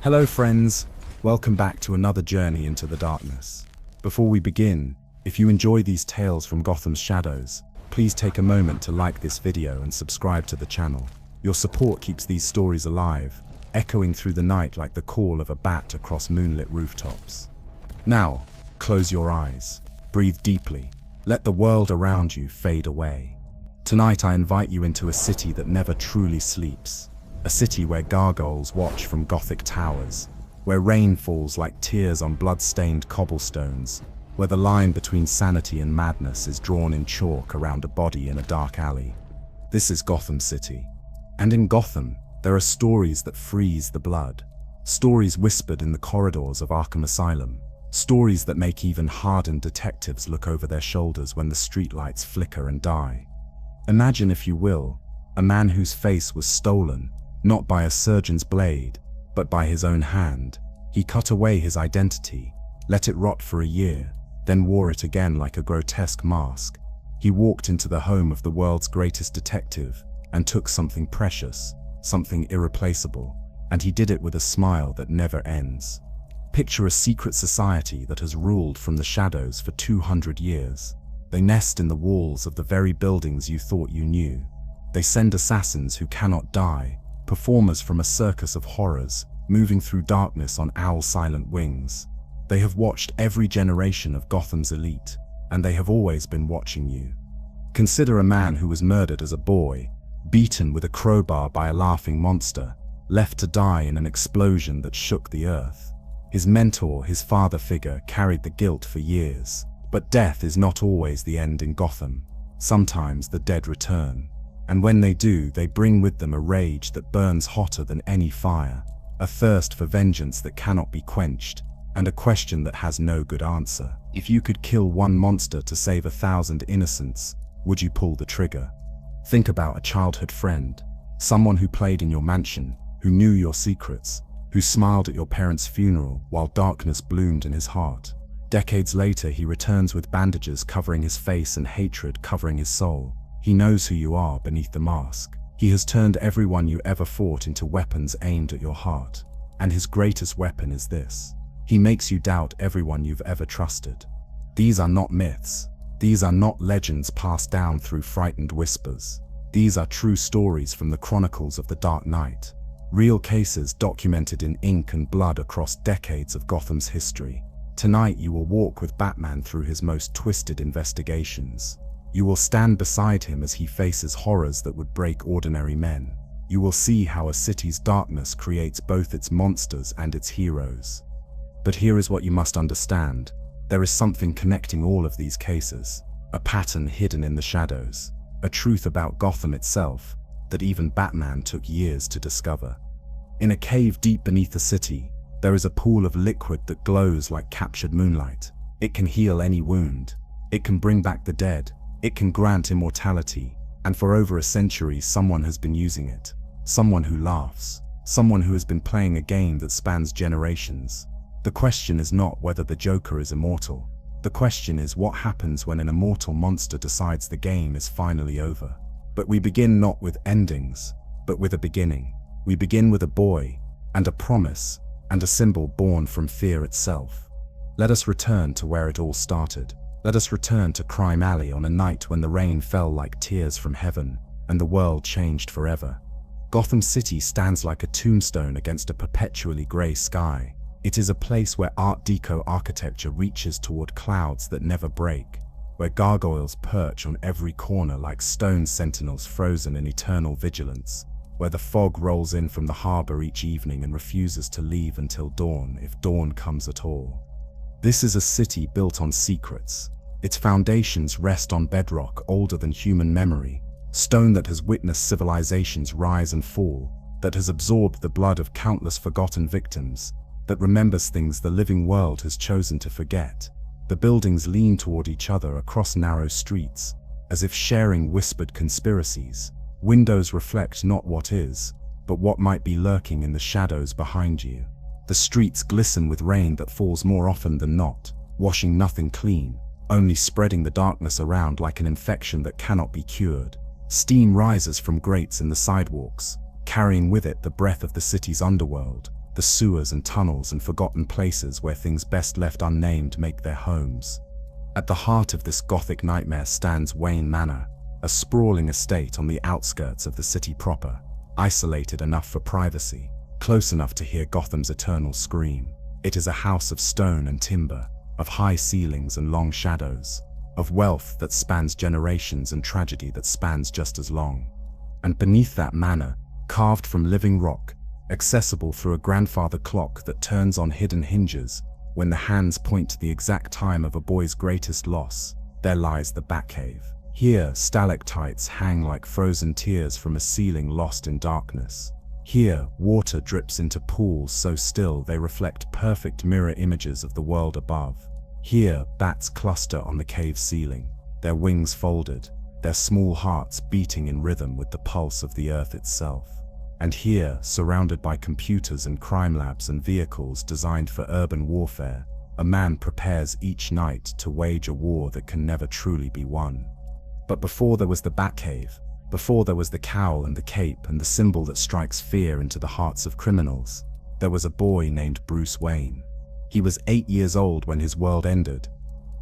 Hello friends, welcome back to another journey into the darkness. Before we begin, if you enjoy these tales from Gotham's shadows, please take a moment to like this video and subscribe to the channel. Your support keeps these stories alive, echoing through the night like the call of a bat across moonlit rooftops. Now, close your eyes, breathe deeply, let the world around you fade away. Tonight I invite you into a city that never truly sleeps. A city where gargoyles watch from Gothic towers, where rain falls like tears on blood-stained cobblestones, where the line between sanity and madness is drawn in chalk around a body in a dark alley. This is Gotham City. And in Gotham, there are stories that freeze the blood. Stories whispered in the corridors of Arkham Asylum. Stories that make even hardened detectives look over their shoulders when the streetlights flicker and die. Imagine, if you will, a man whose face was stolen, not by a surgeon's blade, but by his own hand. He cut away his identity, let it rot for a year, then wore it again like a grotesque mask. He walked into the home of the world's greatest detective and took something precious, something irreplaceable, and he did it with a smile that never ends. Picture a secret society that has ruled from the shadows for 200 years. They nest in the walls of the very buildings you thought you knew. They send assassins who cannot die, performers from a circus of horrors, moving through darkness on owl-silent wings. They have watched every generation of Gotham's elite, and they have always been watching you. Consider a man who was murdered as a boy, beaten with a crowbar by a laughing monster, left to die in an explosion that shook the earth. His mentor, his father figure, carried the guilt for years. But death is not always the end in Gotham. Sometimes the dead return. And when they do, they bring with them a rage that burns hotter than any fire, a thirst for vengeance that cannot be quenched, and a question that has no good answer. If you could kill one monster to save 1,000 innocents, would you pull the trigger? Think about a childhood friend, someone who played in your mansion, who knew your secrets, who smiled at your parents' funeral while darkness bloomed in his heart. Decades later, he returns with bandages covering his face and hatred covering his soul. He knows who you are beneath the mask. He has turned everyone you ever fought into weapons aimed at your heart. And his greatest weapon is this. He makes you doubt everyone you've ever trusted. These are not myths. These are not legends passed down through frightened whispers. These are true stories from the chronicles of the Dark Knight. Real cases documented in ink and blood across decades of Gotham's history. Tonight you will walk with Batman through his most twisted investigations. You will stand beside him as he faces horrors that would break ordinary men. You will see how a city's darkness creates both its monsters and its heroes. But here is what you must understand. There is something connecting all of these cases. A pattern hidden in the shadows. A truth about Gotham itself that even Batman took years to discover. In a cave deep beneath the city, there is a pool of liquid that glows like captured moonlight. It can heal any wound. It can bring back the dead. It can grant immortality, and for over a century someone has been using it. Someone who laughs. Someone who has been playing a game that spans generations. The question is not whether the Joker is immortal. The question is what happens when an immortal monster decides the game is finally over. But we begin not with endings, but with a beginning. We begin with a boy, and a promise, and a symbol born from fear itself. Let us return to where it all started. Let us return to Crime Alley on a night when the rain fell like tears from heaven, and the world changed forever. Gotham City stands like a tombstone against a perpetually grey sky. It is a place where Art Deco architecture reaches toward clouds that never break, where gargoyles perch on every corner like stone sentinels frozen in eternal vigilance, where the fog rolls in from the harbor each evening and refuses to leave until dawn, if dawn comes at all. This is a city built on secrets. Its foundations rest on bedrock older than human memory, stone that has witnessed civilizations rise and fall, that has absorbed the blood of countless forgotten victims, that remembers things the living world has chosen to forget. The buildings lean toward each other across narrow streets, as if sharing whispered conspiracies. Windows reflect not what is, but what might be lurking in the shadows behind you. The streets glisten with rain that falls more often than not, washing nothing clean, only spreading the darkness around like an infection that cannot be cured. Steam rises from grates in the sidewalks, carrying with it the breath of the city's underworld. the sewers and tunnels and forgotten places where things best left unnamed make their homes. At the heart of this Gothic nightmare stands Wayne Manor, a sprawling estate on the outskirts of the city proper, isolated enough for privacy, close enough to hear Gotham's eternal scream. It is a house of stone and timber, of high ceilings and long shadows, of wealth that spans generations and tragedy that spans just as long. And beneath that manor, carved from living rock, accessible through a grandfather clock that turns on hidden hinges when the hands point to the exact time of a boy's greatest loss, there lies the Batcave. Here, stalactites hang like frozen tears from a ceiling lost in darkness. Here, water drips into pools so still they reflect perfect mirror images of the world above. Here, bats cluster on the cave ceiling, their wings folded, their small hearts beating in rhythm with the pulse of the earth itself. And here, surrounded by computers and crime labs and vehicles designed for urban warfare, a man prepares each night to wage a war that can never truly be won. But before there was the Batcave, before there was the cowl and the cape and the symbol that strikes fear into the hearts of criminals, there was a boy named Bruce Wayne. He was 8 years old when his world ended.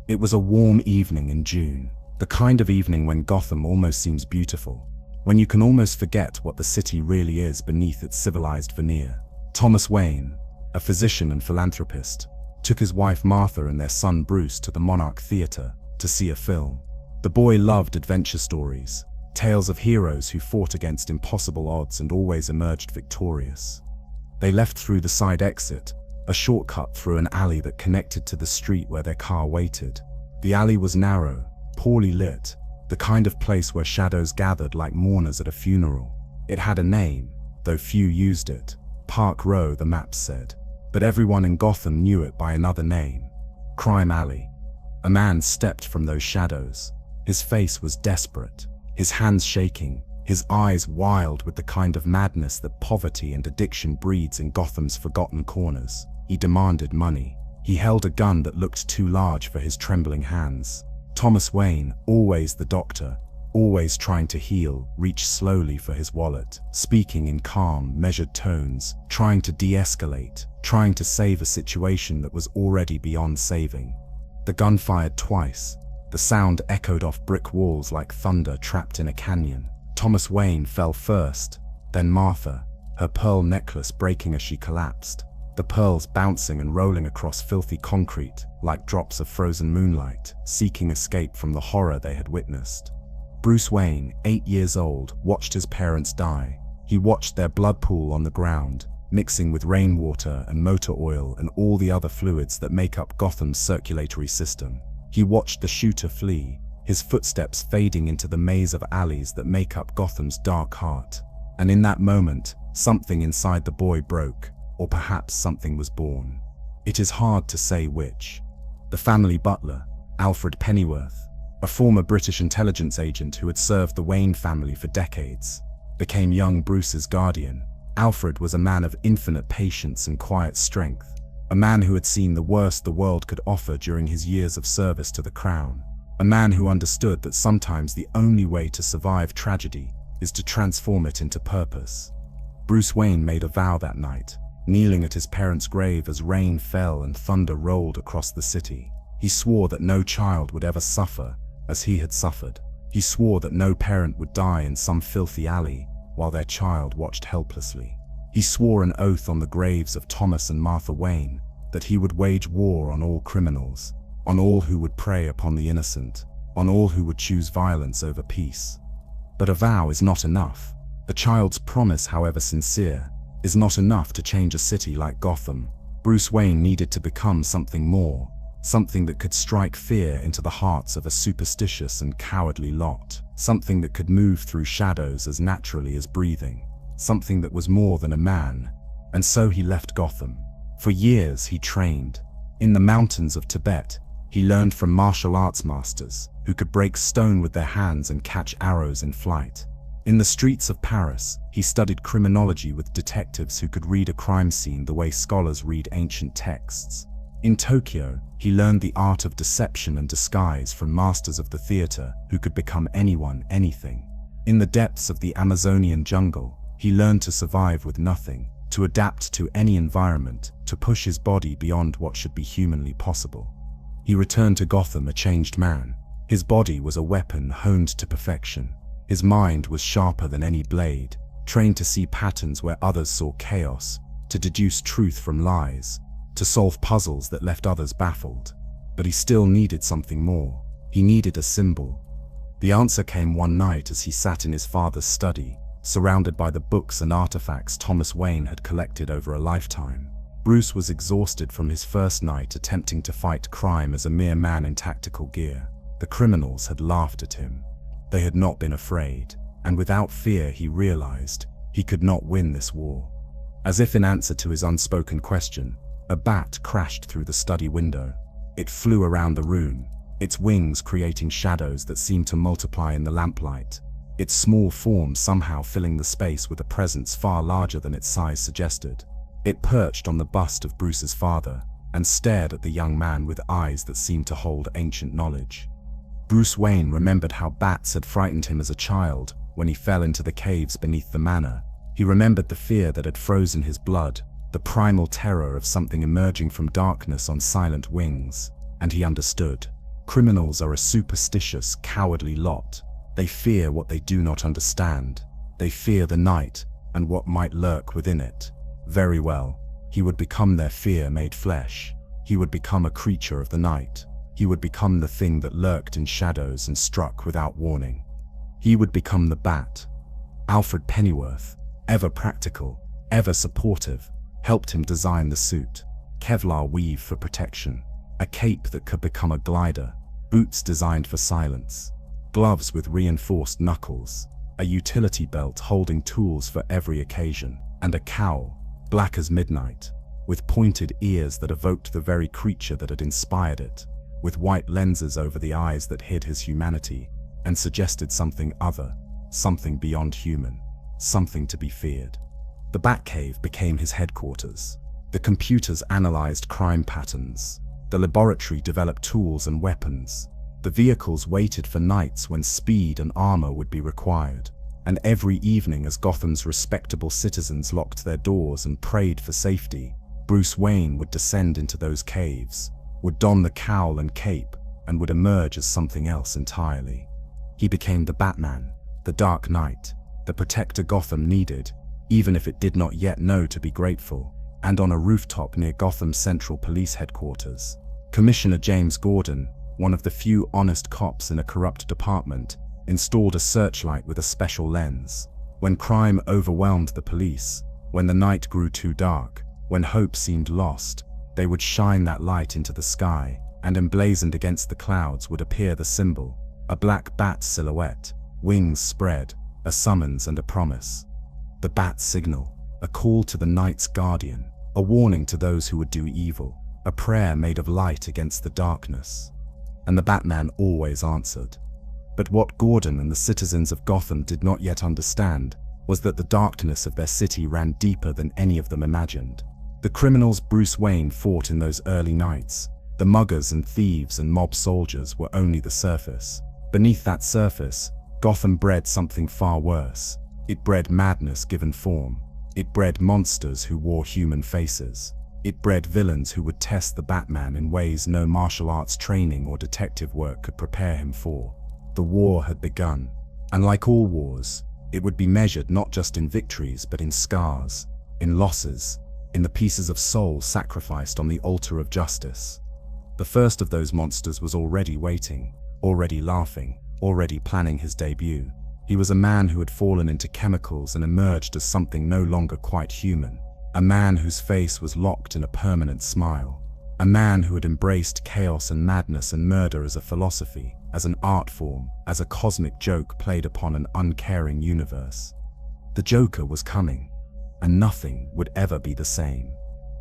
It was a warm evening in June, the kind of evening when Gotham almost seems beautiful, when you can almost forget what the city really is beneath its civilized veneer. Thomas Wayne, a physician and philanthropist, took his wife Martha and their son Bruce to the Monarch Theatre to see a film. The boy loved adventure stories, tales of heroes who fought against impossible odds and always emerged victorious. They left through the side exit, a shortcut through an alley that connected to the street where their car waited. The alley was narrow, poorly lit, the kind of place where shadows gathered like mourners at a funeral. It had a name, though few used it. Park Row, the maps said. But everyone in Gotham knew it by another name. Crime Alley. A man stepped from those shadows. His face was desperate, his hands shaking, his eyes wild with the kind of madness that poverty and addiction breeds in Gotham's forgotten corners. He demanded money. He held a gun that looked too large for his trembling hands. Thomas Wayne, always the doctor, always trying to heal, reached slowly for his wallet, speaking in calm, measured tones, trying to de-escalate, trying to save a situation that was already beyond saving. The gun fired twice. The sound echoed off brick walls like thunder trapped in a canyon. Thomas Wayne fell first, then Martha, her pearl necklace breaking as she collapsed, the pearls bouncing and rolling across filthy concrete like drops of frozen moonlight, seeking escape from the horror they had witnessed. Bruce Wayne, 8 years old, watched his parents die. He watched their blood pool on the ground, mixing with rainwater and motor oil and all the other fluids that make up Gotham's circulatory system. He watched the shooter flee, his footsteps fading into the maze of alleys that make up Gotham's dark heart. And in that moment, something inside the boy broke, or perhaps something was born. It is hard to say which. The family butler, Alfred Pennyworth, a former British intelligence agent who had served the Wayne family for decades, became young Bruce's guardian. Alfred was a man of infinite patience and quiet strength, a man who had seen the worst the world could offer during his years of service to the crown, a man who understood that sometimes the only way to survive tragedy is to transform it into purpose. Bruce Wayne made a vow that night, kneeling at his parents' grave as rain fell and thunder rolled across the city. He swore that no child would ever suffer as he had suffered. He swore that no parent would die in some filthy alley while their child watched helplessly. He swore an oath on the graves of Thomas and Martha Wayne that he would wage war on all criminals, on all who would prey upon the innocent, on all who would choose violence over peace. But a vow is not enough. The child's promise, however sincere, is not enough to change a city like Gotham. Bruce Wayne needed to become something more, something that could strike fear into the hearts of a superstitious and cowardly lot, something that could move through shadows as naturally as breathing, something that was more than a man. And so he left Gotham. For years he trained. In the mountains of Tibet, he learned from martial arts masters who could break stone with their hands and catch arrows in flight. In the streets of Paris, he studied criminology with detectives who could read a crime scene the way scholars read ancient texts. In Tokyo, he learned the art of deception and disguise from masters of the theater who could become anyone, anything. In the depths of the Amazonian jungle, he learned to survive with nothing, to adapt to any environment, to push his body beyond what should be humanly possible. He returned to Gotham a changed man. His body was a weapon honed to perfection. His mind was sharper than any blade, trained to see patterns where others saw chaos, to deduce truth from lies, to solve puzzles that left others baffled. But he still needed something more. He needed a symbol. The answer came one night as he sat in his father's study, surrounded by the books and artifacts Thomas Wayne had collected over a lifetime. Bruce was exhausted from his first night attempting to fight crime as a mere man in tactical gear. The criminals had laughed at him. They had not been afraid, and without fear he realized he could not win this war. As if in answer to his unspoken question, a bat crashed through the study window. It flew around the room, its wings creating shadows that seemed to multiply in the lamplight, its small form somehow filling the space with a presence far larger than its size suggested. It perched on the bust of Bruce's father and stared at the young man with eyes that seemed to hold ancient knowledge. Bruce Wayne remembered how bats had frightened him as a child when he fell into the caves beneath the manor. He remembered the fear that had frozen his blood, the primal terror of something emerging from darkness on silent wings, and he understood. Criminals are a superstitious, cowardly lot. They fear what they do not understand. They fear the night and what might lurk within it. Very well, he would become their fear made flesh. He would become a creature of the night. He would become the thing that lurked in shadows and struck without warning. He would become the Bat. Alfred Pennyworth, ever practical, ever supportive, helped him design the suit. Kevlar weave for protection, a cape that could become a glider, boots designed for silence, gloves with reinforced knuckles, a utility belt holding tools for every occasion, and a cowl, black as midnight, with pointed ears that evoked the very creature that had inspired it, with white lenses over the eyes that hid his humanity and suggested something other, something beyond human, something to be feared. The Batcave became his headquarters. The computers analyzed crime patterns. The laboratory developed tools and weapons. The vehicles waited for nights when speed and armor would be required. And every evening as Gotham's respectable citizens locked their doors and prayed for safety, Bruce Wayne would descend into those caves, would don the cowl and cape, and would emerge as something else entirely. He became the Batman, the Dark Knight, the protector Gotham needed, even if it did not yet know to be grateful. And on a rooftop near Gotham's Central Police Headquarters, Commissioner James Gordon, one of the few honest cops in a corrupt department, installed a searchlight with a special lens. When crime overwhelmed the police, when the night grew too dark, when hope seemed lost, they would shine that light into the sky, and emblazoned against the clouds would appear the symbol, a black bat silhouette, wings spread, a summons and a promise. The bat signal, a call to the night's guardian, a warning to those who would do evil, a prayer made of light against the darkness. And the Batman always answered. But what Gordon and the citizens of Gotham did not yet understand was that the darkness of their city ran deeper than any of them imagined. The criminals Bruce Wayne fought in those early nights, the muggers and thieves and mob soldiers, were only the surface. Beneath that surface, Gotham bred something far worse. It bred madness given form. It bred monsters who wore human faces. It bred villains who would test the Batman in ways no martial arts training or detective work could prepare him for. The war had begun, and like all wars, it would be measured not just in victories but in scars, in losses, in the pieces of soul sacrificed on the altar of justice. The first of those monsters was already waiting, already laughing, already planning his debut. He was a man who had fallen into chemicals and emerged as something no longer quite human. A man whose face was locked in a permanent smile. A man who had embraced chaos and madness and murder as a philosophy, as an art form, as a cosmic joke played upon an uncaring universe. The Joker was coming, and nothing would ever be the same.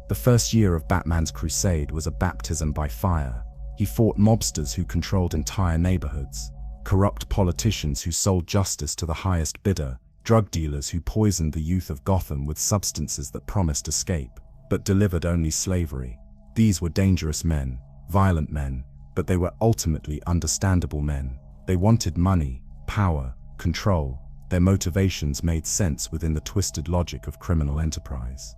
The first year of Batman's crusade was a baptism by fire. He fought mobsters who controlled entire neighborhoods, corrupt politicians who sold justice to the highest bidder, drug dealers who poisoned the youth of Gotham with substances that promised escape, but delivered only slavery. These were dangerous men, violent men, but they were ultimately understandable men. They wanted money, power, control. their motivations made sense within the twisted logic of criminal enterprise.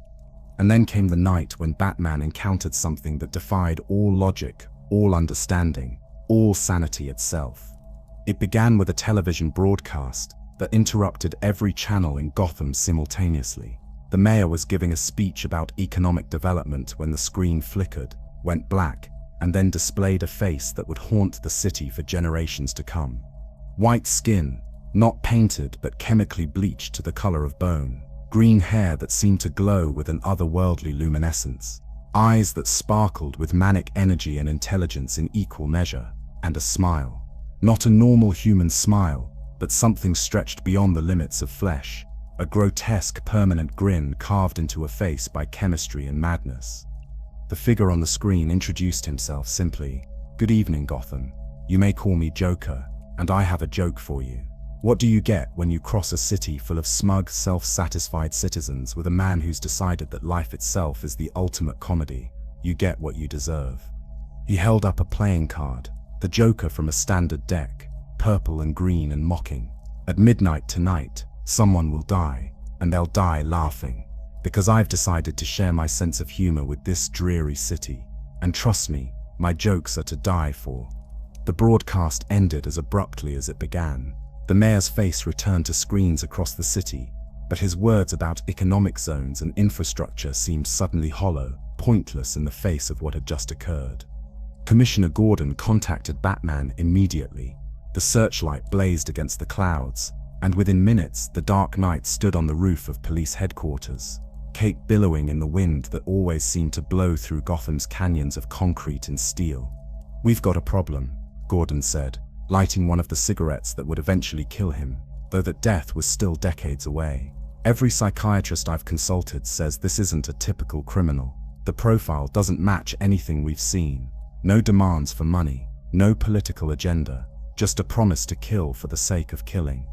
And then came the night when Batman encountered something that defied all logic, all understanding, all sanity itself. It began with a television broadcast that interrupted every channel in Gotham simultaneously. The mayor was giving a speech about economic development when the screen flickered, went black, and then displayed a face that would haunt the city for generations to come. White skin, not painted but chemically bleached to the color of bone. Green hair that seemed to glow with an otherworldly luminescence. Eyes that sparkled with manic energy and intelligence in equal measure. And a smile. Not a normal human smile, but something stretched beyond the limits of flesh. A grotesque, permanent grin carved into a face by chemistry and madness. The figure on the screen introduced himself simply. "Good evening, Gotham. You may call me Joker, and I have a joke for you. What do you get when you cross a city full of smug, self-satisfied citizens with a man who's decided that life itself is the ultimate comedy? You get what you deserve." He held up a playing card, the Joker from a standard deck, purple and green and mocking. "At midnight tonight, someone will die, and they'll die laughing, because I've decided to share my sense of humor with this dreary city. And trust me, my jokes are to die for." The broadcast ended as abruptly as it began. The mayor's face returned to screens across the city, but his words about economic zones and infrastructure seemed suddenly hollow, pointless in the face of what had just occurred. Commissioner Gordon contacted Batman immediately. The searchlight blazed against the clouds, and within minutes the Dark Knight stood on the roof of police headquarters, cape billowing in the wind that always seemed to blow through Gotham's canyons of concrete and steel. "We've got a problem," Gordon said, lighting one of the cigarettes that would eventually kill him, though that death was still decades away. "Every psychiatrist I've consulted says this isn't a typical criminal. The profile doesn't match anything we've seen. No demands for money, no political agenda, just a promise to kill for the sake of killing."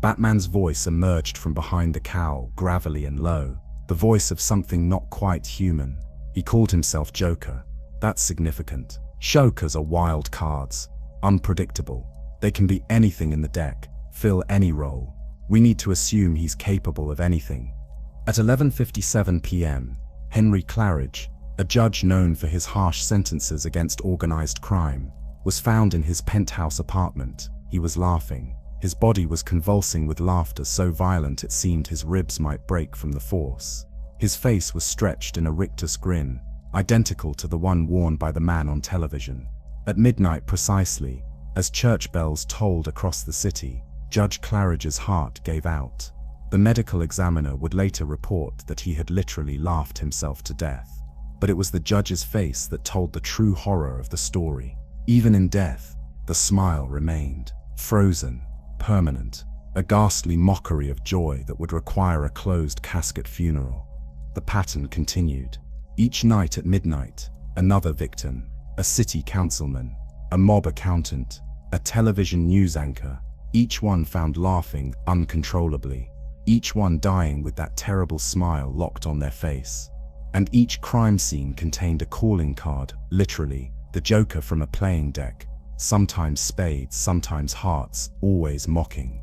Batman's voice emerged from behind the cowl, gravelly and low, the voice of something not quite human. He called himself Joker. "That's significant. Jokers are wild cards. Unpredictable. They can be anything in the deck, fill any role. We need to assume he's capable of anything." At 11:57 p.m., Henry Claridge, a judge known for his harsh sentences against organized crime, was found in his penthouse apartment. He was laughing. His body was convulsing with laughter so violent it seemed his ribs might break from the force. His face was stretched in a rictus grin, identical to the one worn by the man on television. At midnight precisely, as church bells tolled across the city, Judge Claridge's heart gave out. The medical examiner would later report that he had literally laughed himself to death. But it was the judge's face that told the true horror of the story. Even in death, the smile remained, frozen, permanent, a ghastly mockery of joy that would require a closed casket funeral. The pattern continued. Each night at midnight, another victim. A city councilman, a mob accountant, a television news anchor, each one found laughing uncontrollably, each one dying with that terrible smile locked on their face. And each crime scene contained a calling card, literally, the Joker from a playing deck, sometimes spades, sometimes hearts, always mocking.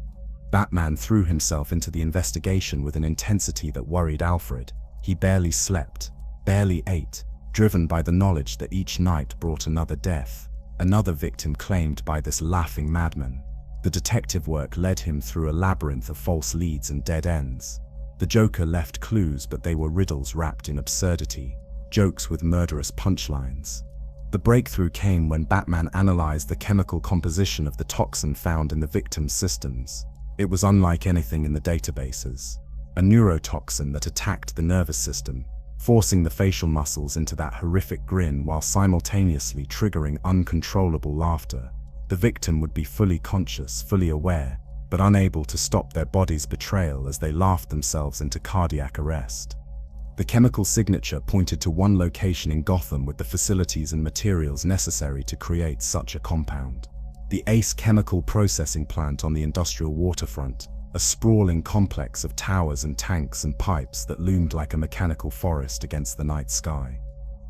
Batman threw himself into the investigation with an intensity that worried Alfred. He barely slept, barely ate, driven by the knowledge that each night brought another death, another victim claimed by this laughing madman. The detective work led him through a labyrinth of false leads and dead ends. The Joker left clues, but they were riddles wrapped in absurdity, jokes with murderous punchlines. The breakthrough came when Batman analyzed the chemical composition of the toxin found in the victim's systems. It was unlike anything in the databases. A neurotoxin that attacked the nervous system, forcing the facial muscles into that horrific grin while simultaneously triggering uncontrollable laughter. The victim would be fully conscious, fully aware, but unable to stop their body's betrayal as they laughed themselves into cardiac arrest. The chemical signature pointed to one location in Gotham with the facilities and materials necessary to create such a compound. The Ace Chemical Processing Plant on the industrial waterfront, a sprawling complex of towers and tanks and pipes that loomed like a mechanical forest against the night sky.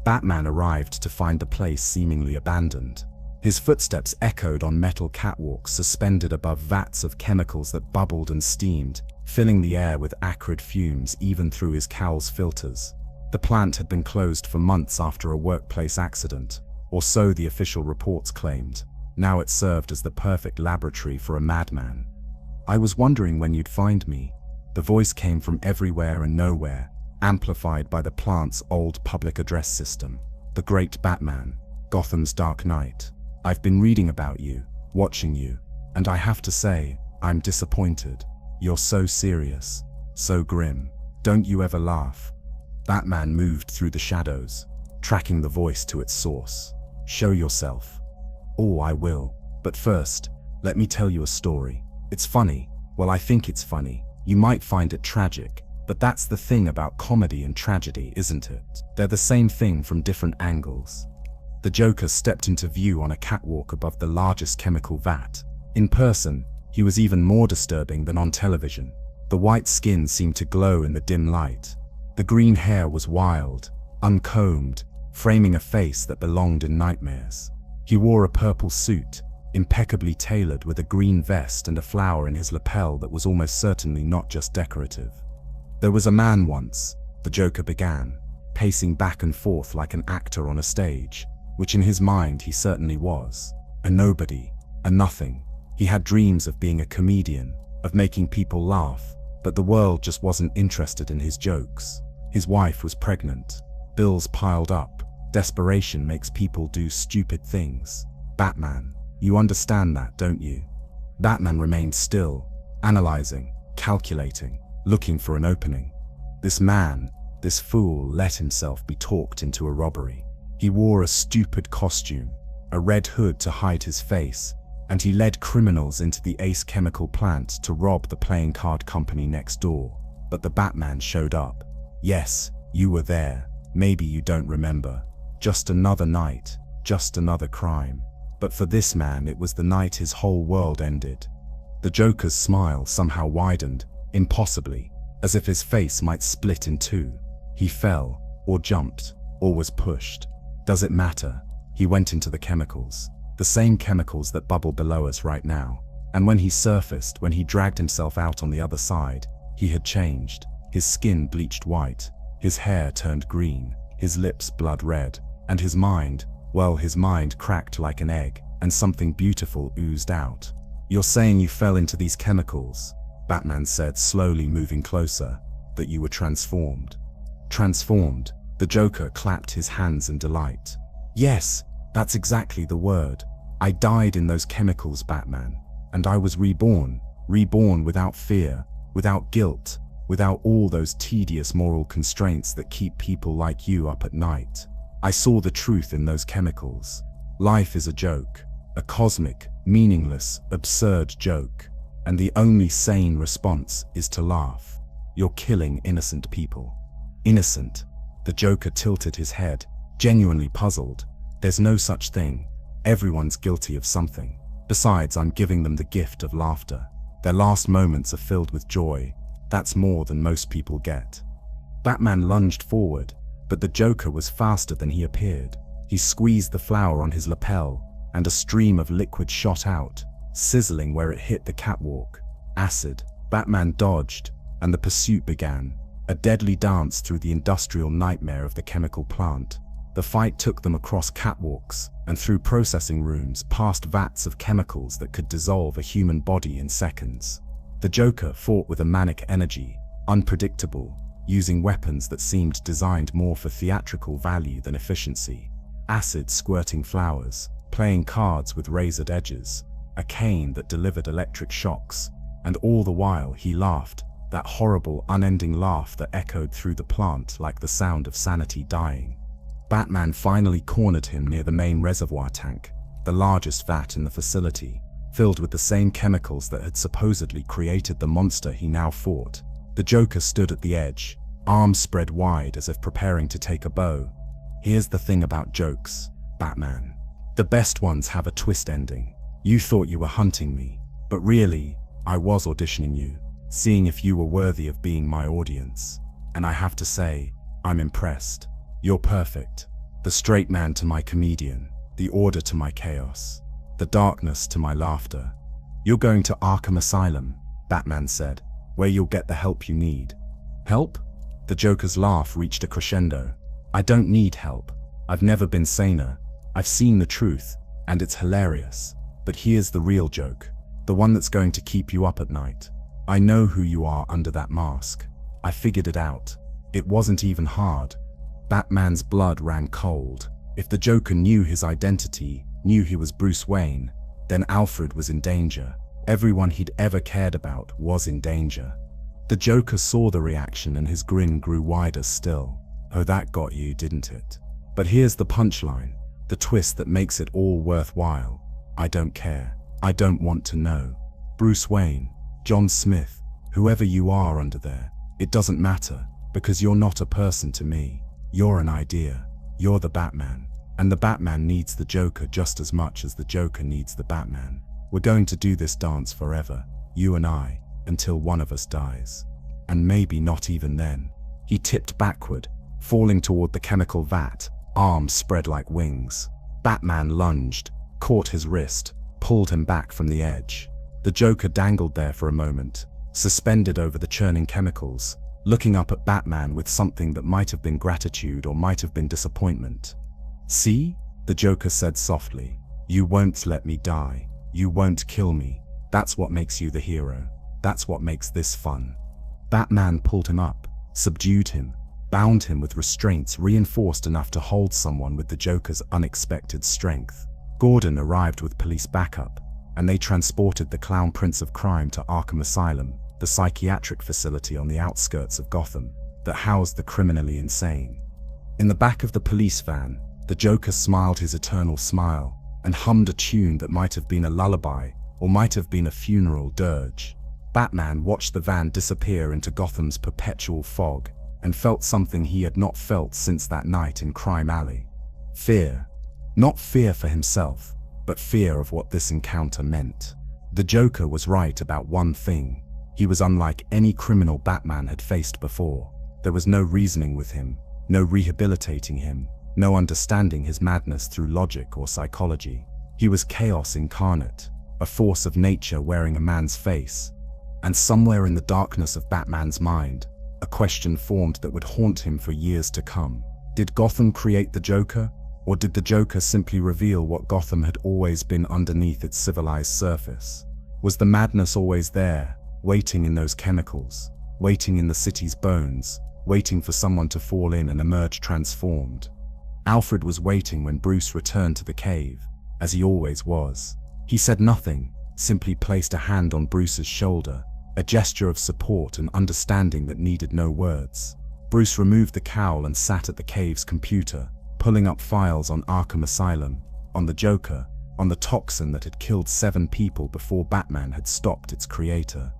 Batman arrived to find the place seemingly abandoned. His footsteps echoed on metal catwalks suspended above vats of chemicals that bubbled and steamed, filling the air with acrid fumes even through his cowl's filters. The plant had been closed for months after a workplace accident, or so the official reports claimed. Now it served as the perfect laboratory for a madman. "I was wondering when you'd find me." The voice came from everywhere and nowhere, amplified by the plant's old public address system. "The great Batman, Gotham's Dark Knight. I've been reading about you, watching you, and I have to say, I'm disappointed. You're so serious, so grim. Don't you ever laugh?" Batman moved through the shadows, tracking the voice to its source. "Show yourself." "Oh, I will. But first, let me tell you a story. It's funny. Well, I think it's funny. You might find it tragic, but that's the thing about comedy and tragedy, isn't it? They're the same thing from different angles." The Joker stepped into view on a catwalk above the largest chemical vat. In person, he was even more disturbing than on television. The white skin seemed to glow in the dim light. The green hair was wild, uncombed, framing a face that belonged in nightmares. He wore a purple suit, impeccably tailored with a green vest and a flower in his lapel that was almost certainly not just decorative. "There was a man once," the Joker began, pacing back and forth like an actor on a stage, which in his mind he certainly was. A nobody, a nothing. He had dreams of being a comedian, of making people laugh, but the world just wasn't interested in his jokes. His wife was pregnant. Bills piled up. Desperation makes people do stupid things. "Batman, you understand that, don't you?" Batman remained still, analyzing, calculating, looking for an opening. This man, this fool, let himself be talked into a robbery. He wore a stupid costume, a red hood to hide his face, and he led criminals into the Ace chemical plant to rob the playing card company next door. But the Batman showed up. Yes, you were there. Maybe you don't remember. Just another night, just another crime. But for this man, it was the night his whole world ended. The Joker's smile somehow widened, impossibly, as if his face might split in two. He fell, or jumped, or was pushed. Does it matter? He went into the chemicals. The same chemicals that bubble below us right now. And when he surfaced, when he dragged himself out on the other side, he had changed. His skin bleached white, his hair turned green, his lips blood red, and his mind, well, his mind cracked like an egg, and something beautiful oozed out. "You're saying you fell into these chemicals," Batman said, slowly moving closer, "that you were transformed." "Transformed?" The Joker clapped his hands in delight. "Yes, that's exactly the word. I died in those chemicals, Batman, and I was reborn, reborn without fear, without guilt, without all those tedious moral constraints that keep people like you up at night. I saw the truth in those chemicals. Life is a joke, a cosmic, meaningless, absurd joke, and the only sane response is to laugh. You're killing innocent people." "Innocent?" The Joker tilted his head, genuinely puzzled. "There's no such thing. Everyone's guilty of something. Besides, I'm giving them the gift of laughter. Their last moments are filled with joy. That's more than most people get." Batman lunged forward, but the Joker was faster than he appeared. He squeezed the flower on his lapel, and a stream of liquid shot out, sizzling where it hit the catwalk. Acid. Batman dodged, and the pursuit began, a deadly dance through the industrial nightmare of the chemical plant. The fight took them across catwalks, and through processing rooms, past vats of chemicals that could dissolve a human body in seconds. The Joker fought with a manic energy, unpredictable, using weapons that seemed designed more for theatrical value than efficiency. Acid squirting flowers, playing cards with razored edges, a cane that delivered electric shocks, and all the while he laughed, that horrible, unending laugh that echoed through the plant like the sound of sanity dying. Batman finally cornered him near the main reservoir tank, the largest vat in the facility, filled with the same chemicals that had supposedly created the monster he now fought. The Joker stood at the edge, arms spread wide as if preparing to take a bow. "Here's the thing about jokes, Batman. The best ones have a twist ending. You thought you were hunting me, but really, I was auditioning you, seeing if you were worthy of being my audience. And I have to say, I'm impressed. You're perfect. The straight man to my comedian. the order to my chaos, the darkness to my laughter. You're going to Arkham Asylum, Batman said, where you'll get the help you need. Help? The Joker's laugh reached a crescendo. I don't need help. I've never been saner. I've seen the truth, and it's hilarious. But here's the real joke, the one that's going to keep you up at night. I know who you are under that mask. I figured it out. It wasn't even hard. Batman's blood ran cold. If the Joker knew his identity, knew he was Bruce Wayne, then Alfred was in danger. Everyone he'd ever cared about was in danger. The Joker saw the reaction and his grin grew wider still. Oh, that got you, didn't it? But here's the punchline, the twist that makes it all worthwhile. I don't care. I don't want to know. Bruce Wayne, John Smith, whoever you are under there, it doesn't matter, because you're not a person to me. You're an idea. You're the Batman. And the Batman needs the Joker just as much as the Joker needs the Batman. We're going to do this dance forever, you and I, until one of us dies. And maybe not even then. He tipped backward, falling toward the chemical vat, arms spread like wings. Batman lunged, caught his wrist, pulled him back from the edge. The Joker dangled there for a moment, suspended over the churning chemicals, looking up at Batman with something that might have been gratitude or might have been disappointment. See? The Joker said softly. You won't let me die. You won't kill me. That's what makes you the hero. That's what makes this fun. Batman pulled him up, subdued him, bound him with restraints reinforced enough to hold someone with the Joker's unexpected strength. Gordon arrived with police backup, and they transported the Clown Prince of Crime to Arkham Asylum, the psychiatric facility on the outskirts of Gotham that housed the criminally insane. In the back of the police van, the Joker smiled his eternal smile and hummed a tune that might have been a lullaby or might have been a funeral dirge. Batman watched the van disappear into Gotham's perpetual fog and felt something he had not felt since that night in Crime Alley. Fear. Not fear for himself, but fear of what this encounter meant. The Joker was right about one thing. He was unlike any criminal Batman had faced before. There was no reasoning with him, no rehabilitating him, no understanding his madness through logic or psychology. He was chaos incarnate, a force of nature wearing a man's face. And somewhere in the darkness of Batman's mind, a question formed that would haunt him for years to come. Did Gotham create the Joker? Or did the Joker simply reveal what Gotham had always been underneath its civilized surface? Was the madness always there, waiting in those chemicals, waiting in the city's bones, waiting for someone to fall in and emerge transformed? Alfred was waiting when Bruce returned to the cave, as he always was. He said nothing, simply placed a hand on Bruce's shoulder, a gesture of support and understanding that needed no words. Bruce removed the cowl and sat at the cave's computer, pulling up files on Arkham Asylum, on the Joker, on the toxin that had killed 7 people before Batman had stopped its creator.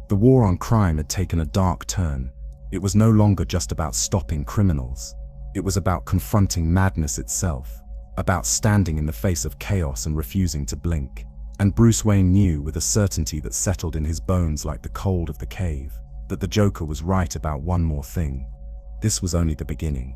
The war on crime had taken a dark turn. It was no longer just about stopping criminals. It was about confronting madness itself, about standing in the face of chaos and refusing to blink. And Bruce Wayne knew with a certainty that settled in his bones like the cold of the cave, that the Joker was right about one more thing. This was only the beginning.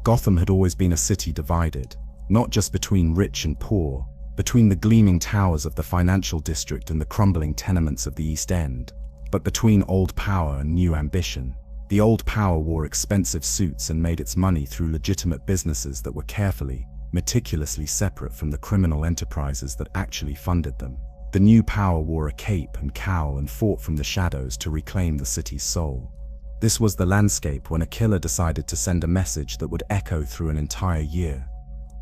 Gotham had always been a city divided, not just between rich and poor, between the gleaming towers of the financial district and the crumbling tenements of the East End, but between old power and new ambition. The old power wore expensive suits and made its money through legitimate businesses that were carefully, meticulously separate from the criminal enterprises that actually funded them. The new power wore a cape and cowl and fought from the shadows to reclaim the city's soul. This was the landscape when a killer decided to send a message that would echo through an entire year.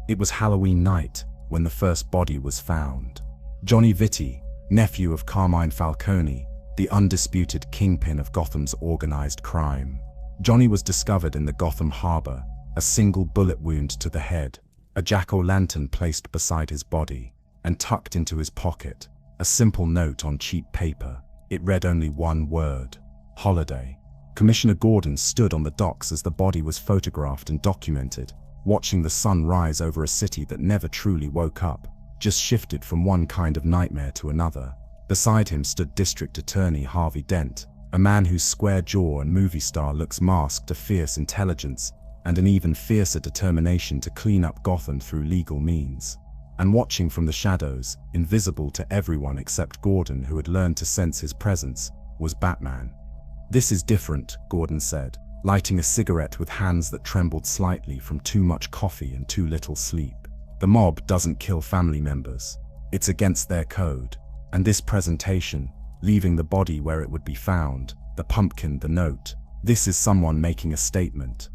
It was Halloween night when the first body was found. Johnny Vitti, nephew of Carmine Falcone, the undisputed kingpin of Gotham's organized crime. Johnny was discovered in the Gotham harbor, a single bullet wound to the head, a jack-o'-lantern placed beside his body, and tucked into his pocket, a simple note on cheap paper. It read only one word: holiday. Commissioner Gordon stood on the docks as the body was photographed and documented, watching the sun rise over a city that never truly woke up, just shifted from one kind of nightmare to another. Beside him stood District Attorney Harvey Dent, a man whose square jaw and movie star looks masked a fierce intelligence and an even fiercer determination to clean up Gotham through legal means. and watching from the shadows, invisible to everyone except Gordon, who had learned to sense his presence, was Batman. "This is different," Gordon said, lighting a cigarette with hands that trembled slightly from too much coffee and too little sleep. "The mob doesn't kill family members. It's against their code. And this presentation, leaving the body where it would be found, the pumpkin, the note, this is someone making a statement."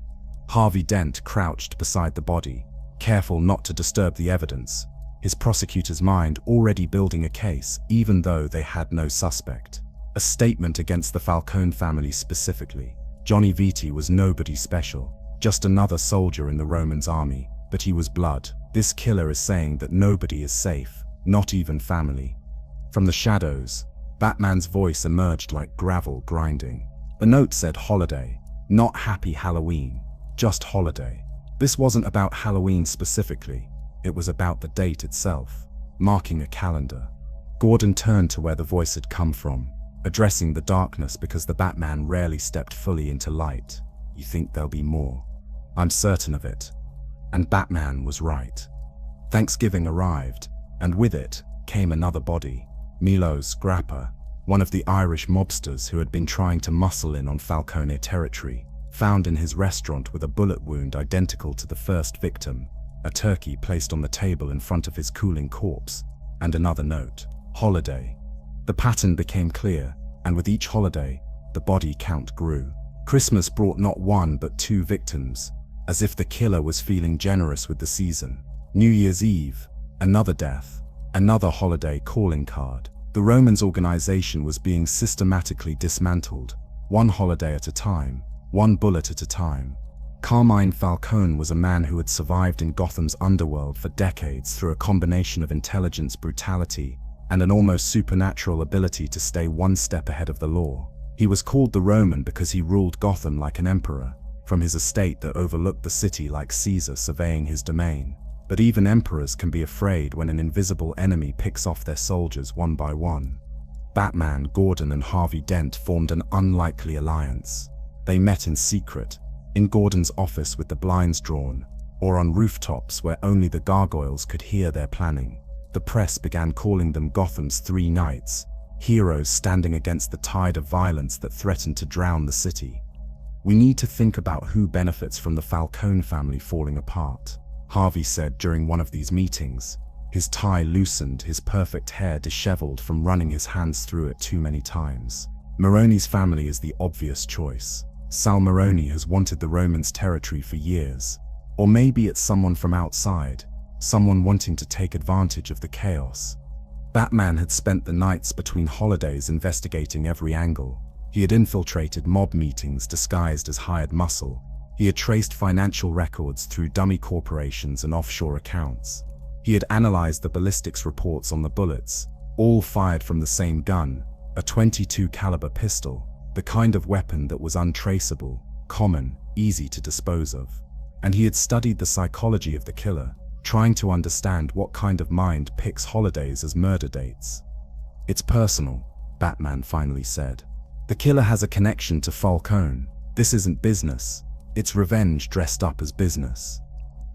Harvey Dent crouched beside the body, careful not to disturb the evidence, his prosecutor's mind already building a case even though they had no suspect. A statement against the Falcone family specifically. Johnny Viti was nobody special, just another soldier in the Romans' army, but he was blood. This killer is saying that nobody is safe, not even family. From the shadows, Batman's voice emerged like gravel grinding. The note said holiday, not happy Halloween, just holiday. This wasn't about Halloween specifically, it was about the date itself, marking a calendar. Gordon turned to where the voice had come from, addressing the darkness because the Batman rarely stepped fully into light. "You think there'll be more?" "I'm certain of it." And Batman was right. Thanksgiving arrived, and with it came another body. Milos Grappa, one of the Irish mobsters who had been trying to muscle in on Falcone territory, found in his restaurant with a bullet wound identical to the first victim, a turkey placed on the table in front of his cooling corpse, and another note, holiday. The pattern became clear, and with each holiday, the body count grew. Christmas brought not one but two victims, as if the killer was feeling generous with the season. New Year's Eve, another death, another holiday calling card. The Romans' organization was being systematically dismantled, one holiday at a time, one bullet at a time. Carmine Falcone was a man who had survived in Gotham's underworld for decades through a combination of intelligence, brutality, and an almost supernatural ability to stay one step ahead of the law. He was called the Roman because he ruled Gotham like an emperor, from his estate that overlooked the city like Caesar surveying his domain. But even emperors can be afraid when an invisible enemy picks off their soldiers one by one. Batman, Gordon, and Harvey Dent formed an unlikely alliance. They met in secret, in Gordon's office with the blinds drawn, or on rooftops where only the gargoyles could hear their planning. The press began calling them Gotham's Three Knights, heroes standing against the tide of violence that threatened to drown the city. "We need to think about who benefits from the Falcone family falling apart," Harvey said during one of these meetings, his tie loosened, his perfect hair disheveled from running his hands through it too many times. "Moroni's family is the obvious choice. Sal Moroni has wanted the Romans' territory for years. Or maybe it's someone from outside, someone wanting to take advantage of the chaos." Batman had spent the nights between holidays investigating every angle. He had infiltrated mob meetings disguised as hired muscle. He had traced financial records through dummy corporations and offshore accounts. He had analyzed the ballistics reports on the bullets, all fired from the same gun, a .22 caliber pistol, the kind of weapon that was untraceable, common, easy to dispose of. And he had studied the psychology of the killer, trying to understand what kind of mind picks holidays as murder dates. "It's personal," Batman finally said. "The killer has a connection to Falcone. This isn't business. It's revenge dressed up as business."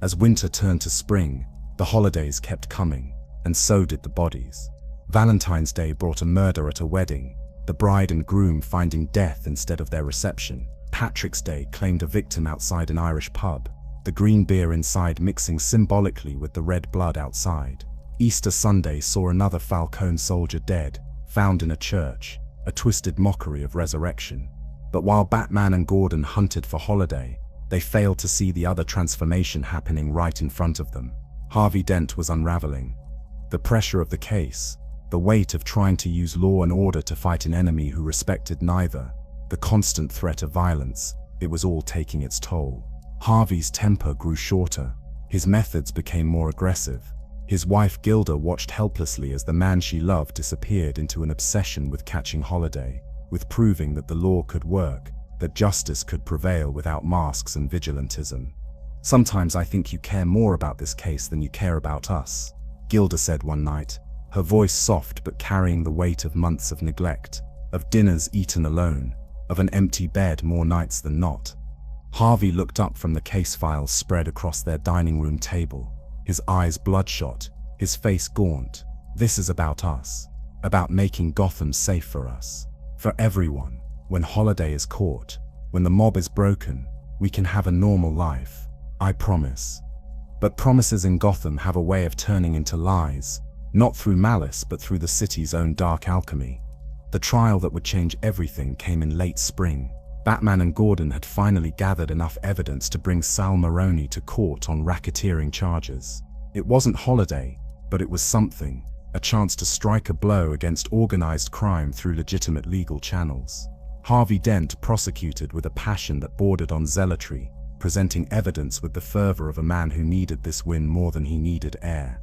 As winter turned to spring, the holidays kept coming, and so did the bodies. Valentine's Day brought a murder at a wedding, the bride and groom finding death instead of their reception. Patrick's Day claimed a victim outside an Irish pub, the green beer inside mixing symbolically with the red blood outside. Easter Sunday saw another Falcone soldier dead, found in a church, a twisted mockery of resurrection. But while Batman and Gordon hunted for holiday, they failed to see the other transformation happening right in front of them. Harvey Dent was unraveling. The pressure of the case, the weight of trying to use law and order to fight an enemy who respected neither, the constant threat of violence, it was all taking its toll. Harvey's temper grew shorter, his methods became more aggressive. His wife Gilda watched helplessly as the man she loved disappeared into an obsession with catching Holiday, with proving that the law could work, that justice could prevail without masks and vigilantism. "Sometimes I think you care more about this case than you care about us," Gilda said one night, her voice soft but carrying the weight of months of neglect, of dinners eaten alone, of an empty bed more nights than not. Harvey looked up from the case files spread across their dining room table, his eyes bloodshot, his face gaunt. This is about us. About making Gotham safe for us. For everyone. When Holiday is caught, when the mob is broken, we can have a normal life. I promise. But promises in Gotham have a way of turning into lies. Not through malice, but through the city's own dark alchemy. The trial that would change everything came in late spring. Batman and Gordon had finally gathered enough evidence to bring Sal Maroni to court on racketeering charges. It wasn't Holiday, but it was something, a chance to strike a blow against organized crime through legitimate legal channels. Harvey Dent prosecuted with a passion that bordered on zealotry, presenting evidence with the fervor of a man who needed this win more than he needed air.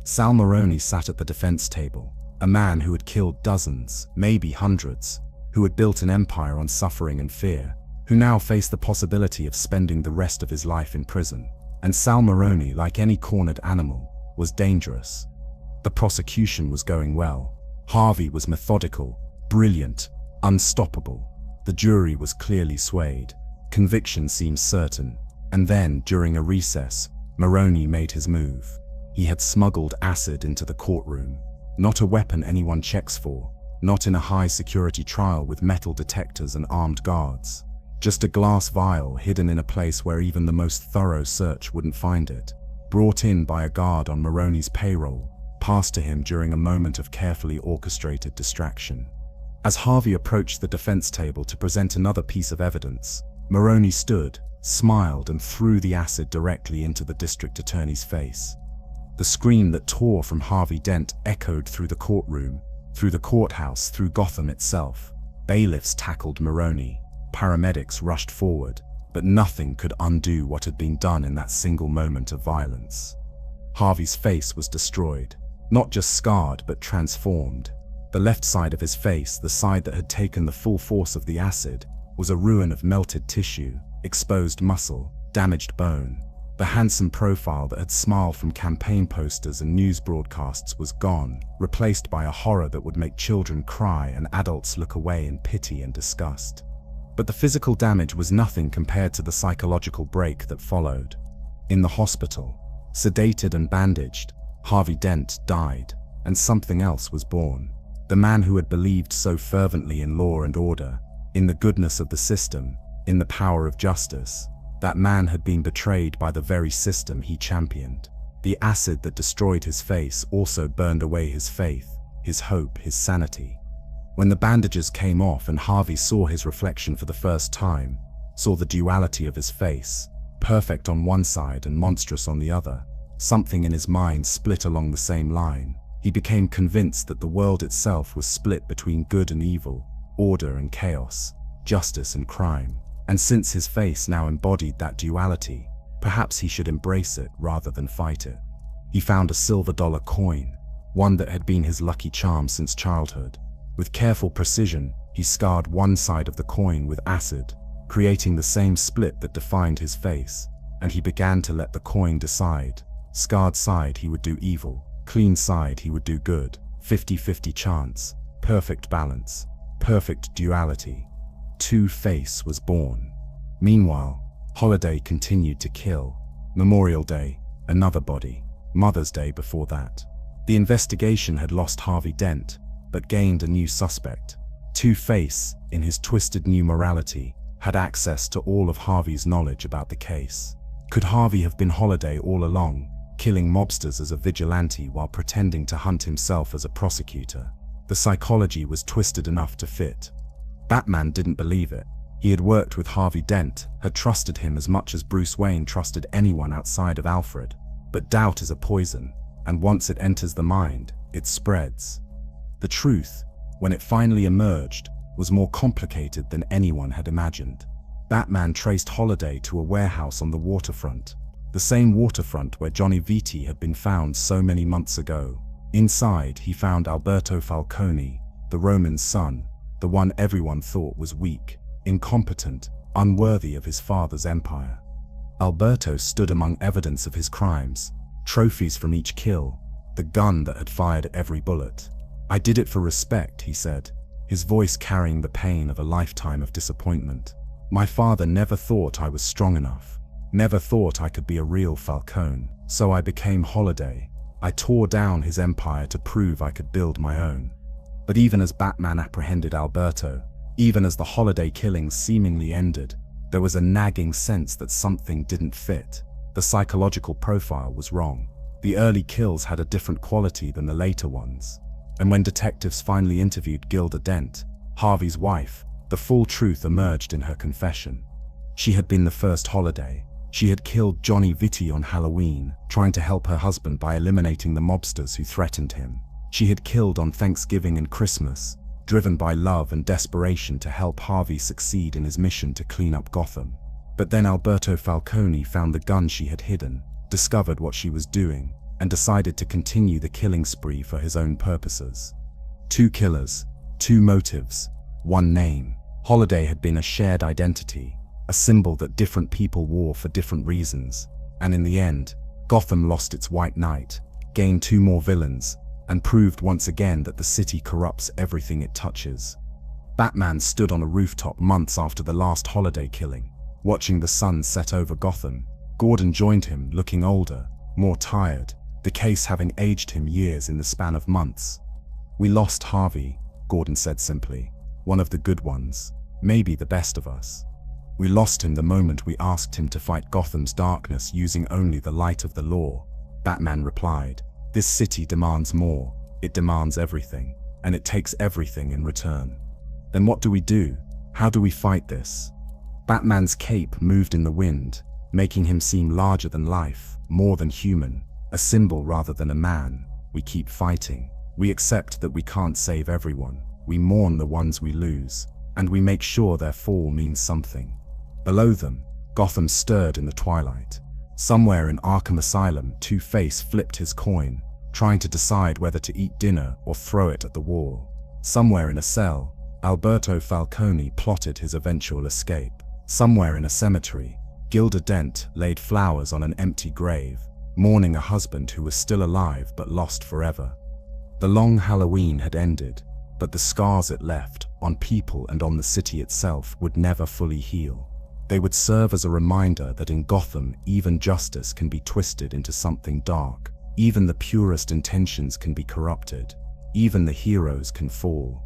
Sal Maroni sat at the defense table, a man who had killed dozens, maybe hundreds, who had built an empire on suffering and fear, who now faced the possibility of spending the rest of his life in prison. And Sal Maroni, like any cornered animal, was dangerous. The prosecution was going well. Harvey was methodical, brilliant, unstoppable. The jury was clearly swayed. Conviction seemed certain. And then, during a recess, Maroni made his move. He had smuggled acid into the courtroom. Not a weapon anyone checks for. Not in a high-security trial with metal detectors and armed guards. Just a glass vial hidden in a place where even the most thorough search wouldn't find it. Brought in by a guard on Maroni's payroll, passed to him during a moment of carefully orchestrated distraction. As Harvey approached the defense table to present another piece of evidence, Maroni stood, smiled, and threw the acid directly into the district attorney's face. The scream that tore from Harvey Dent echoed through the courtroom, through the courthouse, through Gotham itself. Bailiffs tackled Maroni. Paramedics rushed forward, but nothing could undo what had been done in that single moment of violence. Harvey's face was destroyed, not just scarred but transformed. The left side of his face, the side that had taken the full force of the acid, was a ruin of melted tissue, exposed muscle, damaged bone. The handsome profile that had smiled from campaign posters and news broadcasts was gone, replaced by a horror that would make children cry and adults look away in pity and disgust. But the physical damage was nothing compared to the psychological break that followed. In the hospital, sedated and bandaged, Harvey Dent died, and something else was born. The man who had believed so fervently in law and order, in the goodness of the system, in the power of justice. That man had been betrayed by the very system he championed. The acid that destroyed his face also burned away his faith, his hope, his sanity. When the bandages came off and Harvey saw his reflection for the first time, saw the duality of his face, perfect on one side and monstrous on the other, something in his mind split along the same line. He became convinced that the world itself was split between good and evil, order and chaos, justice and crime. And since his face now embodied that duality, perhaps he should embrace it rather than fight it. He found a silver dollar coin, one that had been his lucky charm since childhood. With careful precision, he scarred one side of the coin with acid, creating the same split that defined his face, and he began to let the coin decide. Scarred side he would do evil, clean side he would do good, 50-50 chance, perfect balance, perfect duality. Two-Face was born. Meanwhile, Holiday continued to kill. Memorial Day, another body. Mother's Day before that. The investigation had lost Harvey Dent, but gained a new suspect. Two-Face, in his twisted new morality, had access to all of Harvey's knowledge about the case. Could Harvey have been Holiday all along, killing mobsters as a vigilante while pretending to hunt himself as a prosecutor? The psychology was twisted enough to fit. Batman didn't believe it. He had worked with Harvey Dent, had trusted him as much as Bruce Wayne trusted anyone outside of Alfred. But doubt is a poison, and once it enters the mind, it spreads. The truth, when it finally emerged, was more complicated than anyone had imagined. Batman traced Holiday to a warehouse on the waterfront, the same waterfront where Johnny Vitti had been found so many months ago. Inside, he found Alberto Falcone, the Roman's son, the one everyone thought was weak, incompetent, unworthy of his father's empire. Alberto stood among evidence of his crimes, trophies from each kill, the gun that had fired every bullet. "I did it for respect," he said, his voice carrying the pain of a lifetime of disappointment. "My father never thought I was strong enough, never thought I could be a real Falcone, so I became Holiday. I tore down his empire to prove I could build my own. But even as Batman apprehended Alberto, even as the holiday killings seemingly ended, there was a nagging sense that something didn't fit. The psychological profile was wrong. The early kills had a different quality than the later ones. And when detectives finally interviewed Gilda Dent, Harvey's wife, the full truth emerged in her confession. She had been the first holiday. She had killed Johnny Vitti on Halloween, trying to help her husband by eliminating the mobsters who threatened him. She had killed on Thanksgiving and Christmas, driven by love and desperation to help Harvey succeed in his mission to clean up Gotham. But then Alberto Falcone found the gun she had hidden, discovered what she was doing, and decided to continue the killing spree for his own purposes. 2 killers, 2 motives, 1 name. Holiday had been a shared identity, a symbol that different people wore for different reasons. And in the end, Gotham lost its White Knight, gained 2 more villains, and proved once again that the city corrupts everything it touches. Batman stood on a rooftop months after the last holiday killing, watching the sun set over Gotham. Gordon joined him, looking older, more tired, the case having aged him years in the span of months. "We lost Harvey," Gordon said simply. "One of the good ones, maybe the best of us. We lost him the moment we asked him to fight Gotham's darkness using only the light of the law." Batman replied, "This city demands more. It demands everything, and it takes everything in return. Then what do we do? How do we fight this?" Batman's cape moved in the wind, making him seem larger than life, more than human, a symbol rather than a man. "We keep fighting. We accept that we can't save everyone. We mourn the ones we lose, and we make sure their fall means something." Below them, Gotham stirred in the twilight. Somewhere in Arkham Asylum, Two-Face flipped his coin, trying to decide whether to eat dinner or throw it at the wall. Somewhere in a cell, Alberto Falcone plotted his eventual escape. Somewhere in a cemetery, Gilda Dent laid flowers on an empty grave, mourning a husband who was still alive but lost forever. The long Halloween had ended, but the scars it left, on people and on the city itself, would never fully heal. They would serve as a reminder that in Gotham, even justice can be twisted into something dark. Even the purest intentions can be corrupted. Even the heroes can fall.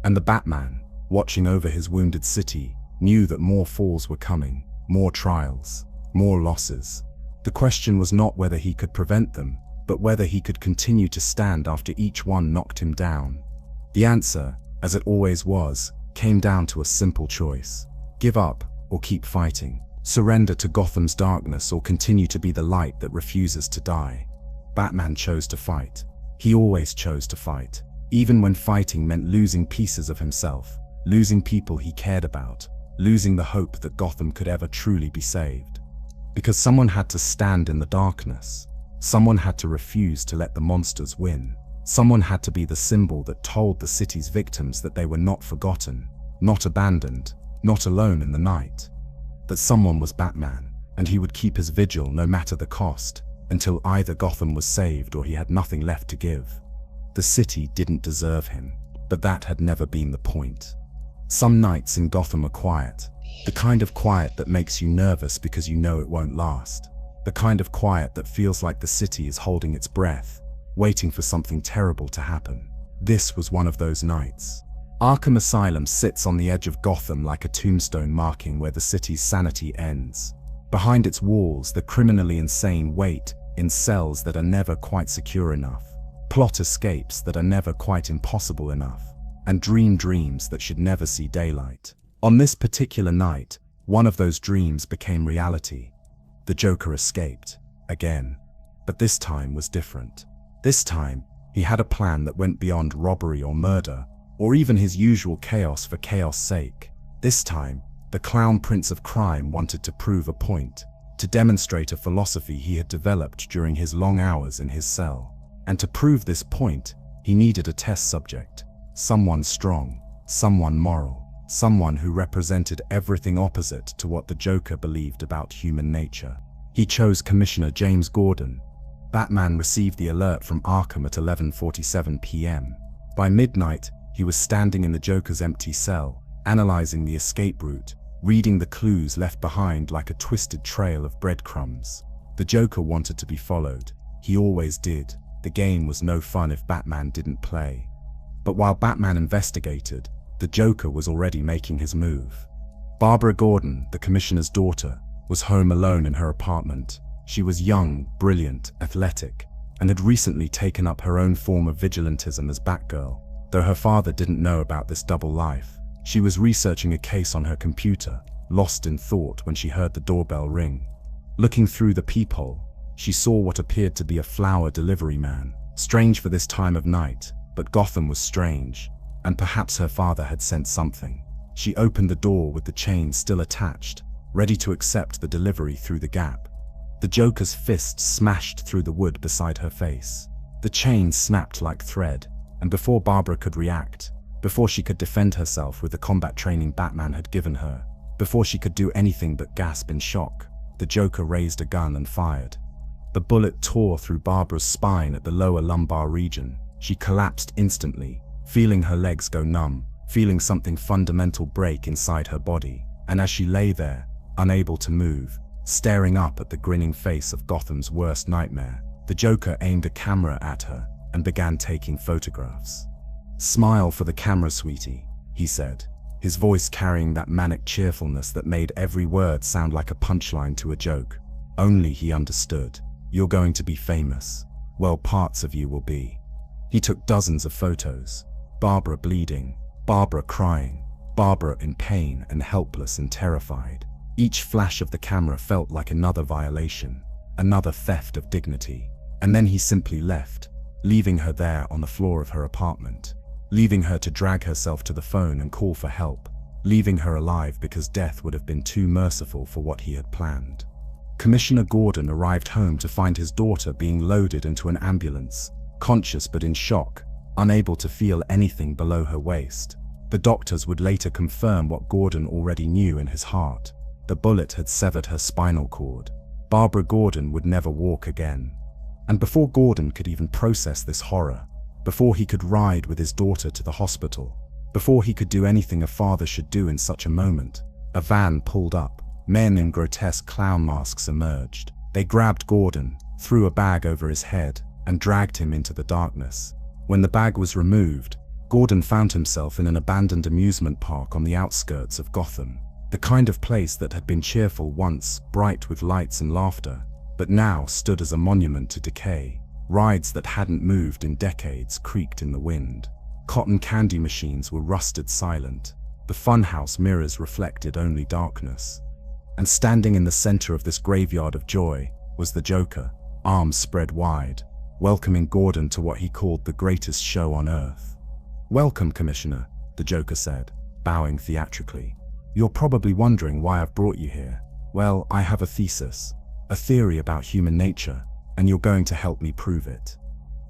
And the Batman, watching over his wounded city, knew that more falls were coming, more trials, more losses. The question was not whether he could prevent them, but whether he could continue to stand after each one knocked him down. The answer, as it always was, came down to a simple choice: give up or keep fighting. Surrender to Gotham's darkness or continue to be the light that refuses to die. Batman chose to fight. He always chose to fight, even when fighting meant losing pieces of himself, losing people he cared about, losing the hope that Gotham could ever truly be saved. Because someone had to stand in the darkness. Someone had to refuse to let the monsters win. Someone had to be the symbol that told the city's victims that they were not forgotten, not abandoned, not alone in the night. That someone was Batman, and he would keep his vigil no matter the cost, until either Gotham was saved or he had nothing left to give. The city didn't deserve him, but that had never been the point. Some nights in Gotham are quiet, the kind of quiet that makes you nervous because you know it won't last. The kind of quiet that feels like the city is holding its breath, waiting for something terrible to happen. This was one of those nights. Arkham Asylum sits on the edge of Gotham like a tombstone marking where the city's sanity ends. Behind its walls, the criminally insane wait in cells that are never quite secure enough, plot escapes that are never quite impossible enough, and dream dreams that should never see daylight. On this particular night, one of those dreams became reality. The Joker escaped, again. But this time was different. This time, he had a plan that went beyond robbery or murder, or even his usual chaos for chaos' sake. This time, the Clown Prince of Crime wanted to prove a point, to demonstrate a philosophy he had developed during his long hours in his cell. And to prove this point, he needed a test subject. Someone strong, someone moral, someone who represented everything opposite to what the Joker believed about human nature. He chose Commissioner James Gordon. Batman received the alert from Arkham at 11:47 p.m. By midnight, he was standing in the Joker's empty cell, analyzing the escape route, reading the clues left behind like a twisted trail of breadcrumbs. The Joker wanted to be followed. He always did. The game was no fun if Batman didn't play. But while Batman investigated, the Joker was already making his move. Barbara Gordon, the commissioner's daughter, was home alone in her apartment. She was young, brilliant, athletic, and had recently taken up her own form of vigilantism as Batgirl. Though her father didn't know about this double life, she was researching a case on her computer, lost in thought when she heard the doorbell ring. Looking through the peephole, she saw what appeared to be a flower delivery man. Strange for this time of night, but Gotham was strange, and perhaps her father had sent something. She opened the door with the chain still attached, ready to accept the delivery through the gap. The Joker's fist smashed through the wood beside her face. The chain snapped like thread, and before Barbara could react, before she could defend herself with the combat training Batman had given her, before she could do anything but gasp in shock, the Joker raised a gun and fired. The bullet tore through Barbara's spine at the lower lumbar region. She collapsed instantly, feeling her legs go numb, feeling something fundamental break inside her body, and as she lay there, unable to move, staring up at the grinning face of Gotham's worst nightmare, the Joker aimed a camera at her and began taking photographs. "Smile for the camera, sweetie," he said, his voice carrying that manic cheerfulness that made every word sound like a punchline to a joke. Only he understood. "You're going to be famous. Well, parts of you will be." He took dozens of photos. Barbara bleeding, Barbara crying, Barbara in pain and helpless and terrified. Each flash of the camera felt like another violation, another theft of dignity. And then he simply left, leaving her there on the floor of her apartment, leaving her to drag herself to the phone and call for help, leaving her alive because death would have been too merciful for what he had planned. Commissioner Gordon arrived home to find his daughter being loaded into an ambulance, conscious but in shock, unable to feel anything below her waist. The doctors would later confirm what Gordon already knew in his heart. The bullet had severed her spinal cord. Barbara Gordon would never walk again. And before Gordon could even process this horror, before he could ride with his daughter to the hospital, before he could do anything a father should do in such a moment, a van pulled up. Men in grotesque clown masks emerged. They grabbed Gordon, threw a bag over his head, and dragged him into the darkness. When the bag was removed, Gordon found himself in an abandoned amusement park on the outskirts of Gotham. The kind of place that had been cheerful once, bright with lights and laughter, but now stood as a monument to decay. Rides that hadn't moved in decades creaked in the wind. Cotton candy machines were rusted silent. The funhouse mirrors reflected only darkness. And standing in the center of this graveyard of joy was the Joker, arms spread wide, welcoming Gordon to what he called the greatest show on earth. "Welcome, Commissioner," the Joker said, bowing theatrically. "You're probably wondering why I've brought you here. Well, I have a thesis, a theory about human nature, and you're going to help me prove it."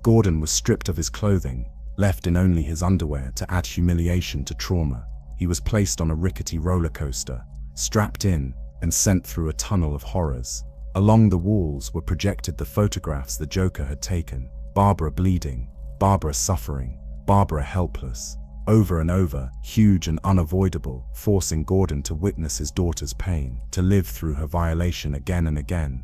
Gordon was stripped of his clothing, left in only his underwear to add humiliation to trauma. He was placed on a rickety roller coaster, strapped in, and sent through a tunnel of horrors. Along the walls were projected the photographs the Joker had taken. Barbara bleeding, Barbara suffering, Barbara helpless. Over and over, huge and unavoidable, forcing Gordon to witness his daughter's pain, to live through her violation again and again.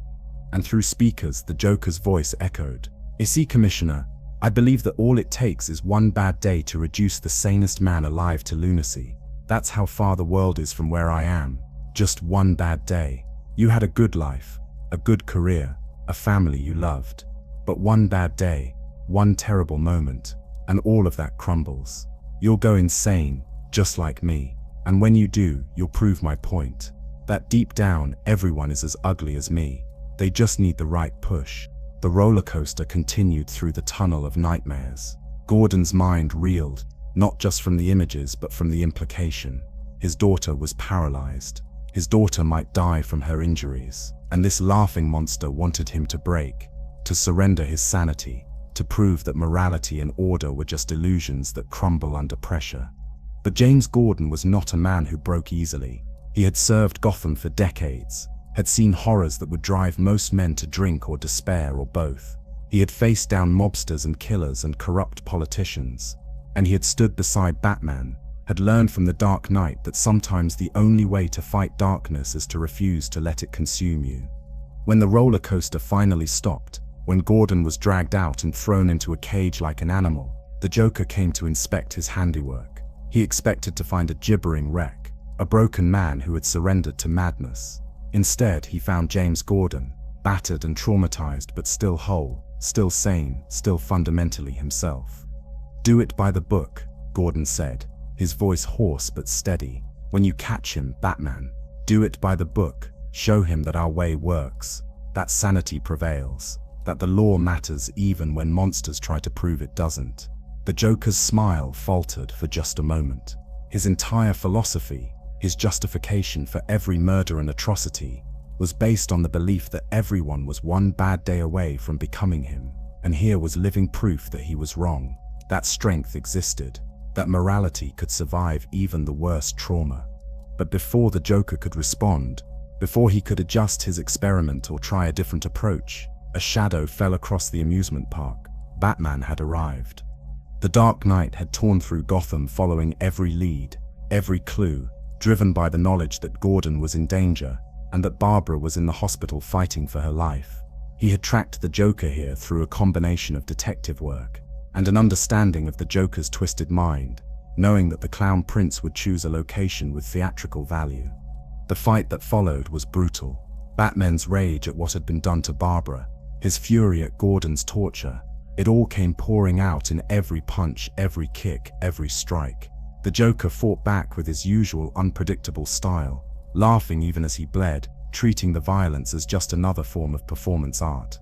And through speakers, the Joker's voice echoed. "You see, Commissioner, I believe that all it takes is one bad day to reduce the sanest man alive to lunacy. That's how far the world is from where I am. Just one bad day. You had a good life, a good career, a family you loved. But one bad day, one terrible moment, and all of that crumbles. You'll go insane, just like me. And when you do, you'll prove my point. That deep down, everyone is as ugly as me. They just need the right push." The roller coaster continued through the tunnel of nightmares. Gordon's mind reeled, not just from the images but from the implication. His daughter was paralyzed. His daughter might die from her injuries, and this laughing monster wanted him to break, to surrender his sanity, to prove that morality and order were just illusions that crumble under pressure. But James Gordon was not a man who broke easily. He had served Gotham for decades, had seen horrors that would drive most men to drink or despair or both. He had faced down mobsters and killers and corrupt politicians, and he had stood beside Batman, had learned from the Dark Knight that sometimes the only way to fight darkness is to refuse to let it consume you. When the roller coaster finally stopped, When Gordon was dragged out and thrown into a cage like an animal, the Joker came to inspect his handiwork. He expected to find a gibbering wreck, a broken man who had surrendered to madness. Instead, he found James Gordon, battered and traumatized but still whole, still sane, still fundamentally himself. "Do it by the book," Gordon said, his voice hoarse but steady. "When you catch him, Batman, do it by the book. Show him that our way works, that sanity prevails, that the law matters even when monsters try to prove it doesn't." The Joker's smile faltered for just a moment. His entire philosophy, his justification for every murder and atrocity, was based on the belief that everyone was one bad day away from becoming him, and here was living proof that he was wrong, that strength existed, that morality could survive even the worst trauma. But before the Joker could respond, before he could adjust his experiment or try a different approach, a shadow fell across the amusement park. Batman had arrived. The Dark Knight had torn through Gotham following every lead, every clue, driven by the knowledge that Gordon was in danger and that Barbara was in the hospital fighting for her life. He had tracked the Joker here through a combination of detective work and an understanding of the Joker's twisted mind, knowing that the Clown Prince would choose a location with theatrical value. The fight that followed was brutal. Batman's rage at what had been done to Barbara, his fury at Gordon's torture, it all came pouring out in every punch, every kick, every strike. The Joker fought back with his usual unpredictable style, laughing even as he bled, treating the violence as just another form of performance art.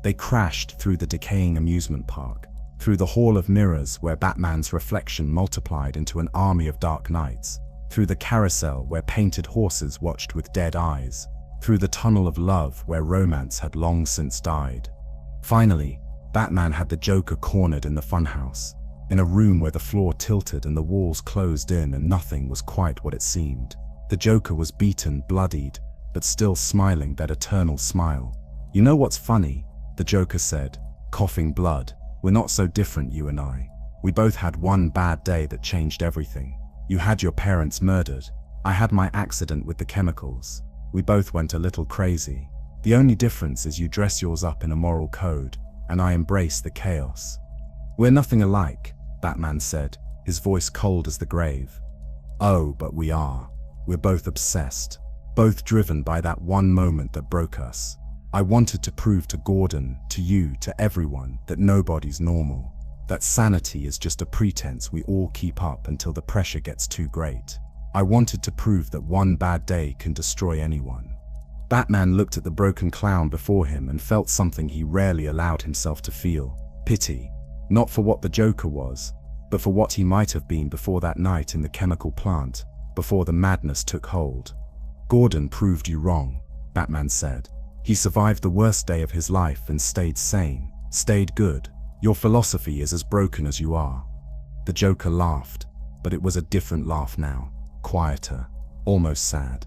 They crashed through the decaying amusement park, through the Hall of Mirrors where Batman's reflection multiplied into an army of Dark Knights, through the carousel where painted horses watched with dead eyes, through the tunnel of love where romance had long since died. Finally, Batman had the Joker cornered in the funhouse, in a room where the floor tilted and the walls closed in and nothing was quite what it seemed. The Joker was beaten, bloodied, but still smiling that eternal smile. "You know what's funny?" the Joker said, coughing blood. "We're not so different, you and I. We both had one bad day that changed everything. You had your parents murdered. I had my accident with the chemicals. We both went a little crazy. The only difference is you dress yours up in a moral code, and I embrace the chaos." "We're nothing alike," Batman said, his voice cold as the grave. "Oh, but we are. We're both obsessed, both driven by that one moment that broke us. I wanted to prove to Gordon, to you, to everyone, that nobody's normal, that sanity is just a pretense we all keep up until the pressure gets too great. I wanted to prove that one bad day can destroy anyone." Batman looked at the broken clown before him and felt something he rarely allowed himself to feel: pity. Not for what the Joker was, but for what he might have been before that night in the chemical plant, before the madness took hold. "Gordon proved you wrong," Batman said. "He survived the worst day of his life and stayed sane, stayed good. Your philosophy is as broken as you are." The Joker laughed, but it was a different laugh now, quieter, almost sad.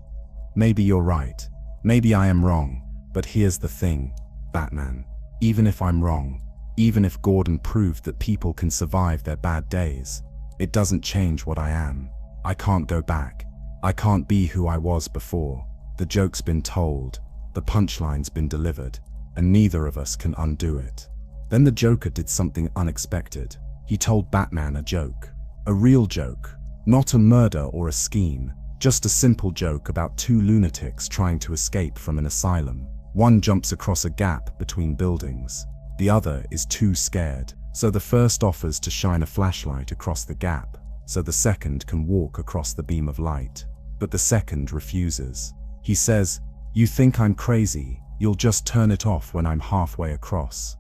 "Maybe you're right. Maybe I am wrong, but here's the thing, Batman. Even if I'm wrong, even if Gordon proved that people can survive their bad days, it doesn't change what I am. I can't go back. I can't be who I was before. The joke's been told, the punchline's been delivered, and neither of us can undo it." Then the Joker did something unexpected. He told Batman a joke. A real joke. Not a murder or a scheme. Just a simple joke about two lunatics trying to escape from an asylum. One jumps across a gap between buildings. The other is too scared, so the first offers to shine a flashlight across the gap, so the second can walk across the beam of light. But the second refuses. He says, "You think I'm crazy, you'll just turn it off when I'm halfway across."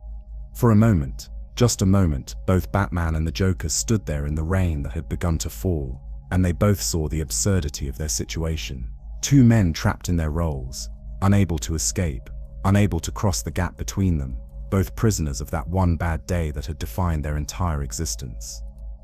For a moment, just a moment, both Batman and the Joker stood there in the rain that had begun to fall, and they both saw the absurdity of their situation. Two men trapped in their roles, unable to escape, unable to cross the gap between them, both prisoners of that one bad day that had defined their entire existence.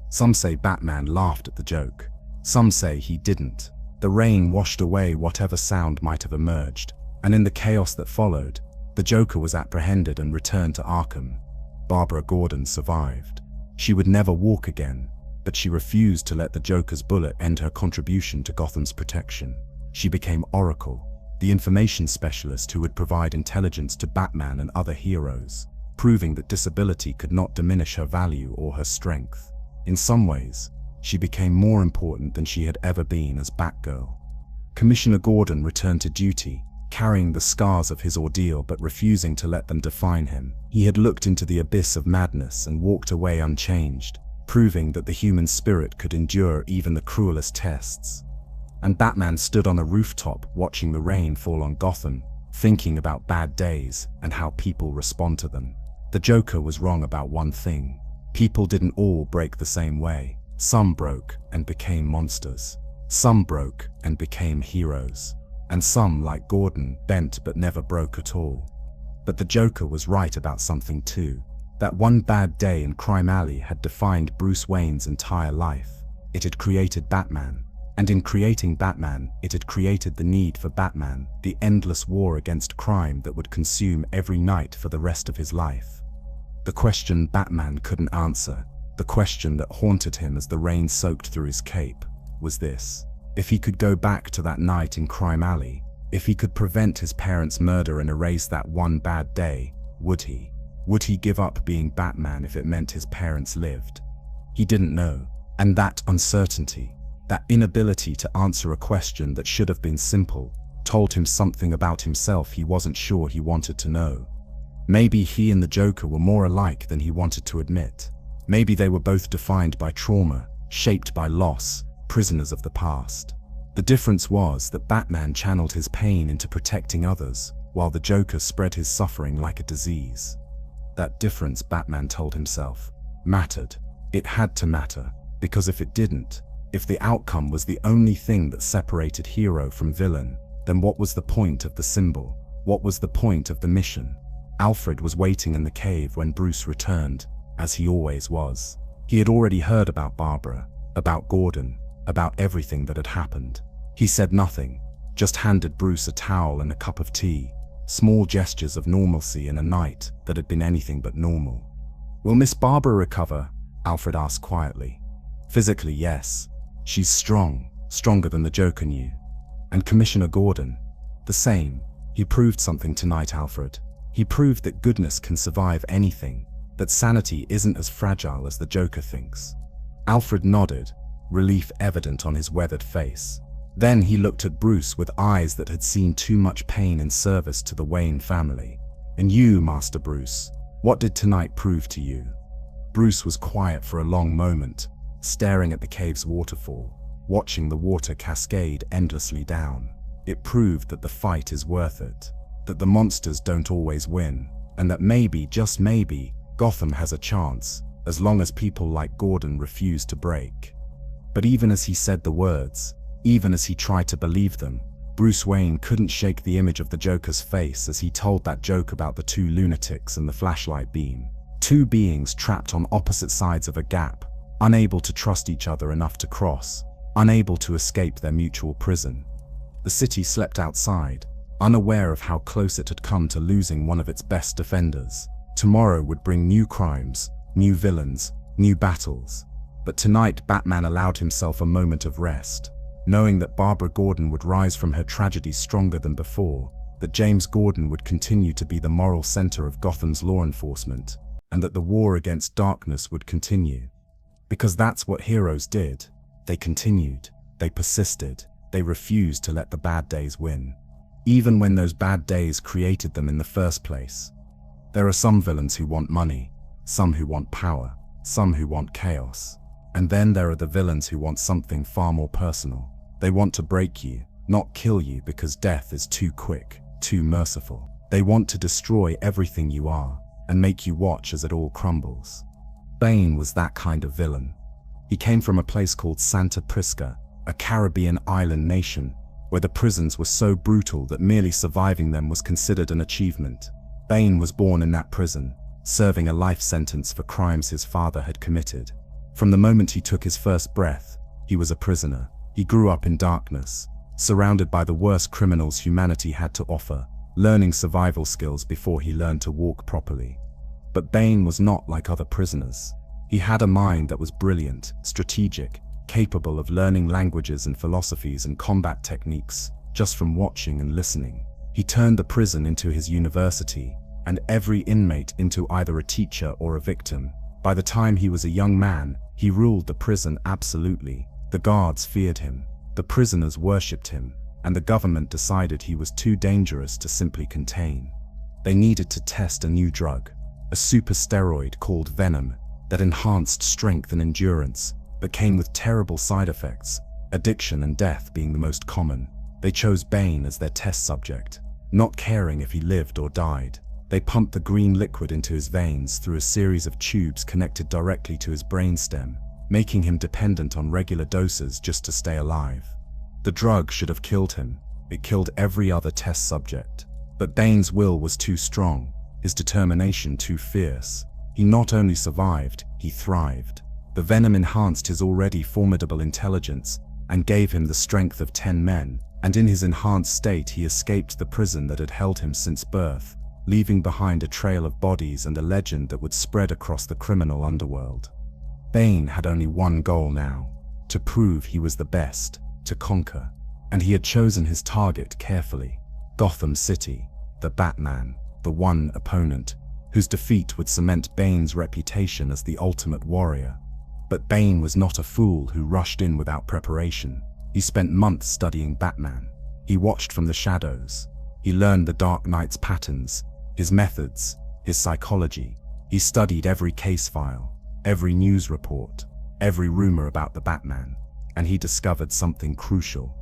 Some say Batman laughed at the joke. Some say he didn't. The rain washed away whatever sound might have emerged, and in the chaos that followed, the Joker was apprehended and returned to Arkham. Barbara Gordon survived. She would never walk again, but she refused to let the Joker's bullet end her contribution to Gotham's protection. She became Oracle, the information specialist who would provide intelligence to Batman and other heroes. proving that disability could not diminish her value or her strength. In some ways, she became more important than she had ever been as Batgirl. Commissioner Gordon returned to duty, carrying the scars of his ordeal but refusing to let them define him. He had looked into the abyss of madness and walked away unchanged, proving that the human spirit could endure even the cruelest tests. And Batman stood on a rooftop watching the rain fall on Gotham, thinking about bad days and how people respond to them. The Joker was wrong about one thing. People didn't all break the same way. Some broke and became monsters. Some broke and became heroes. And some, like Gordon, bent but never broke at all. But the Joker was right about something too. That one bad day in Crime Alley had defined Bruce Wayne's entire life. It had created Batman. And in creating Batman, it had created the need for Batman, the endless war against crime that would consume every night for the rest of his life. The question Batman couldn't answer, the question that haunted him as the rain soaked through his cape, was this: if he could go back to that night in Crime Alley, if he could prevent his parents' murder and erase that one bad day, would he? Would he give up being Batman if it meant his parents lived? He didn't know, and that uncertainty, that inability to answer a question that should have been simple, told him something about himself he wasn't sure he wanted to know. Maybe he and the Joker were more alike than he wanted to admit. Maybe they were both defined by trauma, shaped by loss, prisoners of the past. The difference was that Batman channeled his pain into protecting others, while the Joker spread his suffering like a disease. That difference, Batman told himself, mattered. It had to matter, because if it didn't, if the outcome was the only thing that separated hero from villain, then what was the point of the symbol? What was the point of the mission? Alfred was waiting in the cave when Bruce returned, as he always was. He had already heard about Barbara, about Gordon, about everything that had happened. He said nothing, just handed Bruce a towel and a cup of tea, small gestures of normalcy in a night that had been anything but normal. "Will Miss Barbara recover?" Alfred asked quietly. "Physically, yes. She's strong, stronger than the Joker knew. And Commissioner Gordon, the same. He proved something tonight, Alfred. He proved that goodness can survive anything, that sanity isn't as fragile as the Joker thinks." Alfred nodded, relief evident on his weathered face. Then he looked at Bruce with eyes that had seen too much pain in service to the Wayne family. "And you, Master Bruce, what did tonight prove to you?" Bruce was quiet for a long moment, staring at the cave's waterfall, watching the water cascade endlessly down. It proved that the fight is worth it, that the monsters don't always win, and that maybe, just maybe, Gotham has a chance, as long as people like Gordon refuse to break. But even as he said the words, even as he tried to believe them, Bruce Wayne couldn't shake the image of the Joker's face as he told that joke about the two lunatics and the flashlight beam. Two beings trapped on opposite sides of a gap, unable to trust each other enough to cross, unable to escape their mutual prison. The city slept outside, unaware of how close it had come to losing one of its best defenders. Tomorrow would bring new crimes, new villains, new battles. But tonight Batman allowed himself a moment of rest, knowing that Barbara Gordon would rise from her tragedy stronger than before, that James Gordon would continue to be the moral center of Gotham's law enforcement, and that the war against darkness would continue. Because that's what heroes did. They continued, they persisted, they refused to let the bad days win, even when those bad days created them in the first place. There are some villains who want money, some who want power, some who want chaos. And then there are the villains who want something far more personal. They want to break you, not kill you because death is too quick, too merciful. They want to destroy everything you are, and make you watch as it all crumbles. Bane was that kind of villain. He came from a place called Santa Prisca, a Caribbean island nation, where the prisons were so brutal that merely surviving them was considered an achievement. Bane was born in that prison, serving a life sentence for crimes his father had committed. From the moment he took his first breath, he was a prisoner. He grew up in darkness, surrounded by the worst criminals humanity had to offer, learning survival skills before he learned to walk properly. But Bane was not like other prisoners. He had a mind that was brilliant, strategic, capable of learning languages and philosophies and combat techniques just from watching and listening. He turned the prison into his university, and every inmate into either a teacher or a victim. By the time he was a young man, he ruled the prison absolutely. The guards feared him, the prisoners worshipped him, and the government decided he was too dangerous to simply contain. They needed to test a new drug, a super steroid called Venom, that enhanced strength and endurance, but came with terrible side effects, addiction and death being the most common. They chose Bane as their test subject, not caring if he lived or died. They pumped the green liquid into his veins through a series of tubes connected directly to his brainstem, making him dependent on regular doses just to stay alive. The drug should have killed him. It killed every other test subject. But Bane's will was too strong, his determination too fierce. He not only survived, he thrived. The venom enhanced his already formidable intelligence and gave him the strength of 10 men, and in his enhanced state he escaped the prison that had held him since birth, leaving behind a trail of bodies and a legend that would spread across the criminal underworld. Bane had only one goal now: to prove he was the best, to conquer, and he had chosen his target carefully. Gotham City, the Batman, the one opponent whose defeat would cement Bane's reputation as the ultimate warrior. But Bane was not a fool who rushed in without preparation. He spent months studying Batman. He watched from the shadows. He learned the Dark Knight's patterns, his methods, his psychology. He studied every case file, every news report, every rumor about the Batman, and he discovered something crucial.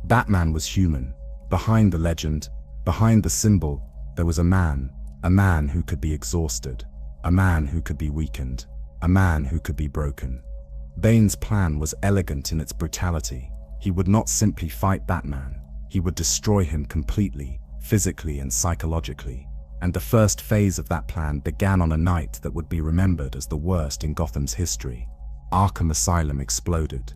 Batman was human. Behind the legend, behind the symbol, there was a man who could be exhausted, a man who could be weakened, a man who could be broken. Bane's plan was elegant in its brutality. He would not simply fight Batman, he would destroy him completely, physically and psychologically. And the first phase of that plan began on a night that would be remembered as the worst in Gotham's history. Arkham Asylum exploded.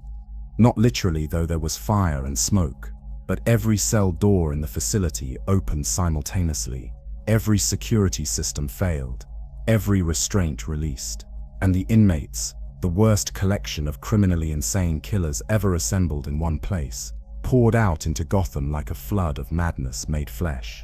Not literally, though there was fire and smoke, but every cell door in the facility opened simultaneously. Every security system failed, every restraint released, and the inmates, the worst collection of criminally insane killers ever assembled in one place, poured out into Gotham like a flood of madness made flesh.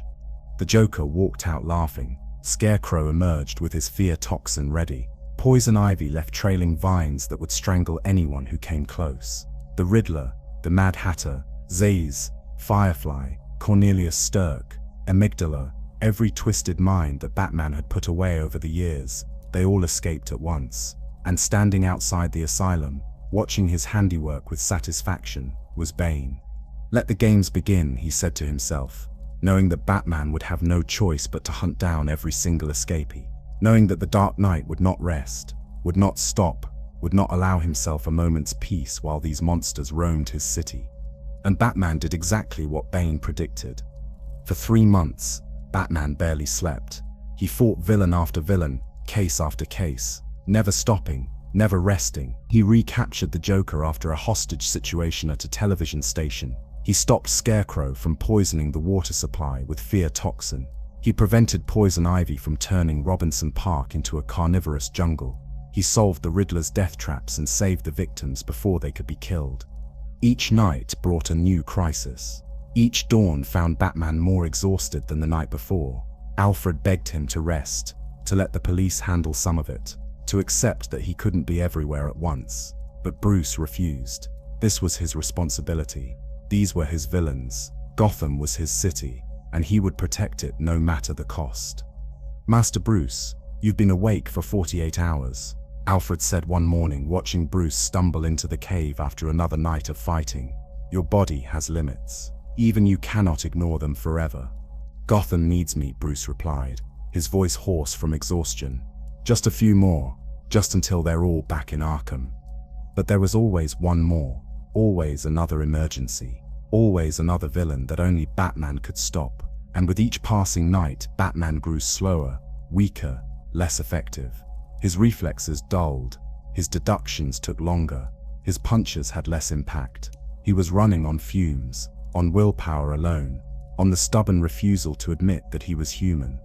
The Joker walked out laughing. Scarecrow emerged with his fear toxin ready. Poison Ivy left trailing vines that would strangle anyone who came close. The Riddler, the Mad Hatter, Zaze, Firefly, Cornelius Stirk, Amygdala, every twisted mind that Batman had put away over the years, they all escaped at once. And standing outside the asylum, watching his handiwork with satisfaction, was Bane. Let the games begin, he said to himself, knowing that Batman would have no choice but to hunt down every single escapee, knowing that the Dark Knight would not rest, would not stop, would not allow himself a moment's peace while these monsters roamed his city. And Batman did exactly what Bane predicted. For 3 months, Batman barely slept. He fought villain after villain, case after case, never stopping, never resting. He recaptured the Joker after a hostage situation at a television station. He stopped Scarecrow from poisoning the water supply with fear toxin. He prevented Poison Ivy from turning Robinson Park into a carnivorous jungle. He solved the Riddler's death traps and saved the victims before they could be killed. Each night brought a new crisis. Each dawn found Batman more exhausted than the night before. Alfred begged him to rest, to let the police handle some of it, to accept that he couldn't be everywhere at once. But Bruce refused. This was his responsibility. These were his villains. Gotham was his city, and he would protect it no matter the cost. "Master Bruce, you've been awake for 48 hours, Alfred said one morning, watching Bruce stumble into the cave after another night of fighting. "Your body has limits. Even you cannot ignore them forever." "Gotham needs me," Bruce replied, his voice hoarse from exhaustion. "Just a few more, just until they're all back in Arkham." But there was always one more, always another emergency, always another villain that only Batman could stop. And with each passing night, Batman grew slower, weaker, less effective. His reflexes dulled, his deductions took longer, his punches had less impact. He was running on fumes, on willpower alone, on the stubborn refusal to admit that he was human.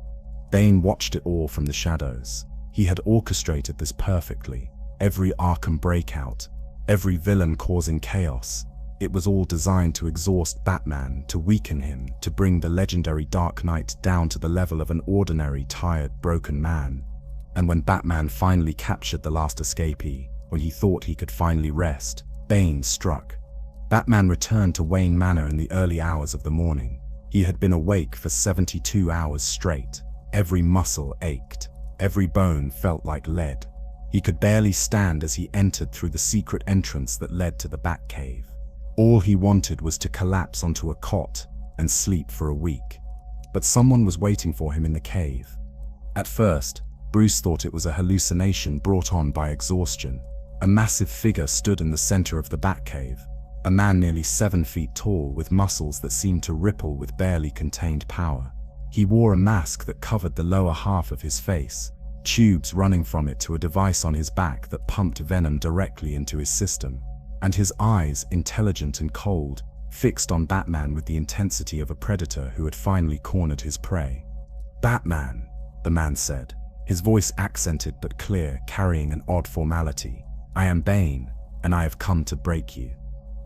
Bane watched it all from the shadows. He had orchestrated this perfectly. Every Arkham breakout, every villain causing chaos, It was all designed to exhaust Batman, to weaken him, to bring the legendary Dark Knight down to the level of an ordinary, tired, broken man. And when Batman finally captured the last escapee, when he thought he could finally rest, Bane struck. Batman returned to Wayne Manor in the early hours of the morning. He had been awake for 72 hours straight. Every muscle ached. Every bone felt like lead. He could barely stand as he entered through the secret entrance that led to the Batcave. All he wanted was to collapse onto a cot and sleep for a week. But someone was waiting for him in the cave. At first, Bruce thought it was a hallucination brought on by exhaustion. A massive figure stood in the center of the Batcave. A man nearly 7 feet tall with muscles that seemed to ripple with barely contained power. He wore a mask that covered the lower half of his face, tubes running from it to a device on his back that pumped venom directly into his system. And his eyes, intelligent and cold, fixed on Batman with the intensity of a predator who had finally cornered his prey. "Batman," the man said, his voice accented but clear, carrying an odd formality. "I am Bane, and I have come to break you."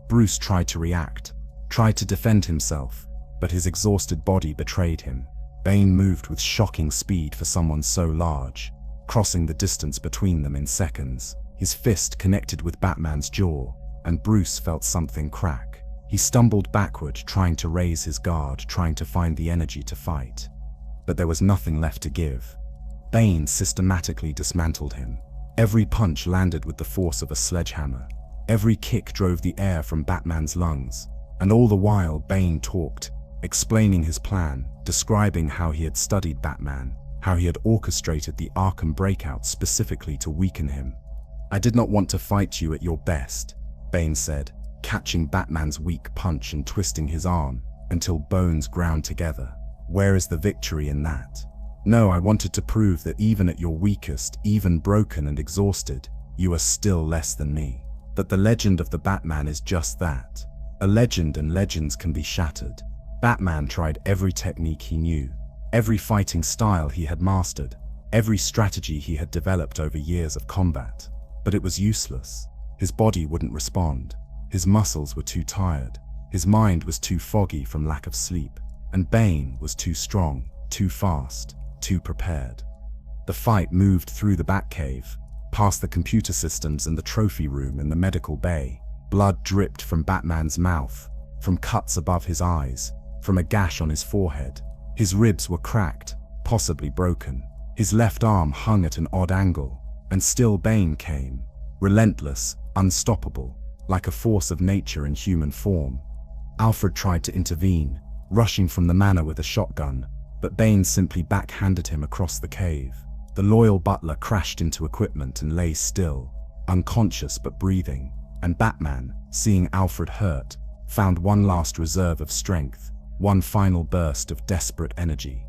Bruce tried to react, tried to defend himself, but his exhausted body betrayed him. Bane moved with shocking speed for someone so large, crossing the distance between them in seconds. His fist connected with Batman's jaw, and Bruce felt something crack. He stumbled backward, trying to raise his guard, trying to find the energy to fight. But there was nothing left to give. Bane systematically dismantled him. Every punch landed with the force of a sledgehammer. Every kick drove the air from Batman's lungs. And all the while Bane talked, explaining his plan, describing how he had studied Batman, how he had orchestrated the Arkham breakout specifically to weaken him. "I did not want to fight you at your best," Bane said, catching Batman's weak punch and twisting his arm until bones ground together. "Where is the victory in that? No, I wanted to prove that even at your weakest, even broken and exhausted, you are still less than me. That the legend of the Batman is just that. A legend, and legends can be shattered." Batman tried every technique he knew, every fighting style he had mastered, every strategy he had developed over years of combat. But it was useless. His body wouldn't respond. His muscles were too tired. His mind was too foggy from lack of sleep. And Bane was too strong, too fast, too prepared. The fight moved through the Batcave, past the computer systems and the trophy room in the medical bay. Blood dripped from Batman's mouth, from cuts above his eyes, from a gash on his forehead. His ribs were cracked, possibly broken. His left arm hung at an odd angle, and still Bane came, relentless, unstoppable, like a force of nature in human form. Alfred tried to intervene, rushing from the manor with a shotgun, but Bane simply backhanded him across the cave. The loyal butler crashed into equipment and lay still, unconscious but breathing, and Batman, seeing Alfred hurt, found one last reserve of strength, one final burst of desperate energy.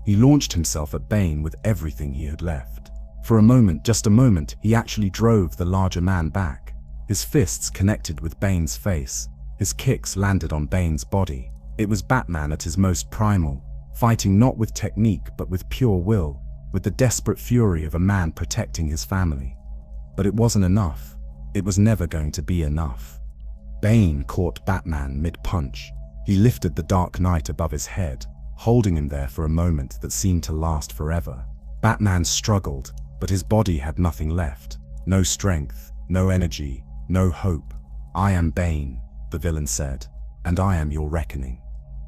He launched himself at Bane with everything he had left. For a moment, just a moment, he actually drove the larger man back. His fists connected with Bane's face. His kicks landed on Bane's body. It was Batman at his most primal, fighting not with technique but with pure will, with the desperate fury of a man protecting his family. But it wasn't enough. It was never going to be enough. Bane caught Batman mid-punch. He lifted the Dark Knight above his head, holding him there for a moment that seemed to last forever. Batman struggled, but his body had nothing left. No strength, no energy, no hope. "I am Bane," the villain said, "and I am your reckoning."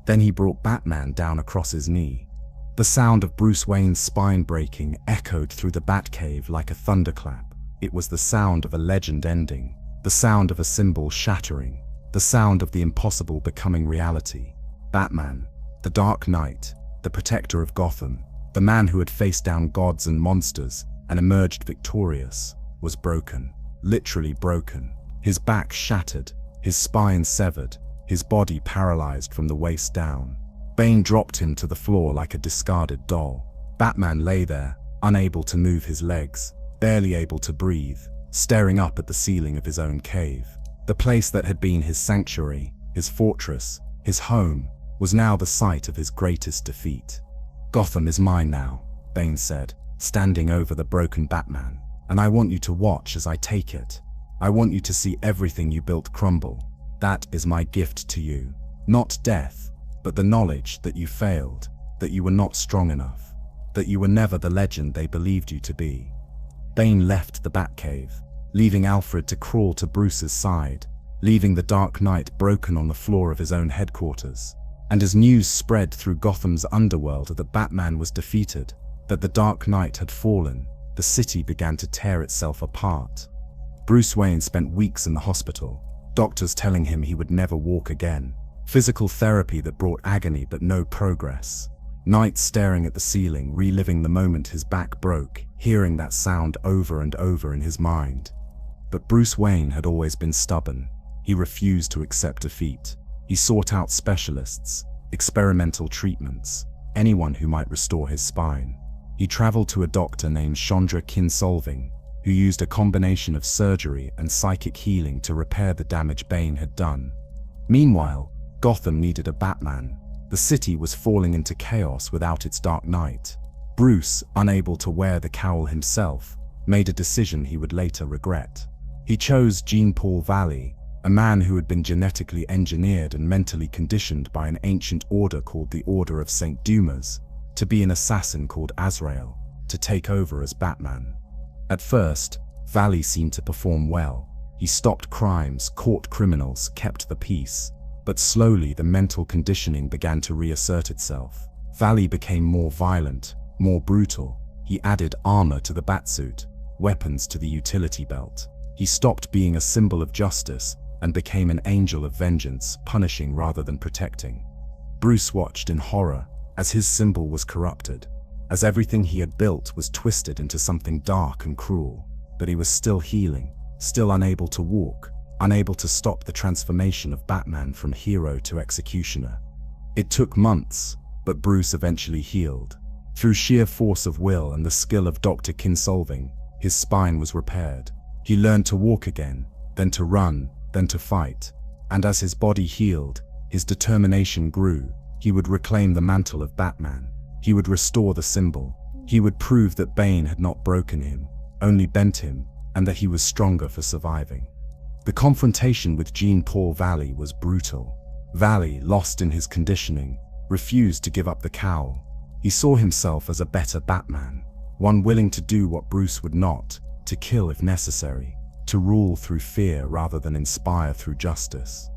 Then he brought Batman down across his knee. The sound of Bruce Wayne's spine breaking echoed through the Batcave like a thunderclap. It was the sound of a legend ending, the sound of a symbol shattering, the sound of the impossible becoming reality. Batman, the Dark Knight, the protector of Gotham, the man who had faced down gods and monsters and emerged victorious, was broken, literally broken. His back shattered, his spine severed, his body paralyzed from the waist down. Bane dropped him to the floor like a discarded doll. Batman lay there, unable to move his legs, barely able to breathe, staring up at the ceiling of his own cave. The place that had been his sanctuary, his fortress, his home, was now the site of his greatest defeat. "Gotham is mine now," Bane said, standing over the broken Batman, "and I want you to watch as I take it. I want you to see everything you built crumble. That is my gift to you. Not death, but the knowledge that you failed, that you were not strong enough, that you were never the legend they believed you to be." Bane left the Batcave, leaving Alfred to crawl to Bruce's side, leaving the Dark Knight broken on the floor of his own headquarters. And as news spread through Gotham's underworld that Batman was defeated, that the Dark Knight had fallen, the city began to tear itself apart. Bruce Wayne spent weeks in the hospital, doctors telling him he would never walk again, physical therapy that brought agony but no progress, nights staring at the ceiling, reliving the moment his back broke, hearing that sound over and over in his mind. But Bruce Wayne had always been stubborn. He refused to accept defeat. He sought out specialists, experimental treatments, anyone who might restore his spine. He traveled to a doctor named Chandra Kinsolving, who used a combination of surgery and psychic healing to repair the damage Bane had done. Meanwhile, Gotham needed a Batman. The city was falling into chaos without its Dark Knight. Bruce, unable to wear the cowl himself, made a decision he would later regret. He chose Jean-Paul Valley, a man who had been genetically engineered and mentally conditioned by an ancient order called the Order of St. Dumas, to be an assassin called Azrael, to take over as Batman. At first, Valley seemed to perform well. He stopped crimes, caught criminals, kept the peace. But slowly the mental conditioning began to reassert itself. Valley became more violent, more brutal. He added armor to the Batsuit, weapons to the utility belt. He stopped being a symbol of justice and became an angel of vengeance, punishing rather than protecting. Bruce watched in horror as his symbol was corrupted, as everything he had built was twisted into something dark and cruel. But he was still healing, still unable to walk, unable to stop the transformation of Batman from hero to executioner. It took months, but Bruce eventually healed. Through sheer force of will and the skill of Dr. Kinsolving, his spine was repaired. He learned to walk again, then to run, then to fight. And as his body healed, his determination grew. He would reclaim the mantle of Batman. He would restore the symbol. He would prove that Bane had not broken him, only bent him, and that he was stronger for surviving. The confrontation with Jean-Paul Valley was brutal. Valley, lost in his conditioning, refused to give up the cowl. He saw himself as a better Batman, one willing to do what Bruce would not, to kill if necessary, to rule through fear rather than inspire through justice.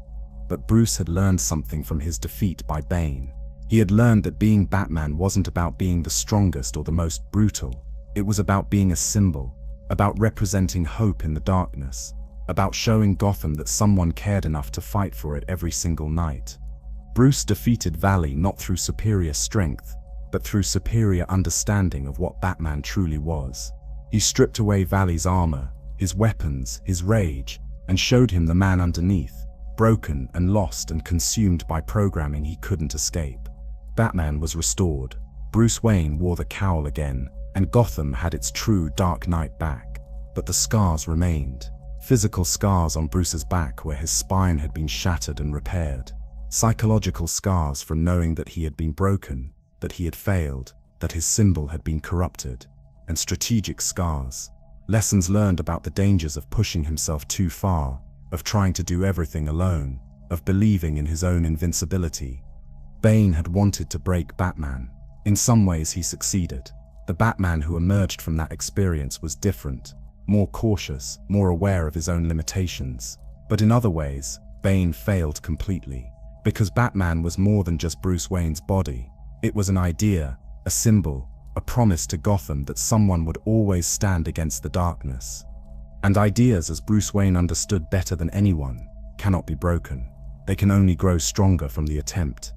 But Bruce had learned something from his defeat by Bane. He had learned that being Batman wasn't about being the strongest or the most brutal. It was about being a symbol, about representing hope in the darkness, about showing Gotham that someone cared enough to fight for it every single night. Bruce defeated Valley not through superior strength, but through superior understanding of what Batman truly was. He stripped away Valley's armor, his weapons, his rage, and showed him the man underneath, broken and lost and consumed by programming he couldn't escape. Batman was restored. Bruce Wayne wore the cowl again, and Gotham had its true Dark Knight back. But the scars remained. Physical scars on Bruce's back where his spine had been shattered and repaired. Psychological scars from knowing that he had been broken, that he had failed, that his symbol had been corrupted. And strategic scars. Lessons learned about the dangers of pushing himself too far, of trying to do everything alone, of believing in his own invincibility. Bane had wanted to break Batman. In some ways he succeeded. The Batman who emerged from that experience was different, more cautious, more aware of his own limitations. But in other ways, Bane failed completely. Because Batman was more than just Bruce Wayne's body. It was an idea, a symbol, a promise to Gotham that someone would always stand against the darkness. And ideas, as Bruce Wayne understood better than anyone, cannot be broken. They can only grow stronger from the attempt.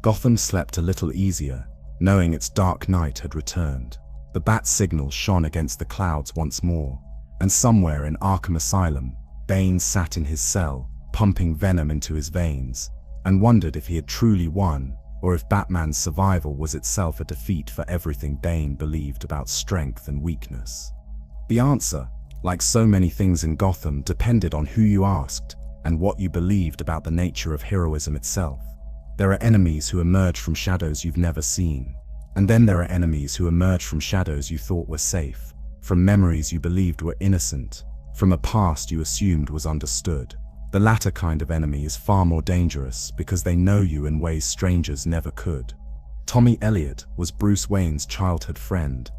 Gotham slept a little easier, knowing its Dark Knight had returned. The bat signal shone against the clouds once more, and somewhere in Arkham Asylum, Bane sat in his cell, pumping venom into his veins, and wondered if he had truly won, or if Batman's survival was itself a defeat for everything Bane believed about strength and weakness. The answer, like so many things in Gotham, depended on who you asked and what you believed about the nature of heroism itself. There are enemies who emerge from shadows you've never seen, and then there are enemies who emerge from shadows you thought were safe, from memories you believed were innocent, from a past you assumed was understood. The latter kind of enemy is far more dangerous because they know you in ways strangers never could. Tommy Elliot was Bruce Wayne's childhood friend.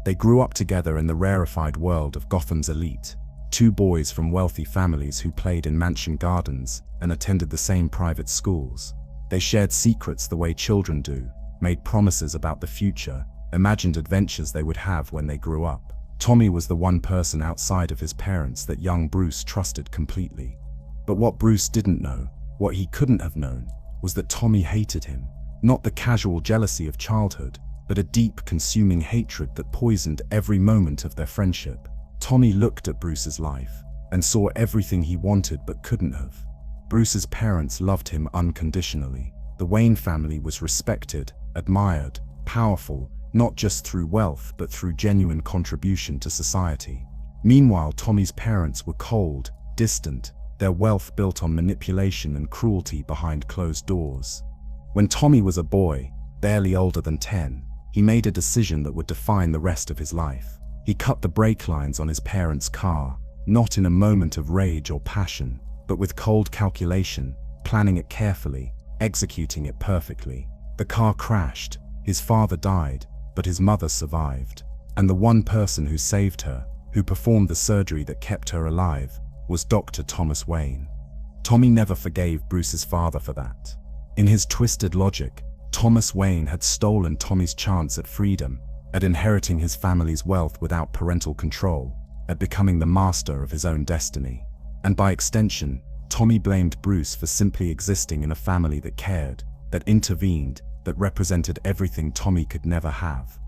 They grew up together in the rarefied world of Gotham's elite, two boys from wealthy families who played in mansion gardens and attended the same private schools. They shared secrets the way children do, made promises about the future, imagined adventures they would have when they grew up. Tommy was the one person outside of his parents that young Bruce trusted completely. But what Bruce didn't know, what he couldn't have known, was that Tommy hated him. Not the casual jealousy of childhood, but a deep, consuming hatred that poisoned every moment of their friendship. Tommy looked at Bruce's life and saw everything he wanted but couldn't have. Bruce's parents loved him unconditionally. The Wayne family was respected, admired, powerful, not just through wealth but through genuine contribution to society. Meanwhile, Tommy's parents were cold, distant, their wealth built on manipulation and cruelty behind closed doors. When Tommy was a boy, barely older than 10, he made a decision that would define the rest of his life. He cut the brake lines on his parents' car, not in a moment of rage or passion, but with cold calculation, planning it carefully, executing it perfectly. The car crashed, his father died, but his mother survived. And the one person who saved her, who performed the surgery that kept her alive, was Dr. Thomas Wayne. Tommy never forgave Bruce's father for that. In his twisted logic, Thomas Wayne had stolen Tommy's chance at freedom, at inheriting his family's wealth without parental control, at becoming the master of his own destiny. And by extension, Tommy blamed Bruce for simply existing in a family that cared, that intervened, that represented everything Tommy could never have.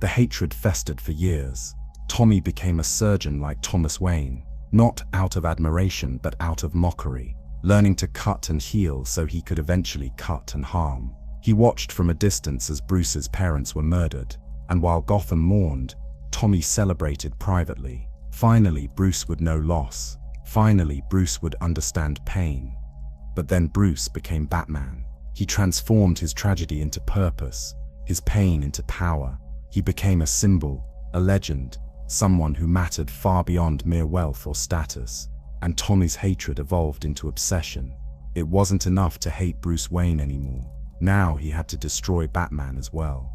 The hatred festered for years. Tommy became a surgeon like Thomas Wayne, not out of admiration but out of mockery, learning to cut and heal so he could eventually cut and harm. He watched from a distance as Bruce's parents were murdered, and while Gotham mourned, Tommy celebrated privately. Finally, Bruce would know loss. Finally, Bruce would understand pain. But then Bruce became Batman. He transformed his tragedy into purpose, his pain into power. He became a symbol, a legend, someone who mattered far beyond mere wealth or status. And Tommy's hatred evolved into obsession. It wasn't enough to hate Bruce Wayne anymore. Now he had to destroy Batman as well.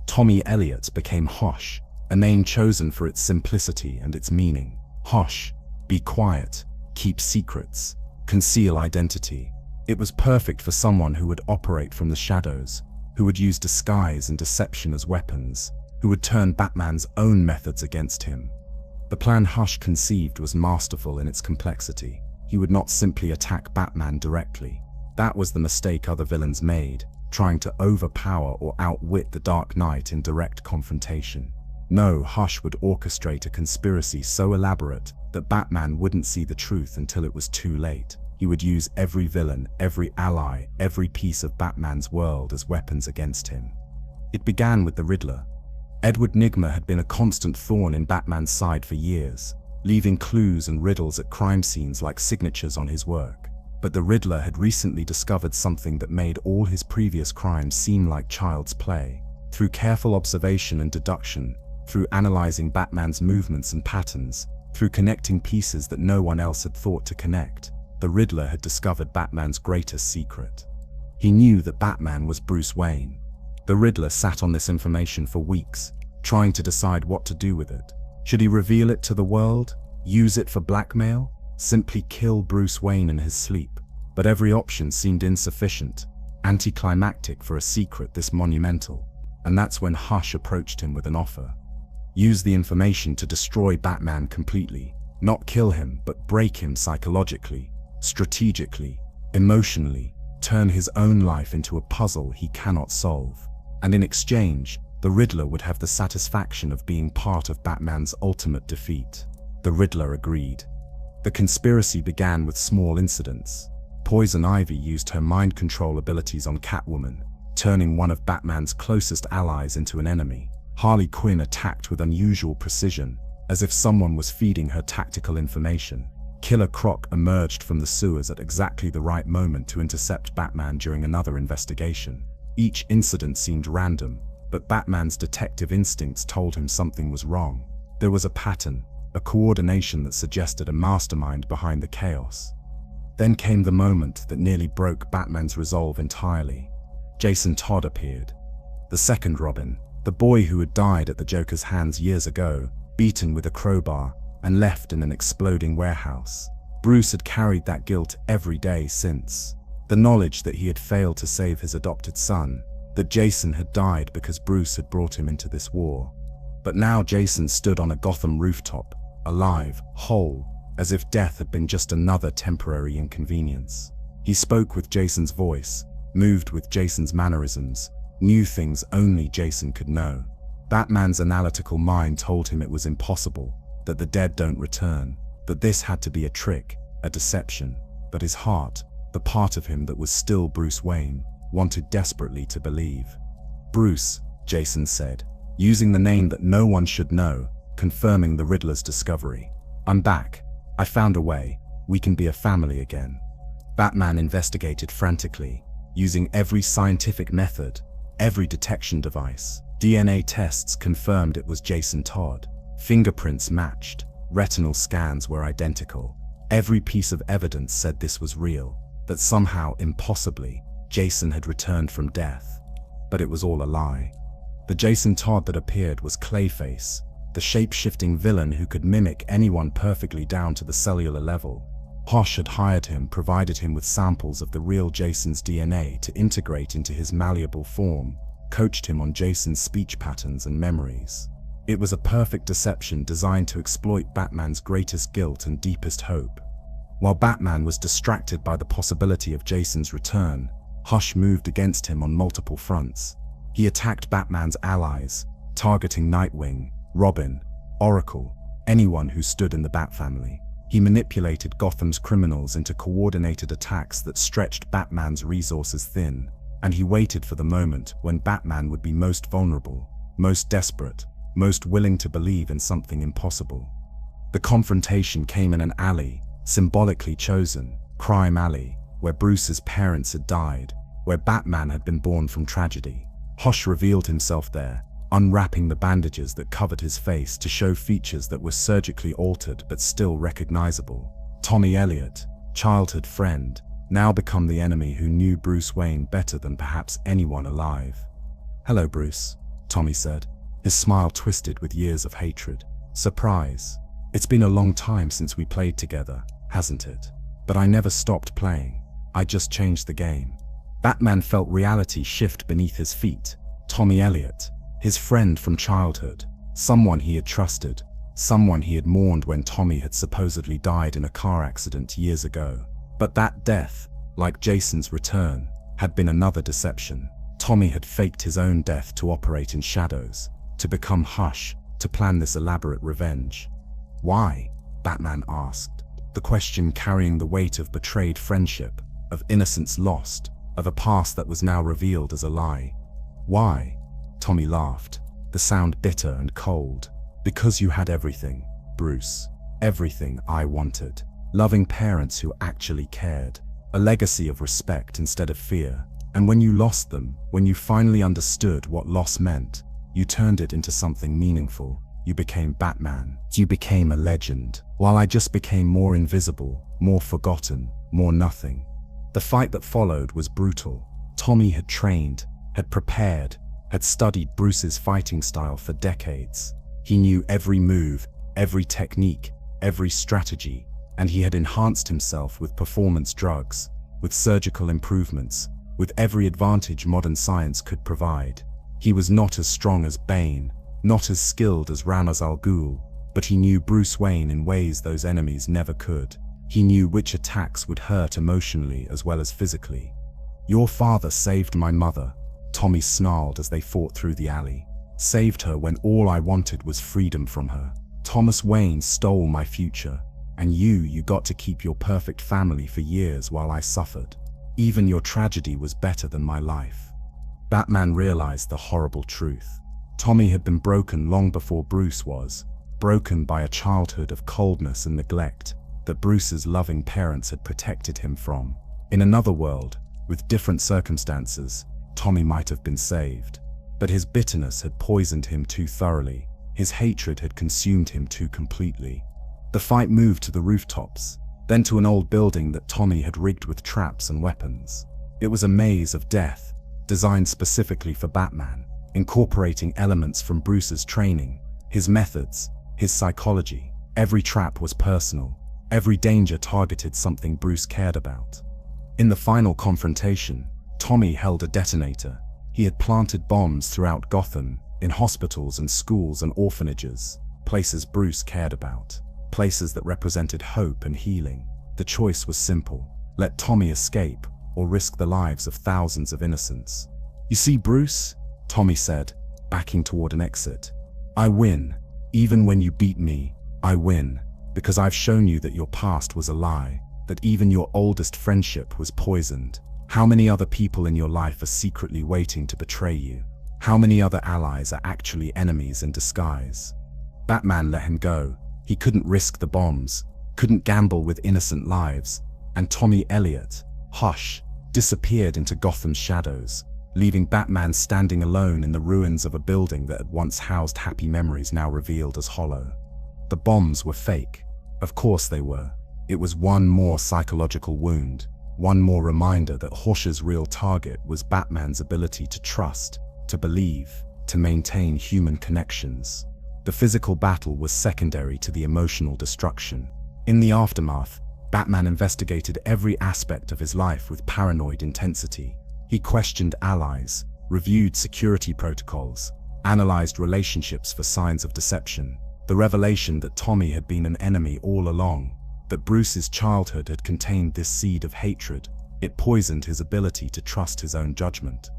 Tommy Elliot became Hush, a name chosen for its simplicity and its meaning. Hush, be quiet, keep secrets, conceal identity. It was perfect for someone who would operate from the shadows, who would use disguise and deception as weapons, who would turn Batman's own methods against him. The plan Hush conceived was masterful in its complexity. He would not simply attack Batman directly. That was the mistake other villains made, trying to overpower or outwit the Dark Knight in direct confrontation. No, Hush would orchestrate a conspiracy so elaborate that Batman wouldn't see the truth until it was too late. He would use every villain, every ally, every piece of Batman's world as weapons against him. It began with the Riddler. Edward Nygma had been a constant thorn in Batman's side for years, leaving clues and riddles at crime scenes like signatures on his work. But the Riddler had recently discovered something that made all his previous crimes seem like child's play. Through careful observation and deduction, through analyzing Batman's movements and patterns, through connecting pieces that no one else had thought to connect, the Riddler had discovered Batman's greatest secret. He knew that Batman was Bruce Wayne. The Riddler sat on this information for weeks, trying to decide what to do with it. Should he reveal it to the world? Use it for blackmail? Simply kill Bruce Wayne in his sleep? But every option seemed insufficient, anticlimactic for a secret this monumental. And that's when Hush approached him with an offer. Use the information to destroy Batman completely. Not kill him, but break him psychologically, strategically, emotionally, turn his own life into a puzzle he cannot solve. And in exchange, the Riddler would have the satisfaction of being part of Batman's ultimate defeat. The Riddler agreed. The conspiracy began with small incidents. Poison Ivy used her mind control abilities on Catwoman, turning one of Batman's closest allies into an enemy. Harley Quinn attacked with unusual precision, as if someone was feeding her tactical information. Killer Croc emerged from the sewers at exactly the right moment to intercept Batman during another investigation. Each incident seemed random, but Batman's detective instincts told him something was wrong. There was a pattern, a coordination that suggested a mastermind behind the chaos. Then came the moment that nearly broke Batman's resolve entirely. Jason Todd appeared. The second Robin, the boy who had died at the Joker's hands years ago, beaten with a crowbar and left in an exploding warehouse. Bruce had carried that guilt every day since. The knowledge that he had failed to save his adopted son, that Jason had died because Bruce had brought him into this war. But now Jason stood on a Gotham rooftop, alive, whole, as if death had been just another temporary inconvenience. He spoke with Jason's voice, moved with Jason's mannerisms, knew things only Jason could know. Batman's analytical mind told him it was impossible, that the dead don't return, that this had to be a trick, a deception. But his heart, the part of him that was still Bruce Wayne, wanted desperately to believe. "Bruce," Jason said, using the name that no one should know, confirming the Riddler's discovery. "I'm back. I found a way. We can be a family again." Batman investigated frantically, using every scientific method, every detection device. DNA tests confirmed it was Jason Todd. Fingerprints matched. Retinal scans were identical. Every piece of evidence said this was real, that somehow, impossibly, Jason had returned from death. But it was all a lie. The Jason Todd that appeared was Clayface, the shape-shifting villain who could mimic anyone perfectly down to the cellular level. Hosh had hired him, provided him with samples of the real Jason's DNA to integrate into his malleable form, coached him on Jason's speech patterns and memories. It was a perfect deception designed to exploit Batman's greatest guilt and deepest hope. While Batman was distracted by the possibility of Jason's return, Hush moved against him on multiple fronts. He attacked Batman's allies, targeting Nightwing, Robin, Oracle, anyone who stood in the Bat family. He manipulated Gotham's criminals into coordinated attacks that stretched Batman's resources thin, and he waited for the moment when Batman would be most vulnerable, most desperate, most willing to believe in something impossible. The confrontation came in an alley, symbolically chosen, Crime Alley, where Bruce's parents had died, where Batman had been born from tragedy. Hosh revealed himself there, unwrapping the bandages that covered his face to show features that were surgically altered but still recognizable. Tommy Elliot, childhood friend, now become the enemy who knew Bruce Wayne better than perhaps anyone alive. "Hello, Bruce," Tommy said, his smile twisted with years of hatred. "Surprise. It's been a long time since we played together, hasn't it? But I never stopped playing. I just changed the game." Batman felt reality shift beneath his feet. Tommy Elliot, his friend from childhood, someone he had trusted, someone he had mourned when Tommy had supposedly died in a car accident years ago. But that death, like Jason's return, had been another deception. Tommy had faked his own death to operate in shadows, to become Hush, to plan this elaborate revenge. "Why?" Batman asked, the question carrying the weight of betrayed friendship, of innocence lost, of a past that was now revealed as a lie. "Why?" Tommy laughed, the sound bitter and cold. "Because you had everything, Bruce. Everything I wanted. Loving parents who actually cared. A legacy of respect instead of fear. And when you lost them, when you finally understood what loss meant, you turned it into something meaningful. You became Batman. You became a legend, while I just became more invisible, more forgotten, more nothing." The fight that followed was brutal. Tommy had trained, had prepared, had studied Bruce's fighting style for decades. He knew every move, every technique, every strategy, and he had enhanced himself with performance drugs, with surgical improvements, with every advantage modern science could provide. He was not as strong as Bane, not as skilled as Ra's al Ghul, but he knew Bruce Wayne in ways those enemies never could. He knew which attacks would hurt emotionally as well as physically. "Your father saved my mother," Tommy snarled as they fought through the alley. "Saved her when all I wanted was freedom from her. Thomas Wayne stole my future, and you got to keep your perfect family for years while I suffered. Even your tragedy was better than my life." Batman realized the horrible truth. Tommy had been broken long before Bruce was, broken by a childhood of coldness and neglect that Bruce's loving parents had protected him from. In another world, with different circumstances, Tommy might have been saved. But his bitterness had poisoned him too thoroughly. His hatred had consumed him too completely. The fight moved to the rooftops. then to an old building that Tommy had rigged with traps and weapons. It was a maze of death, designed specifically for Batman, incorporating elements from Bruce's training, his methods, his psychology. Every trap was personal. Every danger targeted something Bruce cared about. In the final confrontation, Tommy held a detonator. He had planted bombs throughout Gotham, in hospitals and schools and orphanages, places Bruce cared about, places that represented hope and healing. The choice was simple: let Tommy escape or risk the lives of thousands of innocents. "You see, Bruce," Tommy said, backing toward an exit, "I win. Even when you beat me, I win, because I've shown you that your past was a lie, that even your oldest friendship was poisoned. How many other people in your life are secretly waiting to betray you? How many other allies are actually enemies in disguise?" Batman let him go. He couldn't risk the bombs, couldn't gamble with innocent lives, and Tommy Elliot, Hush, disappeared into Gotham's shadows, leaving Batman standing alone in the ruins of a building that had once housed happy memories now revealed as hollow. The bombs were fake. Of course they were. It was one more psychological wound, one more reminder that Hush's real target was Batman's ability to trust, to believe, to maintain human connections. The physical battle was secondary to the emotional destruction. In the aftermath, Batman investigated every aspect of his life with paranoid intensity. He questioned allies, reviewed security protocols, analyzed relationships for signs of deception. The revelation that Tommy had been an enemy all along, that Bruce's childhood had contained this seed of hatred, it poisoned his ability to trust his own judgment.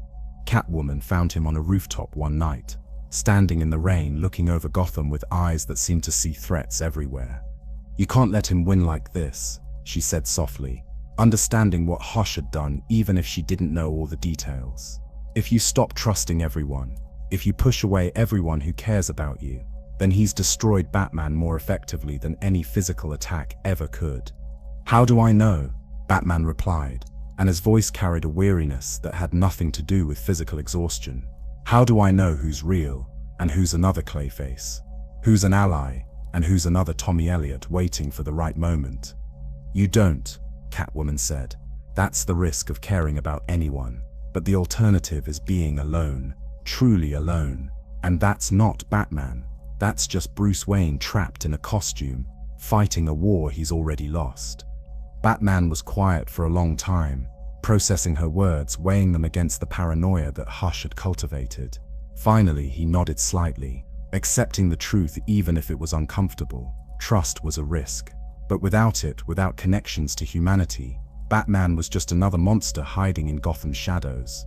Catwoman found him on a rooftop one night, standing in the rain looking over Gotham with eyes that seemed to see threats everywhere. "You can't let him win like this," she said softly, understanding what Hush had done even if she didn't know all the details. "If you stop trusting everyone, if you push away everyone who cares about you, then he's destroyed Batman more effectively than any physical attack ever could." "How do I know?" Batman replied, and his voice carried a weariness that had nothing to do with physical exhaustion. "How do I know who's real and who's another Clayface? Who's an ally and who's another Tommy Elliot waiting for the right moment?" "You don't," Catwoman said. "That's the risk of caring about anyone. But the alternative is being alone, truly alone. And that's not Batman. That's just Bruce Wayne trapped in a costume, fighting a war he's already lost." Batman was quiet for a long time, processing her words, weighing them against the paranoia that Hush had cultivated. Finally, he nodded slightly, accepting the truth even if it was uncomfortable. Trust was a risk. But without it, without connections to humanity, Batman was just another monster hiding in Gotham's shadows.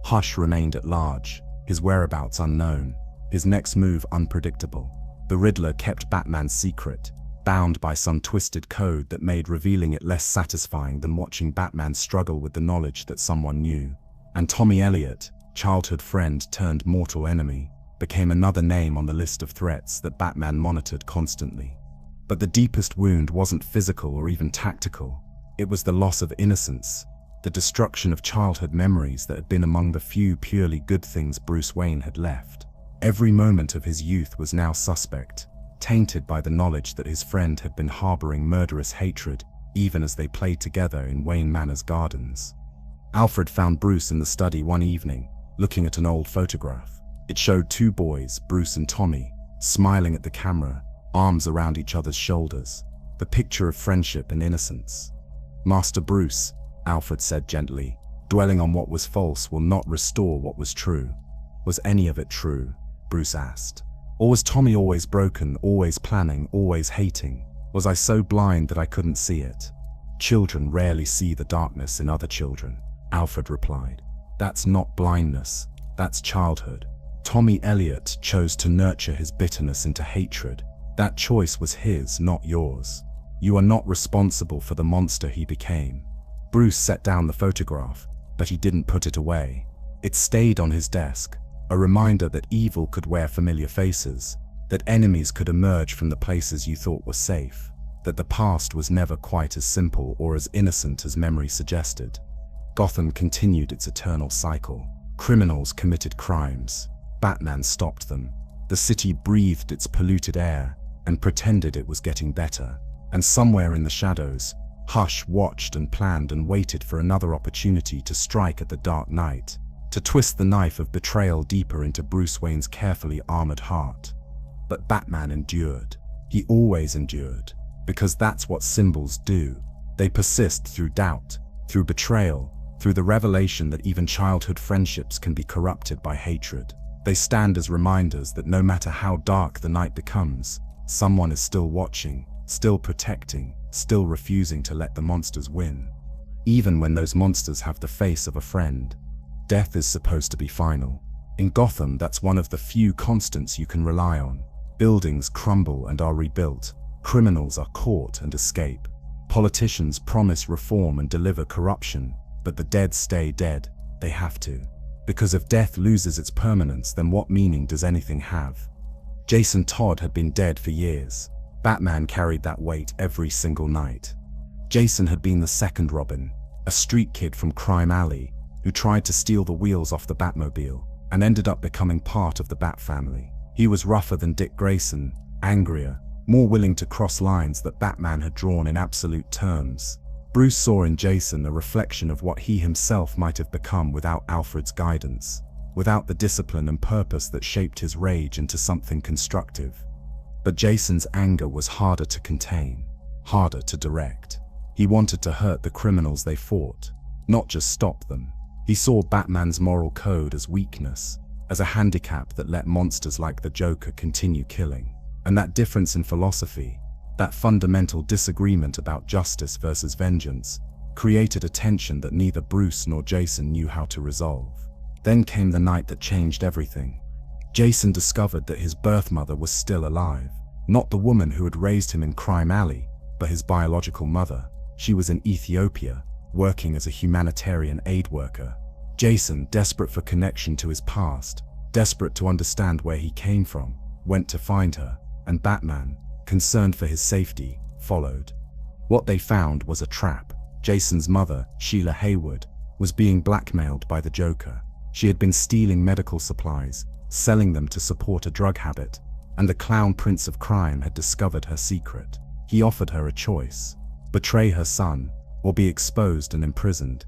Hush remained at large, his whereabouts unknown, his next move unpredictable. The Riddler kept Batman's secret, bound by some twisted code that made revealing it less satisfying than watching Batman struggle with the knowledge that someone knew. And Tommy Elliot, childhood friend turned mortal enemy, became another name on the list of threats that Batman monitored constantly. But the deepest wound wasn't physical or even tactical. It was the loss of innocence, the destruction of childhood memories that had been among the few purely good things Bruce Wayne had left. Every moment of his youth was now suspect, tainted by the knowledge that his friend had been harboring murderous hatred, even as they played together in Wayne Manor's gardens. Alfred found Bruce in the study one evening, looking at an old photograph. It showed two boys, Bruce and Tommy, smiling at the camera, arms around each other's shoulders, the picture of friendship and innocence. "Master Bruce," Alfred said gently, "dwelling on what was false will not restore what was true." "Was any of it true?" Bruce asked. "Or was Tommy always broken, always planning, always hating? Was I so blind that I couldn't see it?" "Children rarely see the darkness in other children," Alfred replied. "That's not blindness, that's childhood. Tommy Elliot chose to nurture his bitterness into hatred. That choice was his, not yours. You are not responsible for the monster he became." Bruce set down the photograph, but he didn't put it away. It stayed on his desk, a reminder that evil could wear familiar faces, that enemies could emerge from the places you thought were safe, that the past was never quite as simple or as innocent as memory suggested. Gotham continued its eternal cycle. Criminals committed crimes. Batman stopped them. The city breathed its polluted air and pretended it was getting better. And somewhere in the shadows, Hush watched and planned and waited for another opportunity to strike at the Dark Knight, to twist the knife of betrayal deeper into Bruce Wayne's carefully armored heart. But Batman endured. He always endured, because that's what symbols do. They persist through doubt, through betrayal, through the revelation that even childhood friendships can be corrupted by hatred. They stand as reminders that no matter how dark the night becomes, someone is still watching, still protecting, still refusing to let the monsters win. Even when those monsters have the face of a friend. Death is supposed to be final. In Gotham, that's one of the few constants you can rely on. Buildings crumble and are rebuilt. Criminals are caught and escape. Politicians promise reform and deliver corruption, but the dead stay dead. They have to. Because if death loses its permanence, then what meaning does anything have? Jason Todd had been dead for years. Batman carried that weight every single night. Jason had been the second Robin, a street kid from Crime Alley, who tried to steal the wheels off the Batmobile, and ended up becoming part of the Bat family. He was rougher than Dick Grayson, angrier, more willing to cross lines that Batman had drawn in absolute terms. Bruce saw in Jason a reflection of what he himself might have become without Alfred's guidance, without the discipline and purpose that shaped his rage into something constructive. But Jason's anger was harder to contain, harder to direct. He wanted to hurt the criminals they fought, not just stop them. He saw Batman's moral code as weakness, as a handicap that let monsters like the Joker continue killing. And that difference in philosophy, that fundamental disagreement about justice versus vengeance, created a tension that neither Bruce nor Jason knew how to resolve. Then came the night that changed everything. Jason discovered that his birth mother was still alive. Not the woman who had raised him in Crime Alley, but his biological mother. She was in Ethiopia, working as a humanitarian aid worker. Jason, desperate for connection to his past, desperate to understand where he came from, went to find her, and Batman, concerned for his safety, followed. What they found was a trap. Jason's mother, Sheila Haywood, was being blackmailed by the Joker. She had been stealing medical supplies, selling them to support a drug habit, and the Clown Prince of Crime had discovered her secret. He offered her a choice: betray her son, or be exposed and imprisoned.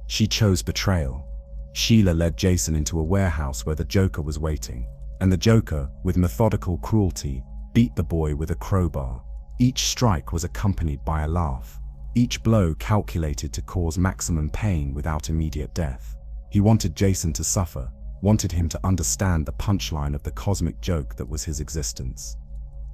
She chose betrayal. Sheila led Jason into a warehouse where the Joker was waiting, and the Joker, with methodical cruelty, beat the boy with a crowbar. Each strike was accompanied by a laugh, each blow calculated to cause maximum pain without immediate death. He wanted Jason to suffer, wanted him to understand the punchline of the cosmic joke that was his existence.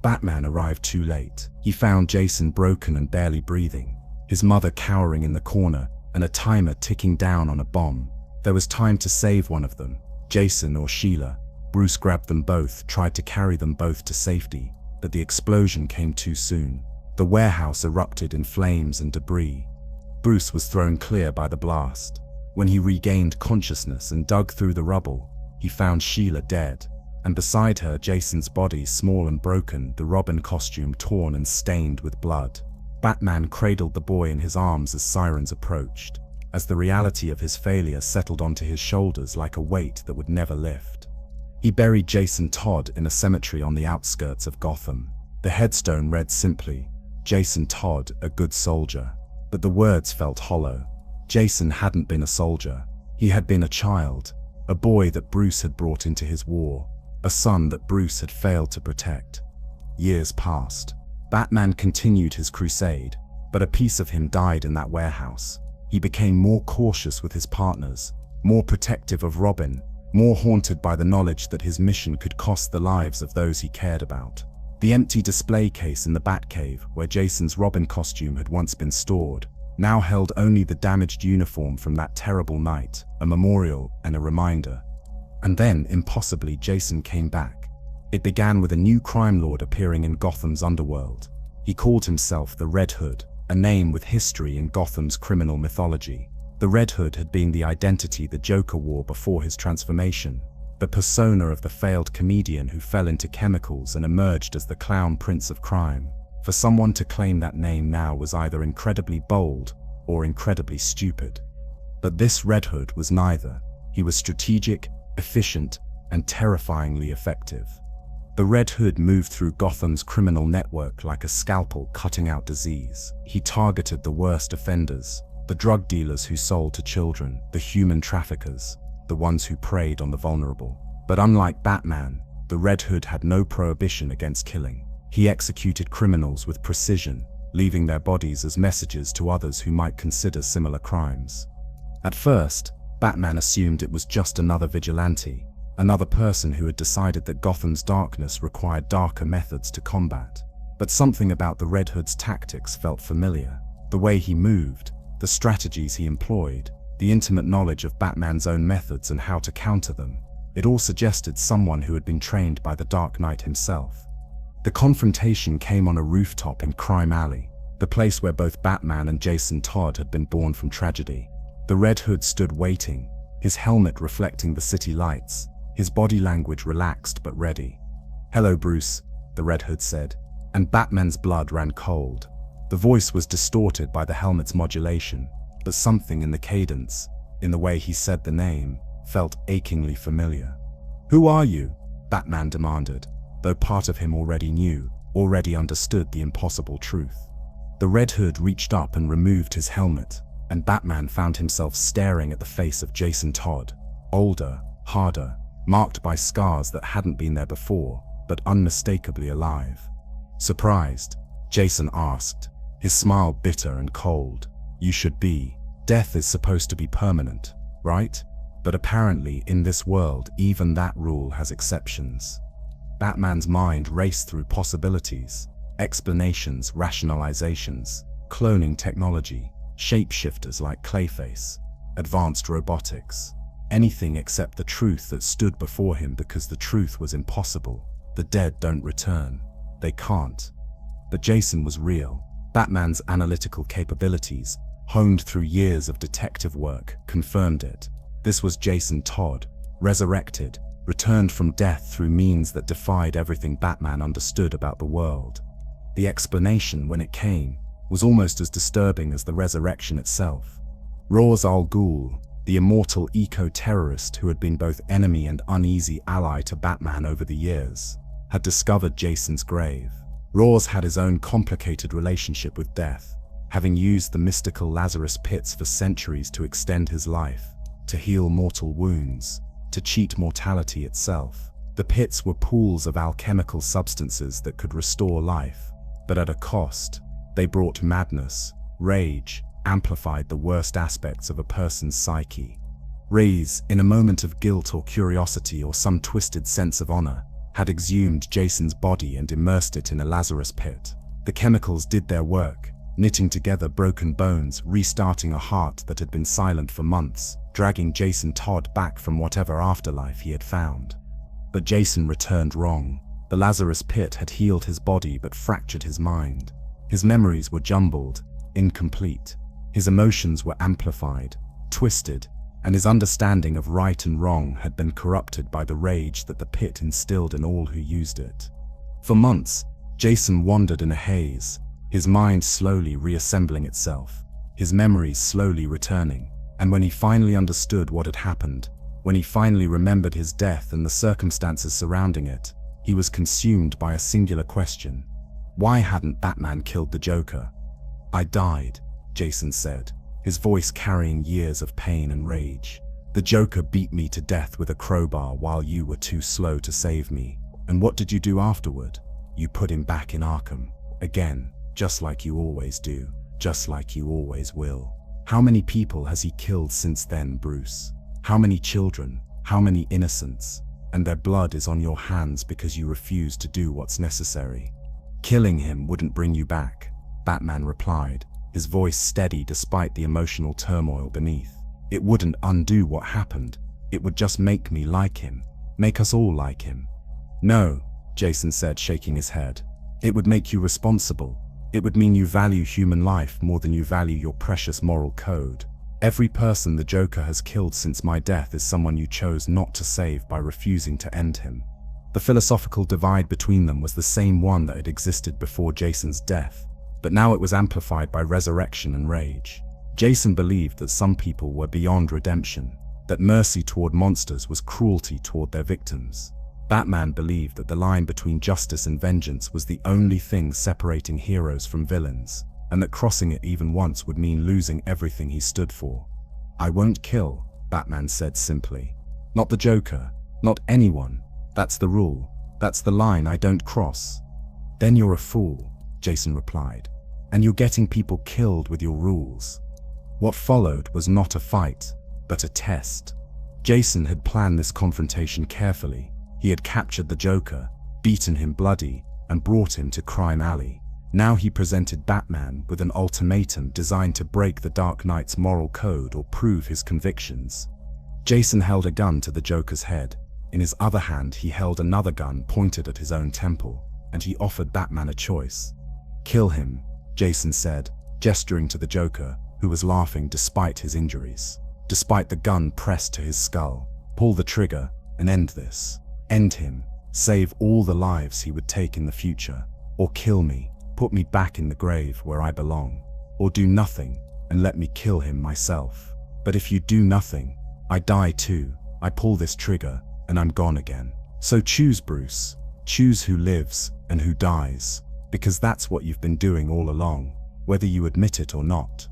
Batman arrived too late. He found Jason broken and barely breathing, his mother cowering in the corner, and a timer ticking down on a bomb. There was time to save one of them, Jason or Sheila. Bruce grabbed them both, tried to carry them both to safety, but the explosion came too soon. The warehouse erupted in flames and debris. Bruce was thrown clear by the blast. When he regained consciousness and dug through the rubble, he found Sheila dead, and beside her Jason's body, small and broken, the Robin costume torn and stained with blood. Batman cradled the boy in his arms as sirens approached, as the reality of his failure settled onto his shoulders like a weight that would never lift. He buried Jason Todd in a cemetery on the outskirts of Gotham. The headstone read simply, "Jason Todd, a good soldier." But the words felt hollow. Jason hadn't been a soldier. He had been a child, a boy that Bruce had brought into his war, a son that Bruce had failed to protect. Years passed. Batman continued his crusade, but a piece of him died in that warehouse. He became more cautious with his partners, more protective of Robin, more haunted by the knowledge that his mission could cost the lives of those he cared about. The empty display case in the Batcave, where Jason's Robin costume had once been stored, now held only the damaged uniform from that terrible night, a memorial and a reminder. And then, impossibly, Jason came back. It began with a new crime lord appearing in Gotham's underworld. He called himself the Red Hood, a name with history in Gotham's criminal mythology. The Red Hood had been the identity the Joker wore before his transformation, the persona of the failed comedian who fell into chemicals and emerged as the Clown Prince of Crime. For someone to claim that name now was either incredibly bold or incredibly stupid. But this Red Hood was neither. He was strategic, efficient, and terrifyingly effective. The Red Hood moved through Gotham's criminal network like a scalpel cutting out disease. He targeted the worst offenders, the drug dealers who sold to children, the human traffickers, the ones who preyed on the vulnerable. But unlike Batman, the Red Hood had no prohibition against killing. He executed criminals with precision, leaving their bodies as messages to others who might consider similar crimes. At first, Batman assumed it was just another vigilante, another person who had decided that Gotham's darkness required darker methods to combat. But something about the Red Hood's tactics felt familiar. The way he moved, the strategies he employed, the intimate knowledge of Batman's own methods and how to counter them. It all suggested someone who had been trained by the Dark Knight himself. The confrontation came on a rooftop in Crime Alley, the place where both Batman and Jason Todd had been born from tragedy. The Red Hood stood waiting, his helmet reflecting the city lights, his body language relaxed but ready. "Hello, Bruce," the Red Hood said, and Batman's blood ran cold. The voice was distorted by the helmet's modulation, but something in the cadence, in the way he said the name, felt achingly familiar. "Who are you?" Batman demanded, though part of him already knew, already understood the impossible truth. The Red Hood reached up and removed his helmet, and Batman found himself staring at the face of Jason Todd, older, harder, marked by scars that hadn't been there before, but unmistakably alive. Surprised, Jason asked, his smile bitter and cold. "You should be. Death is supposed to be permanent, right? But apparently in this world even that rule has exceptions." Batman's mind raced through possibilities, explanations, rationalizations, cloning technology, shapeshifters like Clayface, advanced robotics, anything except the truth that stood before him, because the truth was impossible. The dead don't return. They can't. But Jason was real. Batman's analytical capabilities, honed through years of detective work, confirmed it. This was Jason Todd, resurrected, returned from death through means that defied everything Batman understood about the world. The explanation, when it came, was almost as disturbing as the resurrection itself. Ra's al Ghul, the immortal eco-terrorist who had been both enemy and uneasy ally to Batman over the years, had discovered Jason's grave. Ra's had his own complicated relationship with death, having used the mystical Lazarus pits for centuries to extend his life, to heal mortal wounds, to cheat mortality itself. The pits were pools of alchemical substances that could restore life, but at a cost. They brought madness, rage, amplified the worst aspects of a person's psyche. Ra's, in a moment of guilt or curiosity or some twisted sense of honor, had exhumed Jason's body and immersed it in a Lazarus pit. The chemicals did their work, knitting together broken bones, restarting a heart that had been silent for months, dragging Jason Todd back from whatever afterlife he had found. But Jason returned wrong. The Lazarus pit had healed his body but fractured his mind. His memories were jumbled, incomplete. His emotions were amplified, twisted, and his understanding of right and wrong had been corrupted by the rage that the pit instilled in all who used it. For months, Jason wandered in a haze, his mind slowly reassembling itself, his memories slowly returning, and when he finally understood what had happened, when he finally remembered his death and the circumstances surrounding it, he was consumed by a singular question. Why hadn't Batman killed the Joker? "I died," Jason said, his voice carrying years of pain and rage. "The Joker beat me to death with a crowbar while you were too slow to save me. And what did you do afterward? You put him back in Arkham. Again, just like you always do, just like you always will. How many people has he killed since then, Bruce? How many children? How many innocents? And their blood is on your hands because you refuse to do what's necessary." "Killing him wouldn't bring you back," Batman replied, his voice steady despite the emotional turmoil beneath. "It wouldn't undo what happened. It would just make me like him, make us all like him." "No," Jason said, shaking his head. "It would make you responsible. It would mean you value human life more than you value your precious moral code. Every person the Joker has killed since my death is someone you chose not to save by refusing to end him." The philosophical divide between them was the same one that had existed before Jason's death, but now it was amplified by resurrection and rage. Jason believed that some people were beyond redemption, that mercy toward monsters was cruelty toward their victims. Batman believed that the line between justice and vengeance was the only thing separating heroes from villains, and that crossing it even once would mean losing everything he stood for. "I won't kill," Batman said simply. "Not the Joker, not anyone. That's the rule. That's the line I don't cross." "Then you're a fool," Jason replied, "and you're getting people killed with your rules." What followed was not a fight, but a test. Jason had planned this confrontation carefully. He had captured the Joker, beaten him bloody, and brought him to Crime Alley. Now he presented Batman with an ultimatum designed to break the Dark Knight's moral code or prove his convictions. Jason held a gun to the Joker's head. In his other hand, he held another gun pointed at his own temple, and he offered Batman a choice. "Kill him," Jason said, gesturing to the Joker, who was laughing despite his injuries, despite the gun pressed to his skull. "Pull the trigger and end this. End him. Save all the lives he would take in the future. Or kill me, put me back in the grave where I belong. Or do nothing and let me kill him myself. But if you do nothing, I die too. I pull this trigger and I'm gone again. So choose, Bruce. Choose who lives and who dies, because that's what you've been doing all along, whether you admit it or not."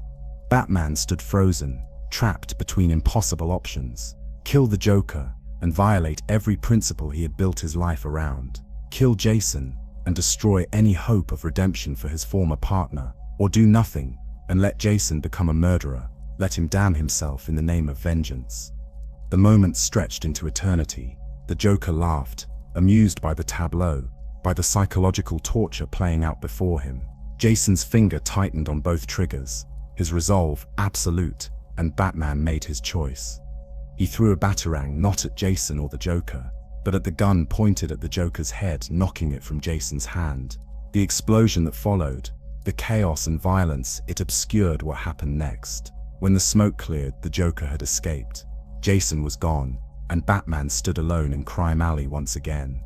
Batman stood frozen, trapped between impossible options. Kill the Joker and violate every principle he had built his life around. Kill Jason and destroy any hope of redemption for his former partner. Or do nothing and let Jason become a murderer. Let him damn himself in the name of vengeance. The moment stretched into eternity. The Joker laughed, amused by the tableau, by the psychological torture playing out before him. Jason's finger tightened on both triggers, his resolve absolute, and Batman made his choice. He threw a batarang not at Jason or the Joker, but at the gun pointed at the Joker's head, knocking it from Jason's hand. The explosion that followed, the chaos and violence, it obscured what happened next. When the smoke cleared, the Joker had escaped. Jason was gone, and Batman stood alone in Crime Alley once again.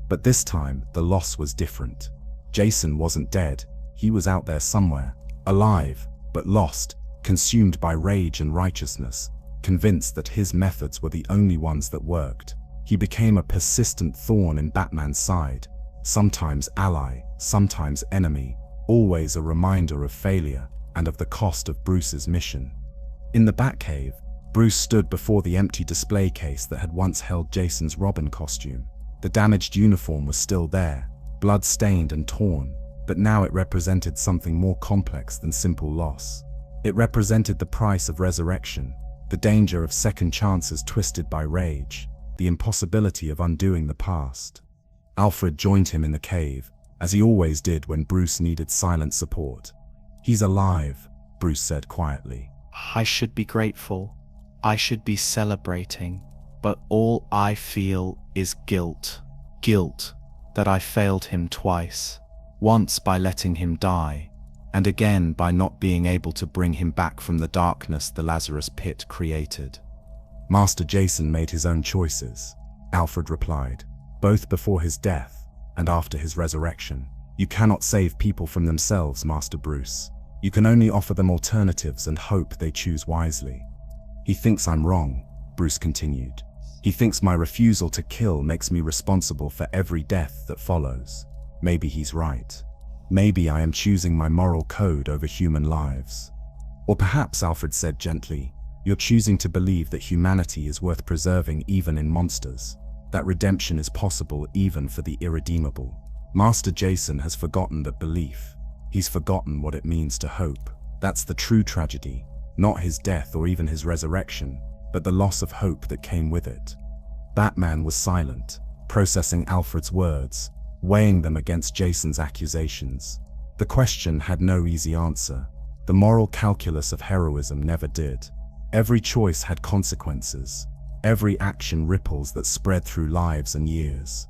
But this time, the loss was different. Jason wasn't dead. He was out there somewhere, alive, but lost, consumed by rage and righteousness, convinced that his methods were the only ones that worked. He became a persistent thorn in Batman's side, sometimes ally, sometimes enemy, always a reminder of failure and of the cost of Bruce's mission. In the Batcave, Bruce stood before the empty display case that had once held Jason's Robin costume. The damaged uniform was still there, blood-stained and torn, but now it represented something more complex than simple loss. It represented the price of resurrection, the danger of second chances twisted by rage, the impossibility of undoing the past. Alfred joined him in the cave, as he always did when Bruce needed silent support. "He's alive," Bruce said quietly. "I should be grateful. I should be celebrating. But all I feel is guilt. Guilt that I failed him twice. Once by letting him die, and again by not being able to bring him back from the darkness the Lazarus pit created." "Master Jason made his own choices," Alfred replied, "both before his death and after his resurrection. You cannot save people from themselves, Master Bruce. You can only offer them alternatives and hope they choose wisely." "He thinks I'm wrong," Bruce continued. "He thinks my refusal to kill makes me responsible for every death that follows. Maybe he's right. Maybe I am choosing my moral code over human lives. Or perhaps," Alfred said gently, "you're choosing to believe that humanity is worth preserving even in monsters, that redemption is possible even for the irredeemable. Master Jason has forgotten that belief. He's forgotten what it means to hope. That's the true tragedy, not his death or even his resurrection, but the loss of hope that came with it." Batman was silent, processing Alfred's words, weighing them against Jason's accusations. The question had no easy answer. The moral calculus of heroism never did. Every choice had consequences. Every action ripples that spread through lives and years.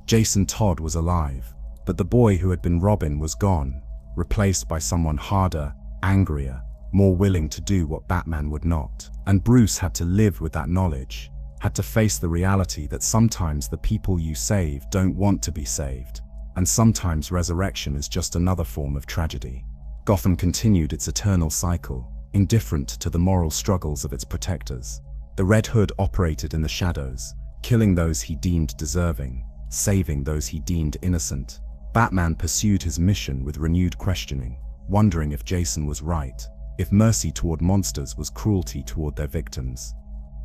Jason Todd was alive, but the boy who had been Robin was gone, replaced by someone harder, angrier, more willing to do what Batman would not. And Bruce had to live with that knowledge, had to face the reality that sometimes the people you save don't want to be saved, and sometimes resurrection is just another form of tragedy. Gotham continued its eternal cycle, indifferent to the moral struggles of its protectors. The Red Hood operated in the shadows, killing those he deemed deserving, saving those he deemed innocent. Batman pursued his mission with renewed questioning, wondering if Jason was right, if mercy toward monsters was cruelty toward their victims.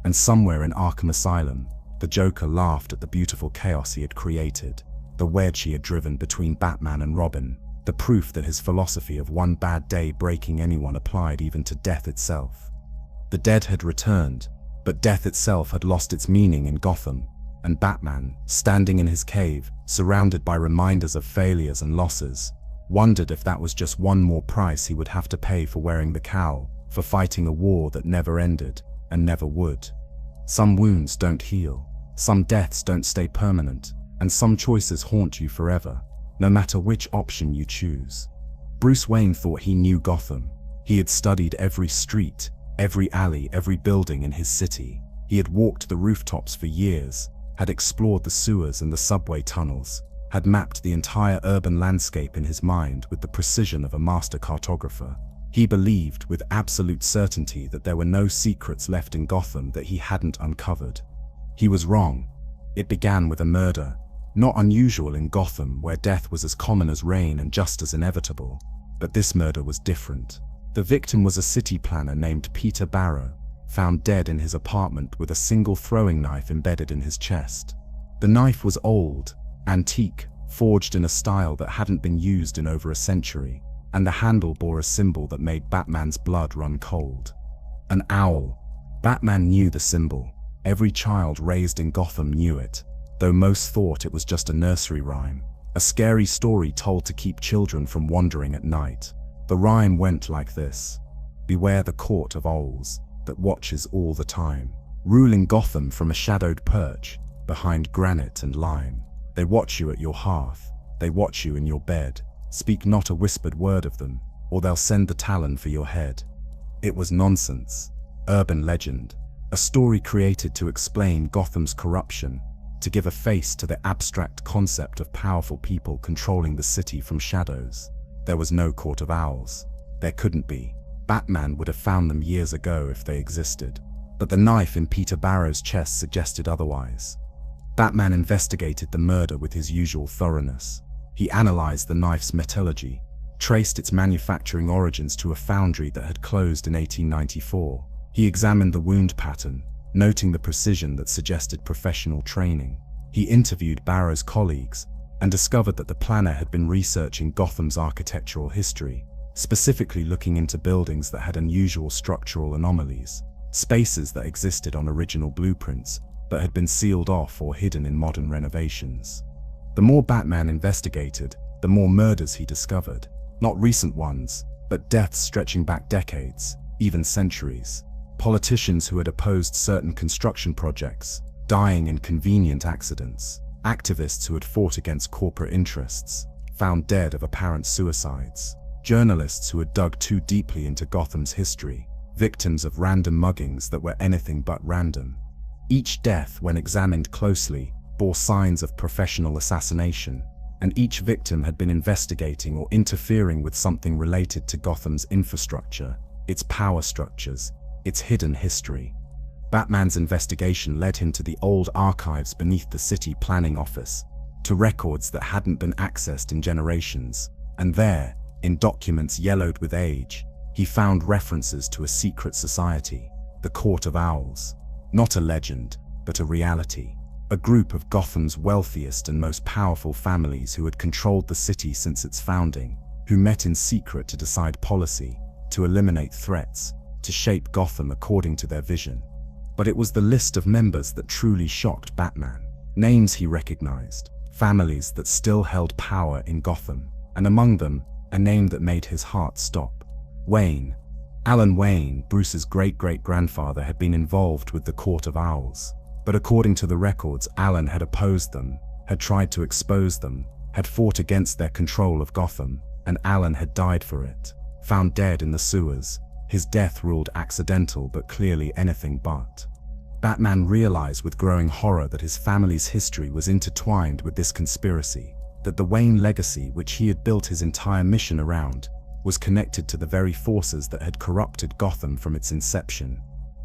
And somewhere in Arkham Asylum, the Joker laughed at the beautiful chaos he had created, the wedge he had driven between Batman and Robin, the proof that his philosophy of one bad day breaking anyone applied even to death itself. The dead had returned, but death itself had lost its meaning in Gotham, and Batman, standing in his cave, surrounded by reminders of failures and losses, wondered if that was just one more price he would have to pay for wearing the cowl, for fighting a war that never ended, and never would. Some wounds don't heal, some deaths don't stay permanent, and some choices haunt you forever, no matter which option you choose. Bruce Wayne thought he knew Gotham. He had studied every street, every alley, every building in his city. He had walked the rooftops for years, had explored the sewers and the subway tunnels, had mapped the entire urban landscape in his mind with the precision of a master cartographer. He believed with absolute certainty that there were no secrets left in Gotham that he hadn't uncovered. He was wrong. It began with a murder, not unusual in Gotham where death was as common as rain and just as inevitable. But this murder was different. The victim was a city planner named Peter Barrow, found dead in his apartment with a single throwing knife embedded in his chest. The knife was old, antique, forged in a style that hadn't been used in over a century, and the handle bore a symbol that made Batman's blood run cold. An owl. Batman knew the symbol. Every child raised in Gotham knew it, though most thought it was just a nursery rhyme, a scary story told to keep children from wandering at night. The rhyme went like this: beware the court of owls that watches all the time, ruling Gotham from a shadowed perch behind granite and lime. They watch you at your hearth, they watch you in your bed. Speak not a whispered word of them, or they'll send the talon for your head. It was nonsense, urban legend, a story created to explain Gotham's corruption, to give a face to the abstract concept of powerful people controlling the city from shadows. There was no court of owls. There couldn't be. Batman would have found them years ago if they existed. But the knife in Peter Barrow's chest suggested otherwise. Batman investigated the murder with his usual thoroughness. He analyzed the knife's metallurgy, traced its manufacturing origins to a foundry that had closed in 1894. He examined the wound pattern, noting the precision that suggested professional training. He interviewed Barrow's colleagues and discovered that the planner had been researching Gotham's architectural history, specifically looking into buildings that had unusual structural anomalies, spaces that existed on original blueprints but had been sealed off or hidden in modern renovations. The more Batman investigated, the more murders he discovered. Not recent ones, but deaths stretching back decades, even centuries. Politicians who had opposed certain construction projects, dying in convenient accidents. Activists who had fought against corporate interests, found dead of apparent suicides. Journalists who had dug too deeply into Gotham's history, victims of random muggings that were anything but random. Each death, when examined closely, bore signs of professional assassination, and each victim had been investigating or interfering with something related to Gotham's infrastructure, its power structures, its hidden history. Batman's investigation led him to the old archives beneath the city planning office, to records that hadn't been accessed in generations, and there, in documents yellowed with age, he found references to a secret society, the Court of Owls. Not a legend, but a reality. A group of Gotham's wealthiest and most powerful families who had controlled the city since its founding, who met in secret to decide policy, to eliminate threats, to shape Gotham according to their vision. But it was the list of members that truly shocked Batman. Names he recognized, families that still held power in Gotham, and among them, a name that made his heart stop. Wayne. Alan Wayne, Bruce's great-great-grandfather, had been involved with the Court of Owls. But according to the records, Alan had opposed them, had tried to expose them, had fought against their control of Gotham, and Alan had died for it. Found dead in the sewers, his death ruled accidental but clearly anything but. Batman realized with growing horror that his family's history was intertwined with this conspiracy, that the Wayne legacy, which he had built his entire mission around, was connected to the very forces that had corrupted Gotham from its inception.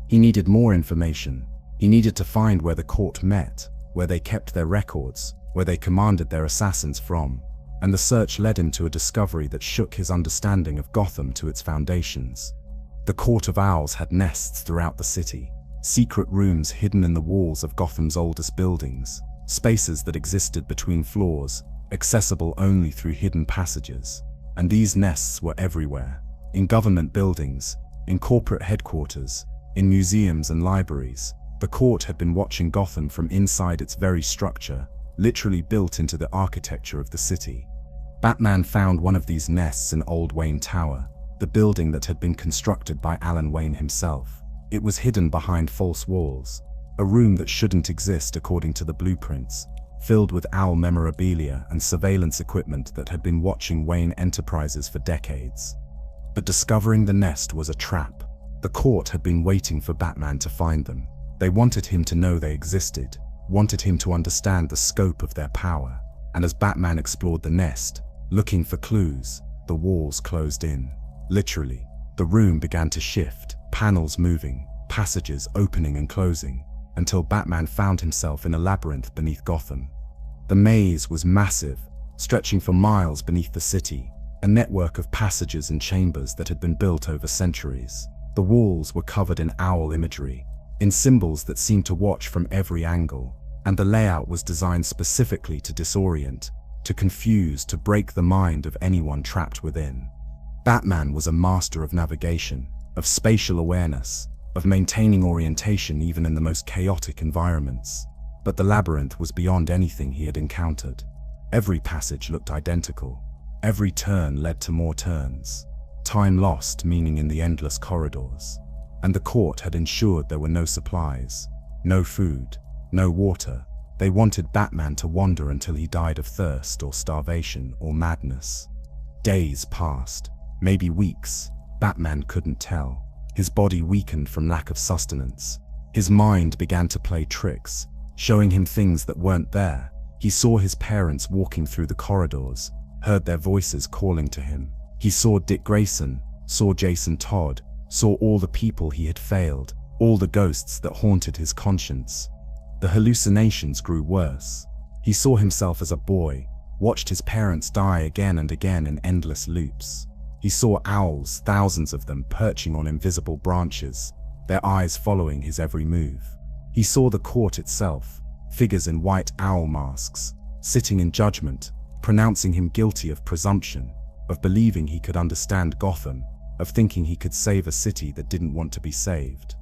He needed more information. He needed to find where the court met, where they kept their records, where they commanded their assassins from, and the search led him to a discovery that shook his understanding of Gotham to its foundations. The Court of Owls had nests throughout the city, secret rooms hidden in the walls of Gotham's oldest buildings, spaces that existed between floors, accessible only through hidden passages. And these nests were everywhere, in government buildings, in corporate headquarters, in museums and libraries. The court had been watching Gotham from inside its very structure, literally built into the architecture of the city. Batman found one of these nests in Old Wayne Tower, the building that had been constructed by Alan Wayne himself. It was hidden behind false walls, a room that shouldn't exist according to the blueprints, filled with owl memorabilia and surveillance equipment that had been watching Wayne Enterprises for decades. But discovering the nest was a trap. The court had been waiting for Batman to find them. They wanted him to know they existed, wanted him to understand the scope of their power. And as Batman explored the nest, looking for clues, the walls closed in. Literally, the room began to shift, panels moving, passages opening and closing, until Batman found himself in a labyrinth beneath Gotham. The maze was massive, stretching for miles beneath the city, a network of passages and chambers that had been built over centuries. The walls were covered in owl imagery, in symbols that seemed to watch from every angle, and the layout was designed specifically to disorient, to confuse, to break the mind of anyone trapped within. Batman was a master of navigation, of spatial awareness, of maintaining orientation even in the most chaotic environments. But the labyrinth was beyond anything he had encountered. Every passage looked identical. Every turn led to more turns. Time lost meaning in the endless corridors. And the court had ensured there were no supplies, no food, no water. They wanted Batman to wander until he died of thirst or starvation or madness. Days passed, maybe weeks. Batman couldn't tell. His body weakened from lack of sustenance. His mind began to play tricks, showing him things that weren't there. He saw his parents walking through the corridors, heard their voices calling to him. He saw Dick Grayson, saw Jason Todd, saw all the people he had failed, all the ghosts that haunted his conscience. The hallucinations grew worse. He saw himself as a boy, watched his parents die again and again in endless loops. He saw owls, thousands of them, perching on invisible branches, their eyes following his every move. He saw the court itself, figures in white owl masks, sitting in judgment, pronouncing him guilty of presumption, of believing he could understand Gotham, of thinking he could save a city that didn't want to be saved.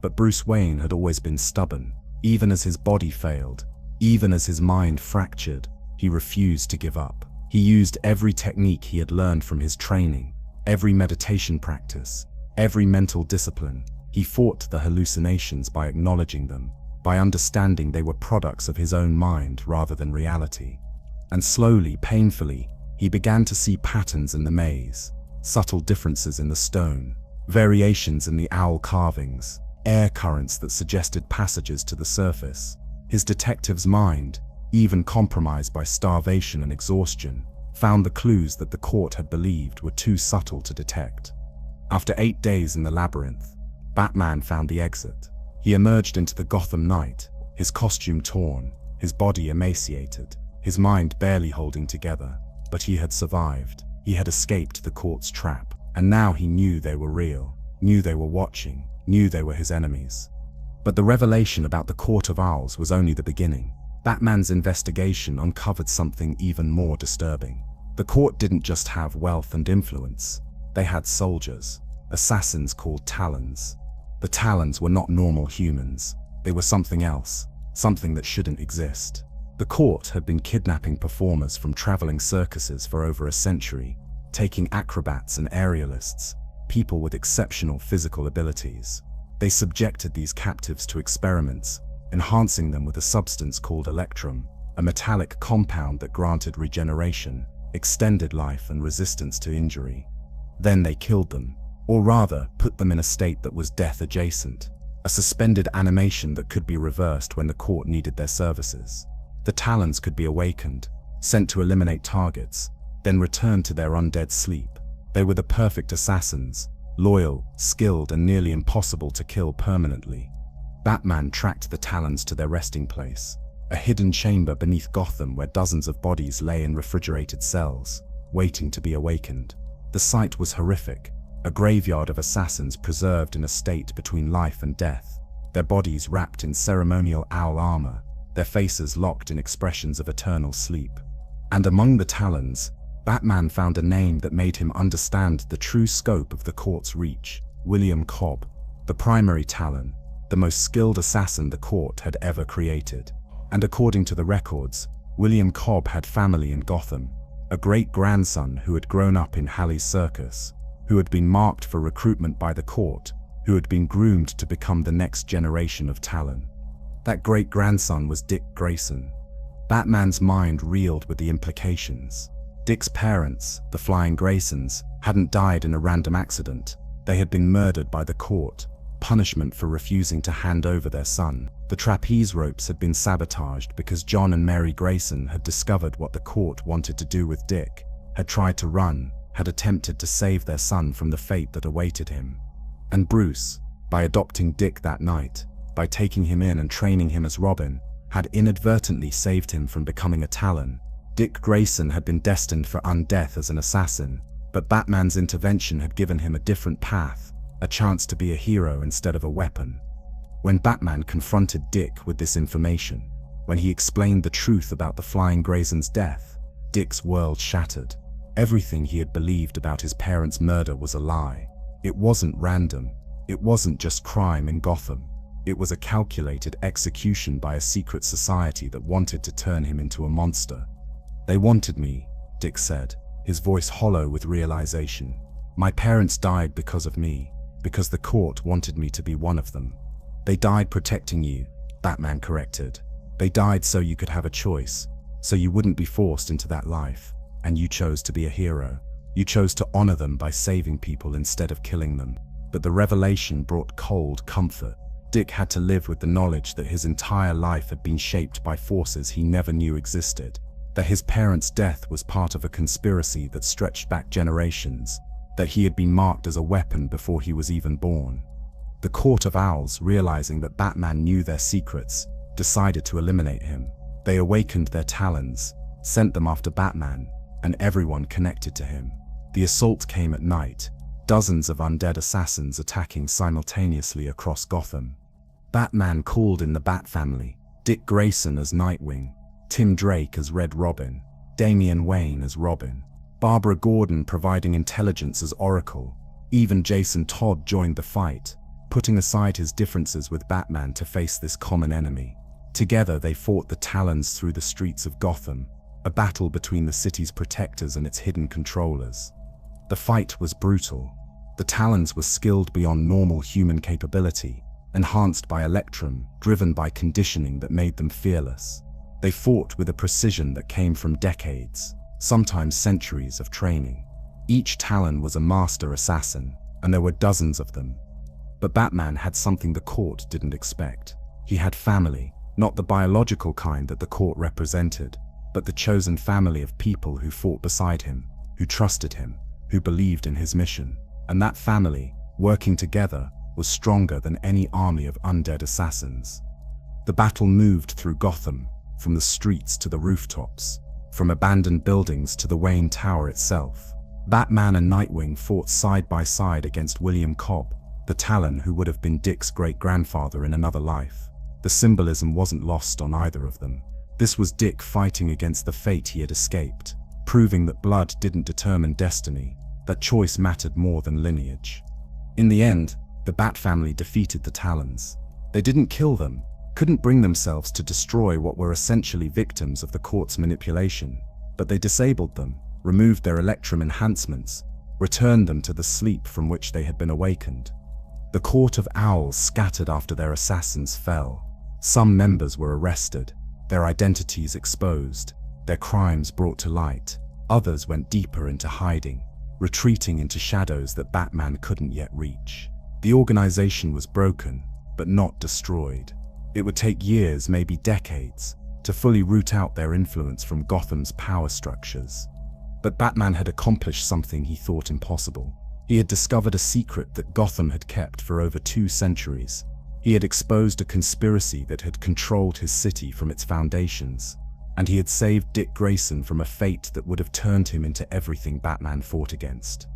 But Bruce Wayne had always been stubborn. Even as his body failed, even as his mind fractured, he refused to give up. He used every technique he had learned from his training, every meditation practice, every mental discipline. He fought the hallucinations by acknowledging them, by understanding they were products of his own mind rather than reality. And slowly, painfully, he began to see patterns in the maze, subtle differences in the stone, variations in the owl carvings, air currents that suggested passages to the surface. His detective's mind, even compromised by starvation and exhaustion, found the clues that the court had believed were too subtle to detect. After 8 days in the labyrinth, Batman found the exit. He emerged into the Gotham night, his costume torn, his body emaciated, his mind barely holding together. But he had survived. He had escaped the court's trap, and now he knew they were real, knew they were watching, knew they were his enemies. But the revelation about the Court of Owls was only the beginning. Batman's investigation uncovered something even more disturbing. The court didn't just have wealth and influence. They had soldiers, assassins called Talons. The Talons were not normal humans. They were something else, something that shouldn't exist. The court had been kidnapping performers from traveling circuses for over a century, taking acrobats and aerialists, people with exceptional physical abilities. They subjected these captives to experiments, enhancing them with a substance called electrum, a metallic compound that granted regeneration, extended life and resistance to injury. Then they killed them, or rather, put them in a state that was death-adjacent, a suspended animation that could be reversed when the court needed their services. The Talons could be awakened, sent to eliminate targets, then returned to their undead sleep. They were the perfect assassins, loyal, skilled, and nearly impossible to kill permanently. Batman tracked the Talons to their resting place. a hidden chamber beneath Gotham where dozens of bodies lay in refrigerated cells, waiting to be awakened. The sight was horrific, a graveyard of assassins preserved in a state between life and death, their bodies wrapped in ceremonial owl armor, their faces locked in expressions of eternal sleep. And among the Talons, Batman found a name that made him understand the true scope of the court's reach: William Cobb, the primary Talon, the most skilled assassin the court had ever created. And according to the records, William Cobb had family in Gotham, a great-grandson who had grown up in Halley's Circus, who had been marked for recruitment by the court, who had been groomed to become the next generation of Talon. That great-grandson was Dick Grayson. Batman's mind reeled with the implications. Dick's parents, the Flying Graysons, hadn't died in a random accident. They had been murdered by the court, punishment for refusing to hand over their son. The trapeze ropes had been sabotaged because John and Mary Grayson had discovered what the court wanted to do with Dick, had tried to run, had attempted to save their son from the fate that awaited him. And Bruce, by adopting Dick that night, by taking him in and training him as Robin, had inadvertently saved him from becoming a Talon. Dick Grayson had been destined for undeath as an assassin, but Batman's intervention had given him a different path, a chance to be a hero instead of a weapon. When Batman confronted Dick with this information, when he explained the truth about the Flying Grayson's death, Dick's world shattered. Everything he had believed about his parents' murder was a lie. It wasn't random. It wasn't just crime in Gotham. It was a calculated execution by a secret society that wanted to turn him into a monster. "They wanted me," Dick said, his voice hollow with realization. "My parents died because of me, because the court wanted me to be one of them." "They died protecting you," Batman corrected. "They died so you could have a choice, so you wouldn't be forced into that life, and you chose to be a hero. You chose to honor them by saving people instead of killing them." But the revelation brought cold comfort. Dick had to live with the knowledge that his entire life had been shaped by forces he never knew existed, that his parents' death was part of a conspiracy that stretched back generations, that he had been marked as a weapon before he was even born. The Court of Owls, realizing that Batman knew their secrets, decided to eliminate him. They awakened their talons, sent them after Batman, and everyone connected to him. The assault came at night, dozens of undead assassins attacking simultaneously across Gotham. Batman called in the Bat family, Dick Grayson as Nightwing, Tim Drake as Red Robin, Damian Wayne as Robin, Barbara Gordon providing intelligence as Oracle. Even Jason Todd joined the fight, putting aside his differences with Batman to face this common enemy. Together they fought the Talons through the streets of Gotham, a battle between the city's protectors and its hidden controllers. The fight was brutal. The Talons were skilled beyond normal human capability, enhanced by Electrum, driven by conditioning that made them fearless. They fought with a precision that came from decades, sometimes centuries of training. Each Talon was a master assassin, and there were dozens of them. But Batman had something the court didn't expect. He had family, not the biological kind that the court represented, but the chosen family of people who fought beside him, who trusted him, who believed in his mission. And that family, working together, was stronger than any army of undead assassins. The battle moved through Gotham, from the streets to the rooftops, from abandoned buildings to the Wayne Tower itself. Batman and Nightwing fought side by side against William Cobb, the Talon who would have been Dick's great-grandfather in another life. The symbolism wasn't lost on either of them. This was Dick fighting against the fate he had escaped, proving that blood didn't determine destiny, that choice mattered more than lineage. In the end, the Bat family defeated the Talons. They didn't kill them, couldn't bring themselves to destroy what were essentially victims of the court's manipulation, but they disabled them, removed their Electrum enhancements, returned them to the sleep from which they had been awakened. The Court of Owls scattered after their assassins fell. Some members were arrested, their identities exposed, their crimes brought to light. Others went deeper into hiding, retreating into shadows that Batman couldn't yet reach. The organization was broken, but not destroyed. It would take years, maybe decades, to fully root out their influence from Gotham's power structures. But Batman had accomplished something he thought impossible. He had discovered a secret that Gotham had kept for over 2 centuries, He had exposed a conspiracy that had controlled his city from its foundations, and he had saved Dick Grayson from a fate that would have turned him into everything Batman fought against.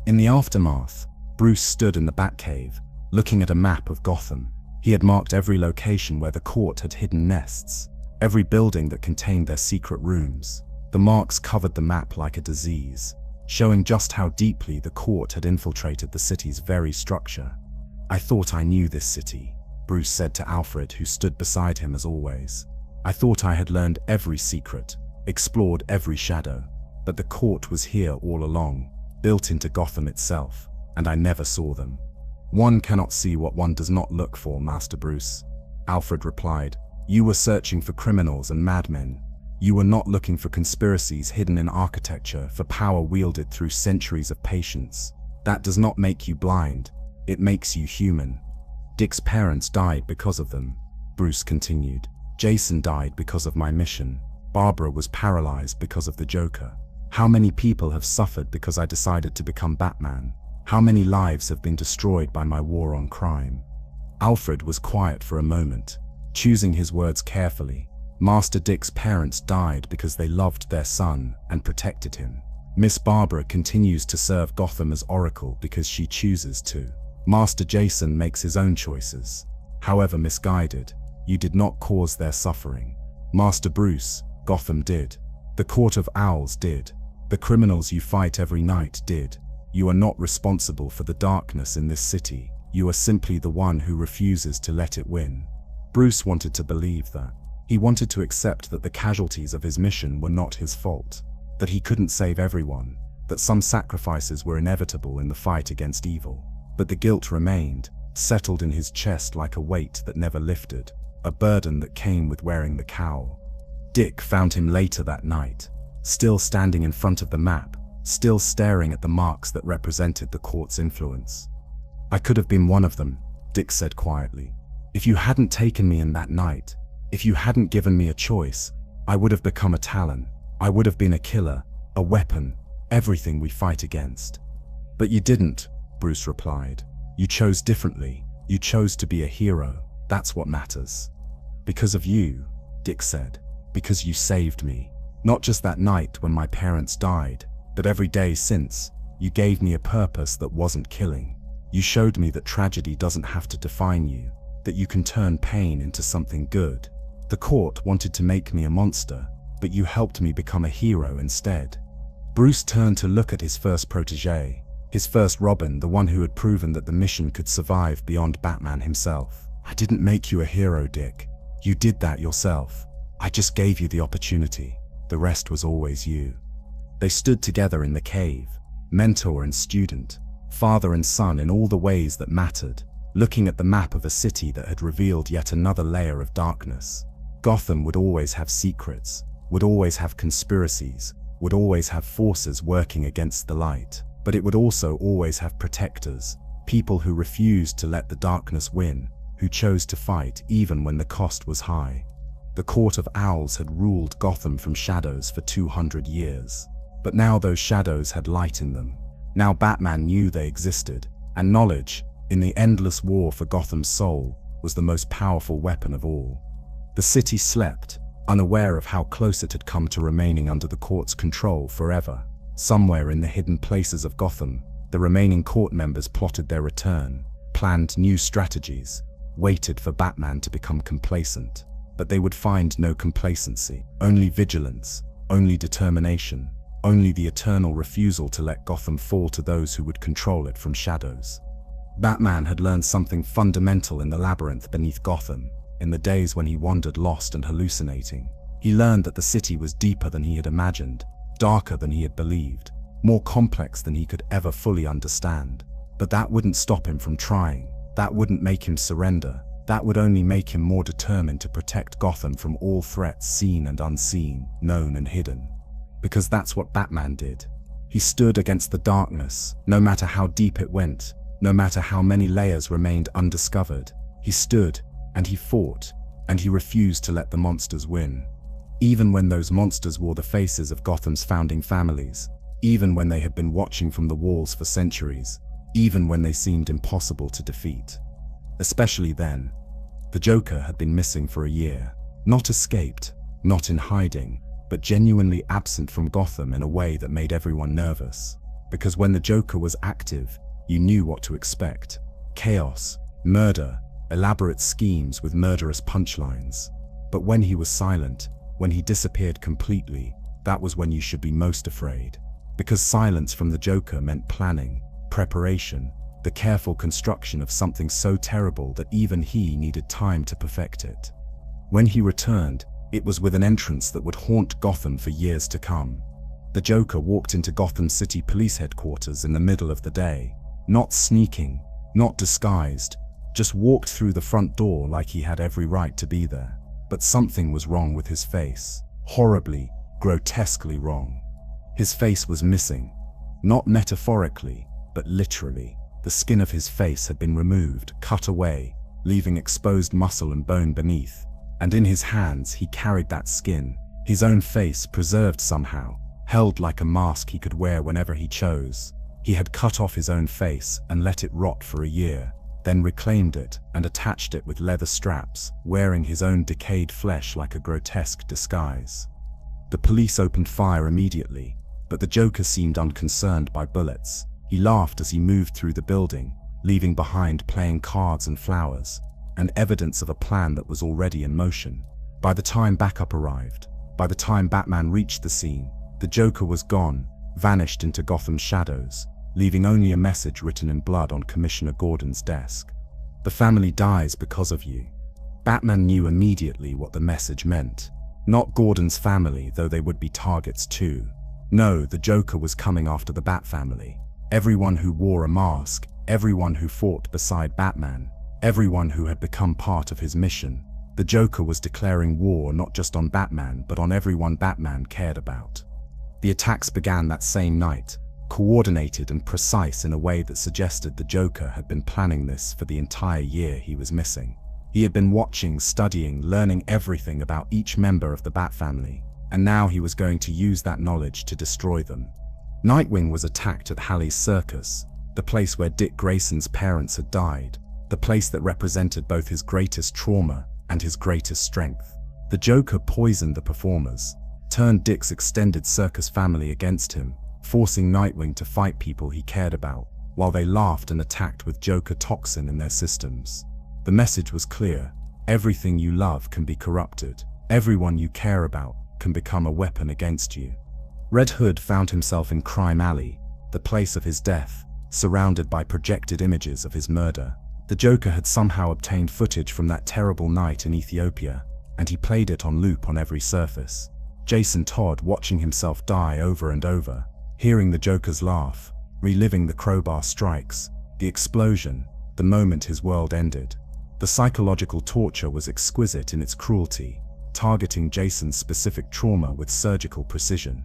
In the aftermath, Bruce stood in the Batcave, looking at a map of Gotham. He had marked every location where the court had hidden nests, every building that contained their secret rooms. The marks covered the map like a disease, showing just how deeply the court had infiltrated the city's very structure. "I thought I knew this city," Bruce said to Alfred, who stood beside him as always. "I thought I had learned every secret, explored every shadow, but the court was here all along, built into Gotham itself, and I never saw them." "One cannot see what one does not look for, Master Bruce," Alfred replied. "You were searching for criminals and madmen. You were not looking for conspiracies hidden in architecture, for power wielded through centuries of patience. That does not make you blind, it makes you human." "Dick's parents died because of them," Bruce continued. "Jason died because of my mission. Barbara was paralyzed because of the Joker. How many people have suffered because I decided to become Batman? How many lives have been destroyed by my war on crime?" Alfred was quiet for a moment, choosing his words carefully. "Master Dick's parents died because they loved their son and protected him. Miss Barbara continues to serve Gotham as Oracle because she chooses to. Master Jason makes his own choices, however misguided. You did not cause their suffering. Master Bruce, Gotham did. The Court of Owls did. The criminals you fight every night did. You are not responsible for the darkness in this city. You are simply the one who refuses to let it win." Bruce wanted to believe that. He wanted to accept that the casualties of his mission were not his fault, that he couldn't save everyone, that some sacrifices were inevitable in the fight against evil. But the guilt remained, settled in his chest like a weight that never lifted, a burden that came with wearing the cowl. Dick found him later that night, still standing in front of the map, still staring at the marks that represented the court's influence. "I could have been one of them," Dick said quietly. "If you hadn't taken me in that night, if you hadn't given me a choice, I would have become a Talon. I would have been a killer, a weapon, everything we fight against." "But you didn't," Bruce replied. "You chose differently. You chose to be a hero. That's what matters." "Because of you," Dick said. "Because you saved me. Not just that night when my parents died, but every day since. You gave me a purpose that wasn't killing. You showed me that tragedy doesn't have to define you, that you can turn pain into something good. The court wanted to make me a monster, but you helped me become a hero instead." Bruce turned to look at his first protege, his first Robin, the one who had proven that the mission could survive beyond Batman himself. "I didn't make you a hero, Dick. You did that yourself. I just gave you the opportunity. The rest was always you." They stood together in the cave, mentor and student, father and son in all the ways that mattered, looking at the map of a city that had revealed yet another layer of darkness. Gotham would always have secrets, would always have conspiracies, would always have forces working against the light, but it would also always have protectors, people who refused to let the darkness win, who chose to fight even when the cost was high. The Court of Owls had ruled Gotham from shadows for 200 years. But now those shadows had light in them. Now Batman knew they existed, and knowledge, in the endless war for Gotham's soul, was the most powerful weapon of all. The city slept, unaware of how close it had come to remaining under the court's control forever. Somewhere in the hidden places of Gotham, the remaining court members plotted their return, planned new strategies, waited for Batman to become complacent. But they would find no complacency, only vigilance, only determination, only the eternal refusal to let Gotham fall to those who would control it from shadows. Batman had learned something fundamental in the labyrinth beneath Gotham, in the days when he wandered lost and hallucinating. He learned that the city was deeper than he had imagined, darker than he had believed, more complex than he could ever fully understand. But that wouldn't stop him from trying. That wouldn't make him surrender. That would only make him more determined to protect Gotham from all threats seen and unseen, known and hidden. Because that's what Batman did. He stood against the darkness, no matter how deep it went, no matter how many layers remained undiscovered. He stood, and he fought, and he refused to let the monsters win. Even when those monsters wore the faces of Gotham's founding families, even when they had been watching from the walls for centuries, even when they seemed impossible to defeat. especially then. The Joker had been missing for a year, not escaped, not in hiding, but genuinely absent from Gotham in a way that made everyone nervous. Because when the Joker was active, you knew what to expect. Chaos, murder, elaborate schemes with murderous punchlines. But when he was silent, when he disappeared completely, that was when you should be most afraid. Because silence from the Joker meant planning, preparation, the careful construction of something so terrible that even he needed time to perfect it. When he returned, it was with an entrance that would haunt Gotham for years to come. The Joker walked into Gotham City Police Headquarters in the middle of the day, not sneaking, not disguised, just walked through the front door like he had every right to be there. But something was wrong with his face, horribly, grotesquely wrong. His face was missing, not metaphorically, but literally. The skin of his face had been removed, cut away, leaving exposed muscle and bone beneath. And in his hands he carried that skin, his own face preserved somehow, held like a mask he could wear whenever he chose. He had cut off his own face and let it rot for a year, then reclaimed it and attached it with leather straps, wearing his own decayed flesh like a grotesque disguise. The police opened fire immediately, but the Joker seemed unconcerned by bullets. He laughed as he moved through the building, leaving behind playing cards and flowers, and evidence of a plan that was already in motion. By the time backup arrived, by the time Batman reached the scene, the Joker was gone, vanished into Gotham's shadows, leaving only a message written in blood on Commissioner Gordon's desk. "The family dies because of you." Batman knew immediately what the message meant. Not Gordon's family, though they would be targets too. No, the Joker was coming after the Bat family. Everyone who wore a mask, everyone who fought beside Batman, everyone who had become part of his mission. The Joker was declaring war not just on Batman, but on everyone Batman cared about. The attacks began that same night, coordinated and precise in a way that suggested the Joker had been planning this for the entire year he was missing. He had been watching, studying, learning everything about each member of the Bat family, and now he was going to use that knowledge to destroy them. Nightwing was attacked at Halley's Circus, the place where Dick Grayson's parents had died, the place that represented both his greatest trauma and his greatest strength. The Joker poisoned the performers, turned Dick's extended circus family against him, forcing Nightwing to fight people he cared about, while they laughed and attacked with Joker toxin in their systems. The message was clear: everything you love can be corrupted, everyone you care about can become a weapon against you. Red Hood found himself in Crime Alley, the place of his death, surrounded by projected images of his murder. The Joker had somehow obtained footage from that terrible night in Ethiopia, and he played it on loop on every surface. Jason Todd watching himself die over and over, hearing the Joker's laugh, reliving the crowbar strikes, the explosion, the moment his world ended. The psychological torture was exquisite in its cruelty, targeting Jason's specific trauma with surgical precision.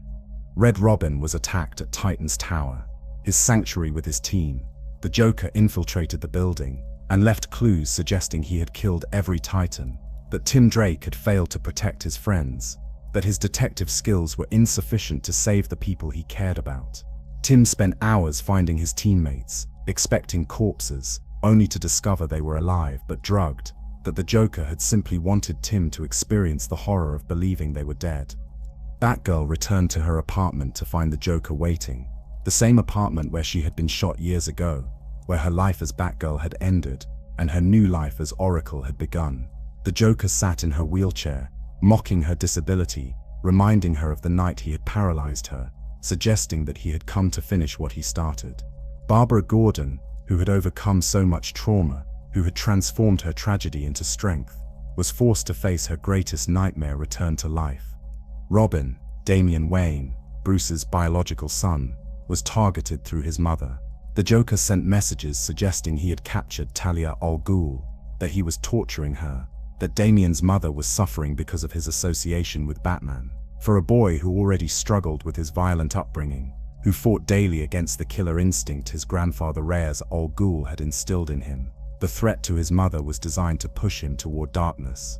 Red Robin was attacked at Titan's Tower, his sanctuary with his team. The Joker infiltrated the building and left clues suggesting he had killed every Titan, that Tim Drake had failed to protect his friends, that his detective skills were insufficient to save the people he cared about. Tim spent hours finding his teammates, expecting corpses, only to discover they were alive but drugged, that the Joker had simply wanted Tim to experience the horror of believing they were dead. Batgirl returned to her apartment to find the Joker waiting, the same apartment where she had been shot years ago, where her life as Batgirl had ended and her new life as Oracle had begun. The Joker sat in her wheelchair, mocking her disability, reminding her of the night he had paralyzed her, suggesting that he had come to finish what he started. Barbara Gordon, who had overcome so much trauma, who had transformed her tragedy into strength, was forced to face her greatest nightmare return to life. Robin, Damian Wayne, Bruce's biological son, was targeted through his mother. The Joker sent messages suggesting he had captured Talia al Ghul, that he was torturing her, that Damian's mother was suffering because of his association with Batman. For a boy who already struggled with his violent upbringing, who fought daily against the killer instinct his grandfather Ra's al Ghul had instilled in him, the threat to his mother was designed to push him toward darkness.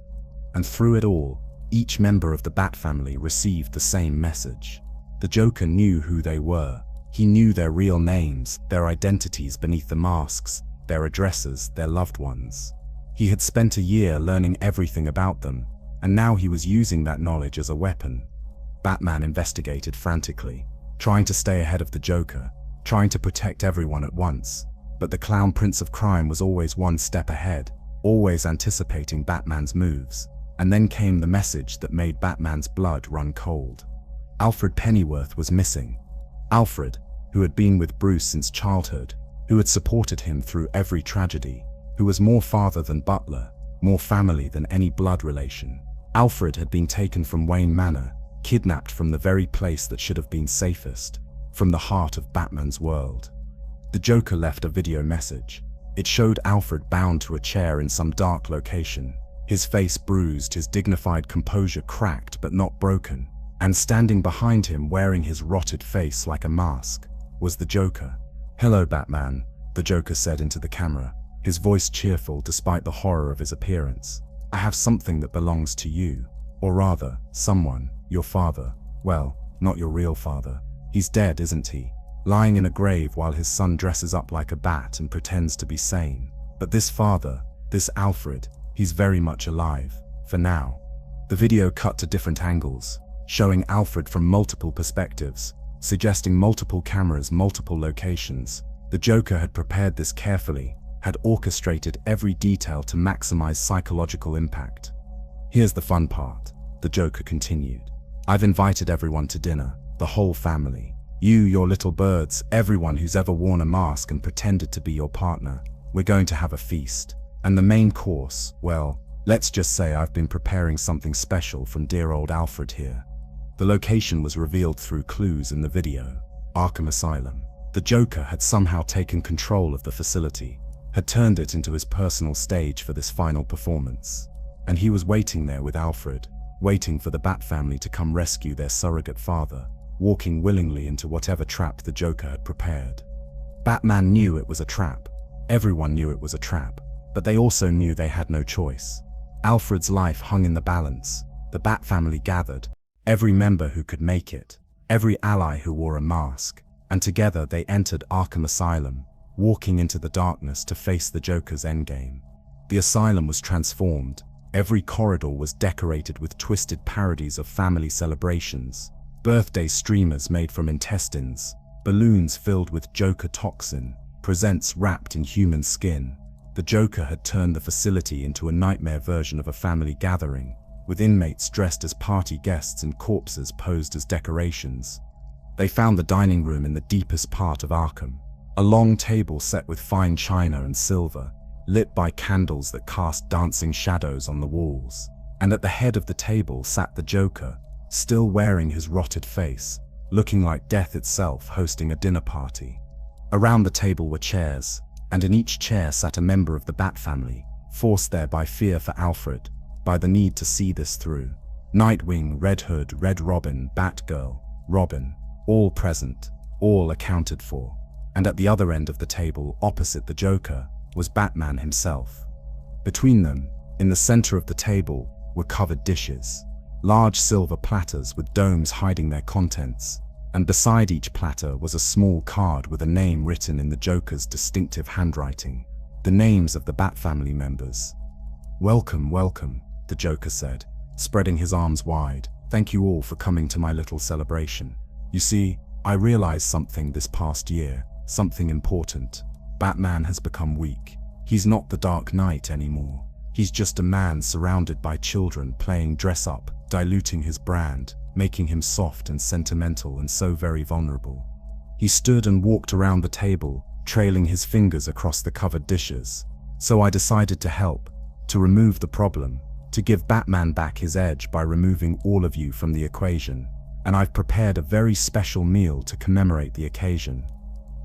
And through it all, each member of the Bat family received the same message. The Joker knew who they were. He knew their real names, their identities beneath the masks, their addresses, their loved ones. He had spent a year learning everything about them, and now he was using that knowledge as a weapon. Batman investigated frantically, trying to stay ahead of the Joker, trying to protect everyone at once. But the clown prince of crime was always one step ahead, always anticipating Batman's moves. And then came the message that made Batman's blood run cold. Alfred Pennyworth was missing. Alfred, who had been with Bruce since childhood, who had supported him through every tragedy, who was more father than butler, more family than any blood relation. Alfred had been taken from Wayne Manor, kidnapped from the very place that should have been safest, from the heart of Batman's world. The Joker left a video message. It showed Alfred bound to a chair in some dark location, his face bruised, his dignified composure cracked but not broken, and standing behind him wearing his rotted face like a mask, was the Joker. "Hello, Batman," the Joker said into the camera, his voice cheerful despite the horror of his appearance. "I have something that belongs to you, or rather, someone, your father. Well, not your real father. He's dead, isn't he? Lying in a grave while his son dresses up like a bat and pretends to be sane. But this father, this Alfred, he's very much alive, for now." The video cut to different angles, showing Alfred from multiple perspectives, suggesting multiple cameras, multiple locations. The Joker had prepared this carefully, had orchestrated every detail to maximize psychological impact. "Here's the fun part," the Joker continued. "I've invited everyone to dinner, the whole family. You, your little birds, everyone who's ever worn a mask and pretended to be your partner. We're going to have a feast. And the main course, well, let's just say I've been preparing something special from dear old Alfred here." The location was revealed through clues in the video: Arkham Asylum. The Joker had somehow taken control of the facility, had turned it into his personal stage for this final performance. And he was waiting there with Alfred, waiting for the Bat family to come rescue their surrogate father, walking willingly into whatever trap the Joker had prepared. Batman knew it was a trap. Everyone knew it was a trap, but they also knew they had no choice. Alfred's life hung in the balance. The Bat family gathered, every member who could make it, every ally who wore a mask, and together they entered Arkham Asylum, walking into the darkness to face the Joker's endgame. The asylum was transformed. Every corridor was decorated with twisted parodies of family celebrations, birthday streamers made from intestines, balloons filled with Joker toxin, presents wrapped in human skin. The Joker had turned the facility into a nightmare version of a family gathering, with inmates dressed as party guests and corpses posed as decorations. They found the dining room in the deepest part of Arkham, a long table set with fine china and silver, lit by candles that cast dancing shadows on the walls. And at the head of the table sat the Joker, still wearing his rotted face, looking like death itself, hosting a dinner party. Around the table were chairs, and in each chair sat a member of the Bat family, forced there by fear for Alfred, by the need to see this through. Nightwing, Red Hood, Red Robin, Batgirl, Robin, all present, all accounted for. And at the other end of the table, opposite the Joker, was Batman himself. Between them, in the center of the table, were covered dishes, large silver platters with domes hiding their contents, and beside each platter was a small card with a name written in the Joker's distinctive handwriting, the names of the Bat family members. "Welcome, welcome," the Joker said, spreading his arms wide. "Thank you all for coming to my little celebration. You see, I realized something this past year, something important. Batman has become weak. He's not the Dark Knight anymore. He's just a man surrounded by children playing dress-up, diluting his brand, making him soft and sentimental and so very vulnerable." He stood and walked around the table, trailing his fingers across the covered dishes. "So I decided to help, to remove the problem, to give Batman back his edge by removing all of you from the equation. And I've prepared a very special meal to commemorate the occasion."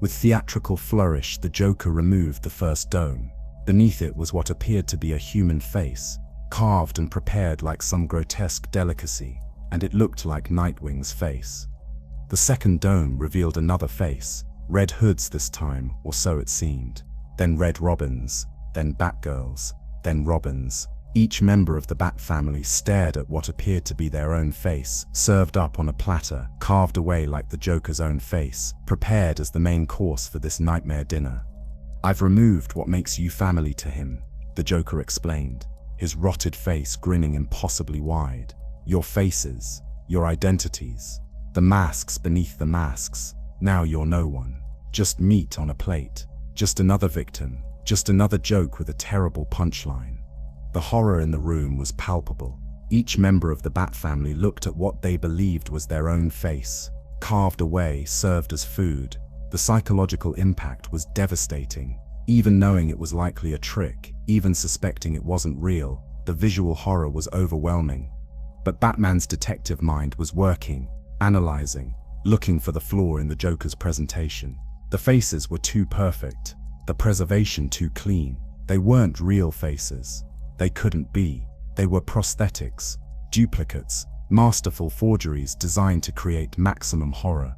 With theatrical flourish, the Joker removed the first dome. Beneath it was what appeared to be a human face, carved and prepared like some grotesque delicacy, and it looked like Nightwing's face. The second dome revealed another face, Red Hood's this time, or so it seemed. Then Red Robin's, then Batgirl's, then Robin's. Each member of the Bat family stared at what appeared to be their own face, served up on a platter, carved away like the Joker's own face, prepared as the main course for this nightmare dinner. "I've removed what makes you family to him," the Joker explained, his rotted face grinning impossibly wide. "Your faces, your identities, the masks beneath the masks. Now you're no one. Just meat on a plate. Just another victim. Just another joke with a terrible punchline." The horror in the room was palpable. Each member of the Bat family looked at what they believed was their own face, carved away, served as food. The psychological impact was devastating. Even knowing it was likely a trick, even suspecting it wasn't real, the visual horror was overwhelming. But Batman's detective mind was working, analyzing, looking for the flaw in the Joker's presentation. The faces were too perfect, the preservation too clean. They weren't real faces. They couldn't be. They were prosthetics, duplicates, masterful forgeries designed to create maximum horror.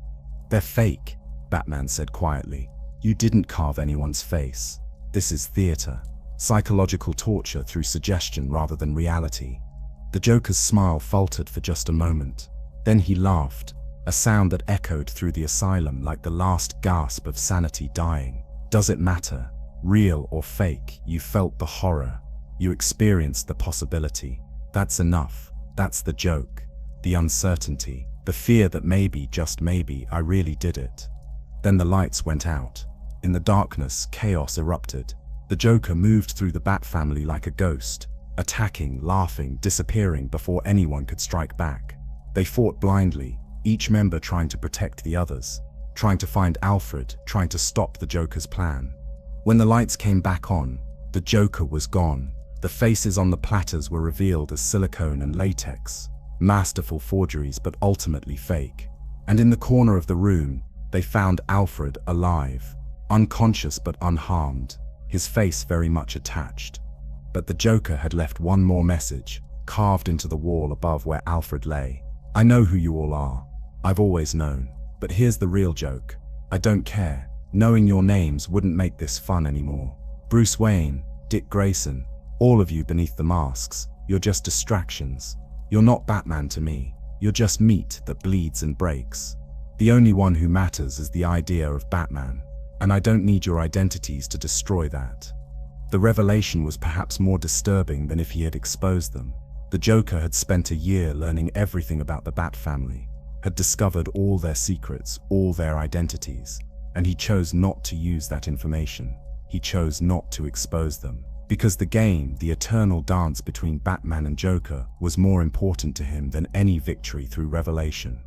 "They're fake," Batman said quietly. "You didn't carve anyone's face. This is theater. Psychological torture through suggestion rather than reality." The Joker's smile faltered for just a moment. Then he laughed, a sound that echoed through the asylum like the last gasp of sanity dying. "Does it matter? Real or fake, you felt the horror. You experienced the possibility. That's enough. That's the joke. The uncertainty. The fear that maybe, just maybe, I really did it." Then the lights went out. In the darkness, chaos erupted. The Joker moved through the Bat family like a ghost, attacking, laughing, disappearing before anyone could strike back. They fought blindly, each member trying to protect the others, trying to find Alfred, trying to stop the Joker's plan. When the lights came back on, the Joker was gone. The faces on the platters were revealed as silicone and latex, masterful forgeries but ultimately fake. And in the corner of the room, they found Alfred alive, unconscious but unharmed, his face very much attached. But the Joker had left one more message, carved into the wall above where Alfred lay. "I know who you all are. I've always known. But here's the real joke. I don't care. Knowing your names wouldn't make this fun anymore. Bruce Wayne, Dick Grayson, all of you beneath the masks, you're just distractions. You're not Batman to me. You're just meat that bleeds and breaks. The only one who matters is the idea of Batman, and I don't need your identities to destroy that." The revelation was perhaps more disturbing than if he had exposed them. The Joker had spent a year learning everything about the Bat family, had discovered all their secrets, all their identities, and he chose not to use that information. He chose not to expose them. Because the game, the eternal dance between Batman and Joker, was more important to him than any victory through revelation.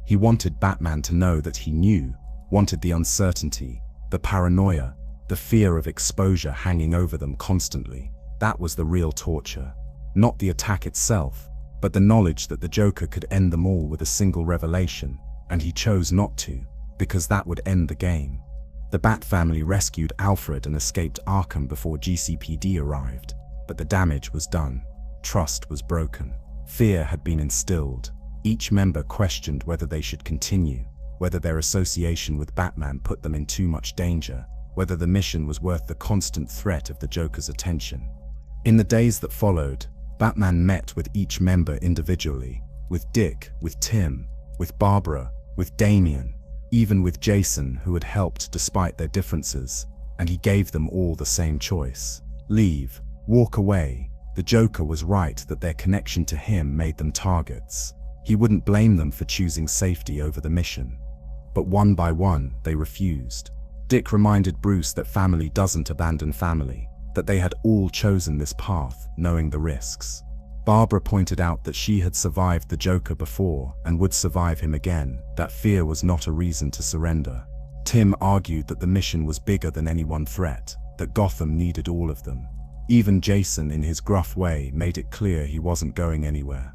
He wanted Batman to know that he knew, wanted the uncertainty, the paranoia, the fear of exposure hanging over them constantly. That was the real torture. Not the attack itself, but the knowledge that the Joker could end them all with a single revelation, and he chose not to, because that would end the game. The Bat family rescued Alfred and escaped Arkham before GCPD arrived, but the damage was done. Trust was broken. Fear had been instilled. Each member questioned whether they should continue, whether their association with Batman put them in too much danger, whether the mission was worth the constant threat of the Joker's attention. In the days that followed, Batman met with each member individually, with Dick, with Tim, with Barbara, with Damian, even with Jason, who had helped despite their differences, and he gave them all the same choice. Leave, walk away. The Joker was right that their connection to him made them targets. He wouldn't blame them for choosing safety over the mission. But one by one, they refused. Dick reminded Bruce that family doesn't abandon family, that they had all chosen this path, knowing the risks. Barbara pointed out that she had survived the Joker before and would survive him again, that fear was not a reason to surrender. Tim argued that the mission was bigger than any one threat, that Gotham needed all of them. Even Jason, in his gruff way, made it clear he wasn't going anywhere.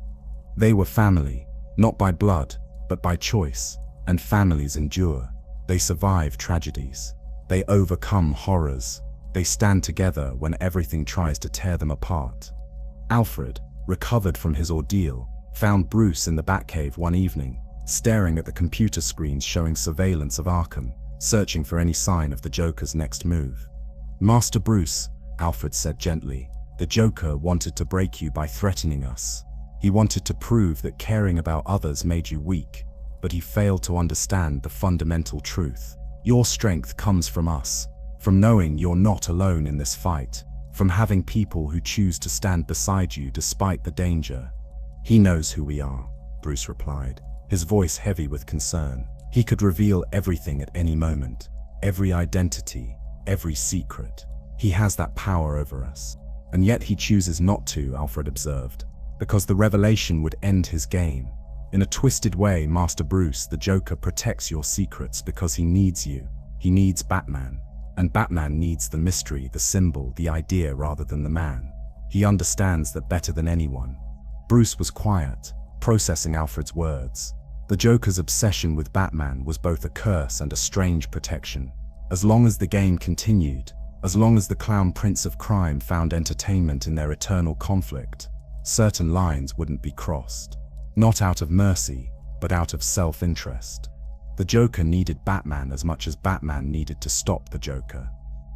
They were family, not by blood, but by choice, and families endure. They survive tragedies. They overcome horrors. They stand together when everything tries to tear them apart. Alfred, recovered from his ordeal, found Bruce in the Batcave one evening, staring at the computer screens showing surveillance of Arkham, searching for any sign of the Joker's next move. "Master Bruce," Alfred said gently, "the Joker wanted to break you by threatening us. He wanted to prove that caring about others made you weak, but he failed to understand the fundamental truth. Your strength comes from us, from knowing you're not alone in this fight, from having people who choose to stand beside you despite the danger. He knows who we are, Bruce replied, his voice heavy with concern. He could reveal everything at any moment, every identity, every secret. He has that power over us. And yet he chooses not to, Alfred observed, because the revelation would end his game. In a twisted way, Master Bruce, the Joker, protects your secrets because he needs you. He needs Batman. And Batman needs the mystery, the symbol, the idea rather than the man. He understands that better than anyone. Bruce was quiet, processing Alfred's words. The Joker's obsession with Batman was both a curse and a strange protection. As long as the game continued, as long as the Clown Prince of Crime found entertainment in their eternal conflict, certain lines wouldn't be crossed. Not out of mercy, but out of self-interest. The Joker needed Batman as much as Batman needed to stop the Joker.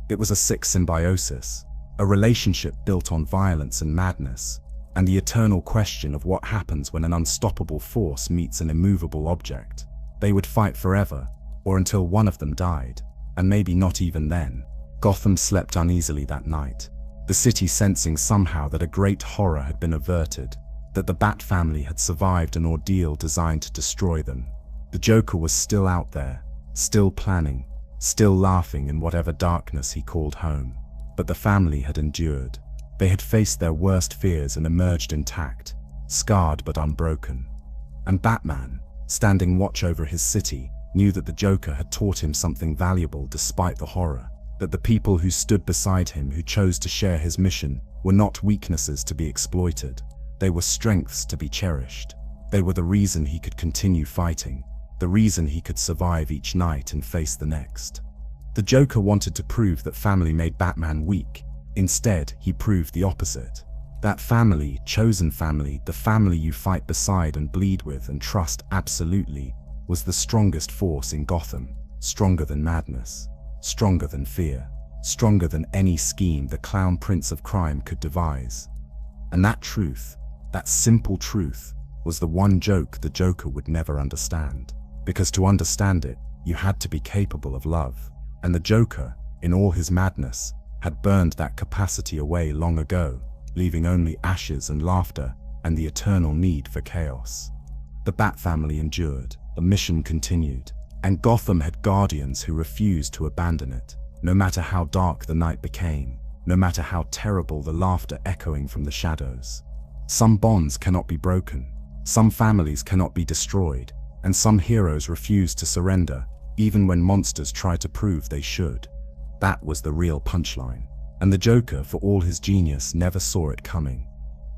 It was a sick symbiosis, a relationship built on violence and madness, and the eternal question of what happens when an unstoppable force meets an immovable object. They would fight forever, or until one of them died, and maybe not even then. Gotham slept uneasily that night, the city sensing somehow that a great horror had been averted, that the Bat family had survived an ordeal designed to destroy them. The Joker was still out there, still planning, still laughing in whatever darkness he called home. But the family had endured. They had faced their worst fears and emerged intact, scarred but unbroken. And Batman, standing watch over his city, knew that the Joker had taught him something valuable despite the horror, that the people who stood beside him, who chose to share his mission, were not weaknesses to be exploited. They were strengths to be cherished. They were the reason he could continue fighting, the reason he could survive each night and face the next. The Joker wanted to prove that family made Batman weak. Instead, he proved the opposite. That family, chosen family, the family you fight beside and bleed with and trust absolutely, was the strongest force in Gotham, stronger than madness, stronger than fear, stronger than any scheme the Clown Prince of Crime could devise. And that truth, that simple truth, was the one joke the Joker would never understand. Because to understand it, you had to be capable of love. And the Joker, in all his madness, had burned that capacity away long ago, leaving only ashes and laughter and the eternal need for chaos. The Bat family endured, the mission continued, and Gotham had guardians who refused to abandon it, no matter how dark the night became, no matter how terrible the laughter echoing from the shadows. Some bonds cannot be broken, some families cannot be destroyed, and some heroes refuse to surrender, even when monsters try to prove they should. That was the real punchline, and the Joker, for all his genius, never saw it coming.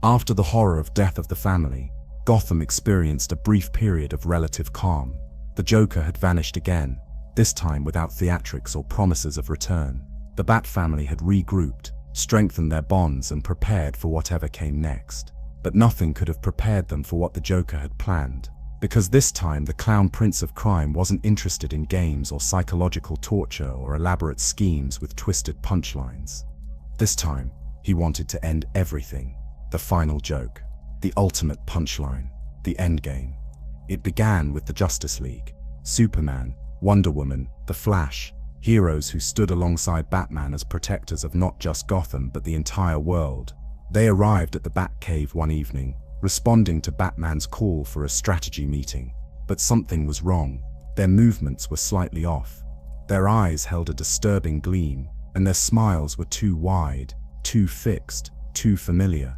After the horror of death of the family, Gotham experienced a brief period of relative calm. The Joker had vanished again, this time without theatrics or promises of return. The Bat family had regrouped, strengthened their bonds and prepared for whatever came next. But nothing could have prepared them for what the Joker had planned. Because this time the Clown Prince of Crime wasn't interested in games or psychological torture or elaborate schemes with twisted punchlines. This time, he wanted to end everything. The final joke. The ultimate punchline. The endgame. It began with the Justice League. Superman, Wonder Woman, The Flash, heroes who stood alongside Batman as protectors of not just Gotham but the entire world. They arrived at the Batcave one evening, responding to Batman's call for a strategy meeting. But something was wrong. Their movements were slightly off. Their eyes held a disturbing gleam, and their smiles were too wide, too fixed, too familiar.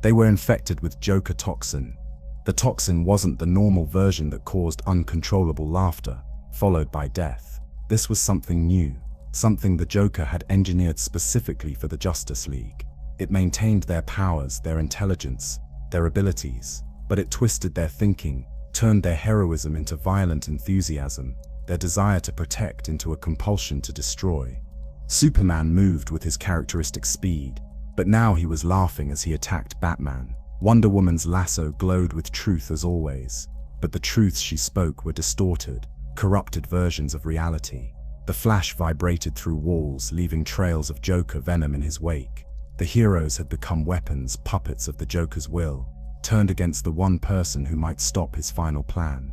They were infected with Joker toxin. The toxin wasn't the normal version that caused uncontrollable laughter, followed by death. This was something new, something the Joker had engineered specifically for the Justice League. It maintained their powers, their intelligence, their abilities, but it twisted their thinking, turned their heroism into violent enthusiasm, their desire to protect into a compulsion to destroy. Superman moved with his characteristic speed, but now he was laughing as he attacked Batman. Wonder Woman's lasso glowed with truth as always, but the truths she spoke were distorted, corrupted versions of reality. The Flash vibrated through walls, leaving trails of Joker venom in his wake. The heroes had become weapons, puppets of the Joker's will, turned against the one person who might stop his final plan.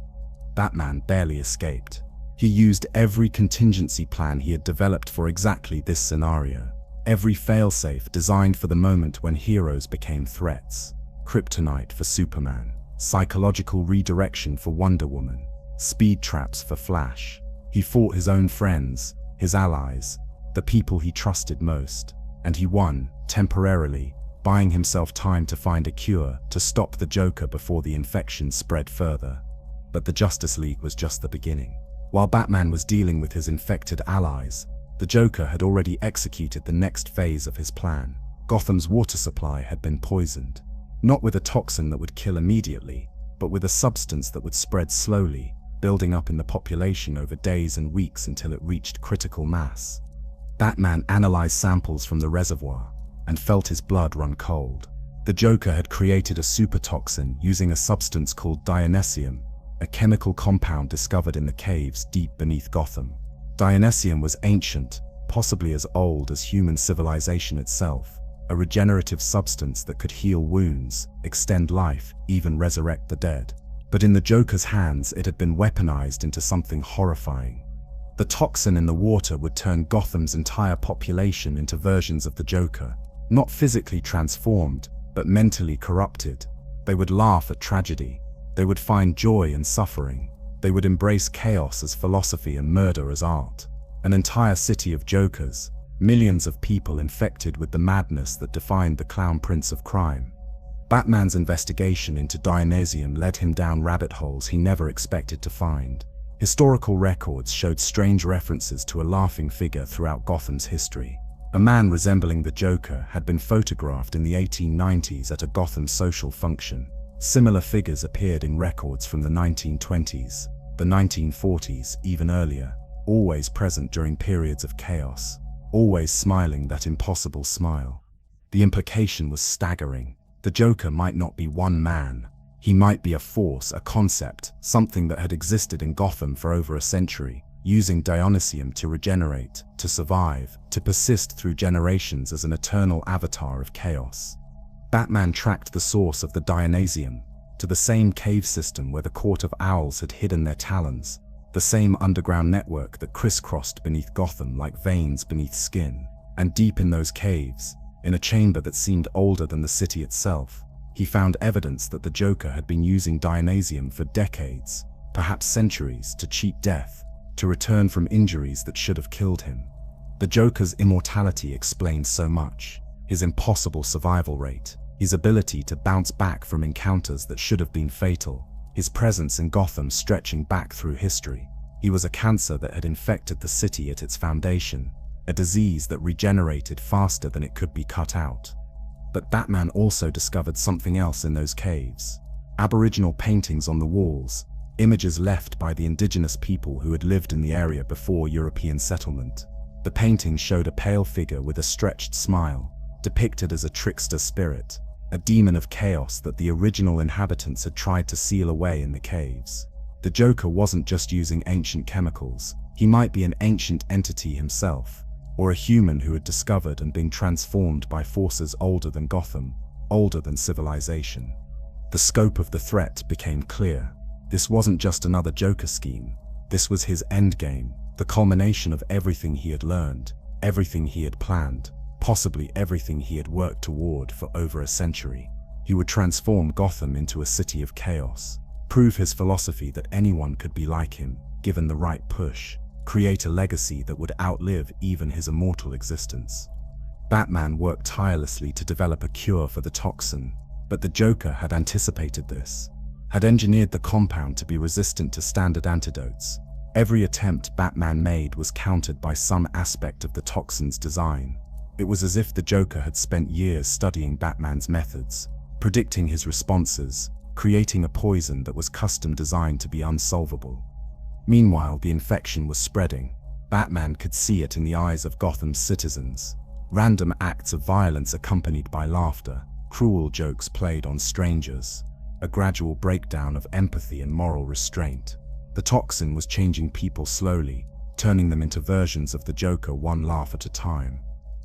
Batman barely escaped. He used every contingency plan he had developed for exactly this scenario. Every failsafe designed for the moment when heroes became threats. Kryptonite for Superman, psychological redirection for Wonder Woman, speed traps for Flash. He fought his own friends, his allies, the people he trusted most, and he won, temporarily, buying himself time to find a cure to stop the Joker before the infection spread further. But the Justice League was just the beginning. While Batman was dealing with his infected allies, the Joker had already executed the next phase of his plan. Gotham's water supply had been poisoned, not with a toxin that would kill immediately, but with a substance that would spread slowly, building up in the population over days and weeks until it reached critical mass. Batman analyzed samples from the reservoir and felt his blood run cold. The Joker had created a super toxin using a substance called Dionysium, a chemical compound discovered in the caves deep beneath Gotham. Dionysium was ancient, possibly as old as human civilization itself, a regenerative substance that could heal wounds, extend life, even resurrect the dead. But in the Joker's hands, it had been weaponized into something horrifying. The toxin in the water would turn Gotham's entire population into versions of the Joker, not physically transformed, but mentally corrupted. They would laugh at tragedy. They would find joy in suffering. They would embrace chaos as philosophy and murder as art. An entire city of Jokers, millions of people infected with the madness that defined the clown prince of crime. Batman's investigation into Dionysium led him down rabbit holes he never expected to find. Historical records showed strange references to a laughing figure throughout Gotham's history. A man resembling the Joker had been photographed in the 1890s at a Gotham social function. Similar figures appeared in records from the 1920s, the 1940s, even earlier, always present during periods of chaos, always smiling that impossible smile. The implication was staggering. The Joker might not be one man. He might be a force, a concept, something that had existed in Gotham for over a century, using Dionysium to regenerate, to survive, to persist through generations as an eternal avatar of chaos. Batman tracked the source of the Dionysium to the same cave system where the Court of Owls had hidden their talons, the same underground network that crisscrossed beneath Gotham like veins beneath skin. And deep in those caves, in a chamber that seemed older than the city itself, he found evidence that the Joker had been using Dionysium for decades, perhaps centuries, to cheat death, to return from injuries that should have killed him. The Joker's immortality explained so much: his impossible survival rate, his ability to bounce back from encounters that should have been fatal, his presence in Gotham stretching back through history. He was a cancer that had infected the city at its foundation, a disease that regenerated faster than it could be cut out. But Batman also discovered something else in those caves. Aboriginal paintings on the walls, images left by the indigenous people who had lived in the area before European settlement. The paintings showed a pale figure with a stretched smile, depicted as a trickster spirit, a demon of chaos that the original inhabitants had tried to seal away in the caves. The Joker wasn't just using ancient chemicals. He might be an ancient entity himself, or a human who had discovered and been transformed by forces older than Gotham, older than civilization. The scope of the threat became clear. This wasn't just another Joker scheme. This was his endgame, the culmination of everything he had learned, everything he had planned, possibly everything he had worked toward for over a century. He would transform Gotham into a city of chaos, prove his philosophy that anyone could be like him, given the right push, create a legacy that would outlive even his immortal existence. Batman worked tirelessly to develop a cure for the toxin, but the Joker had anticipated this, had engineered the compound to be resistant to standard antidotes. Every attempt Batman made was countered by some aspect of the toxin's design. It was as if the Joker had spent years studying Batman's methods, predicting his responses, creating a poison that was custom designed to be unsolvable. Meanwhile, the infection was spreading. Batman could see it in the eyes of Gotham's citizens. Random acts of violence accompanied by laughter, cruel jokes played on strangers, a gradual breakdown of empathy and moral restraint. The toxin was changing people slowly, turning them into versions of the Joker one laugh at a time.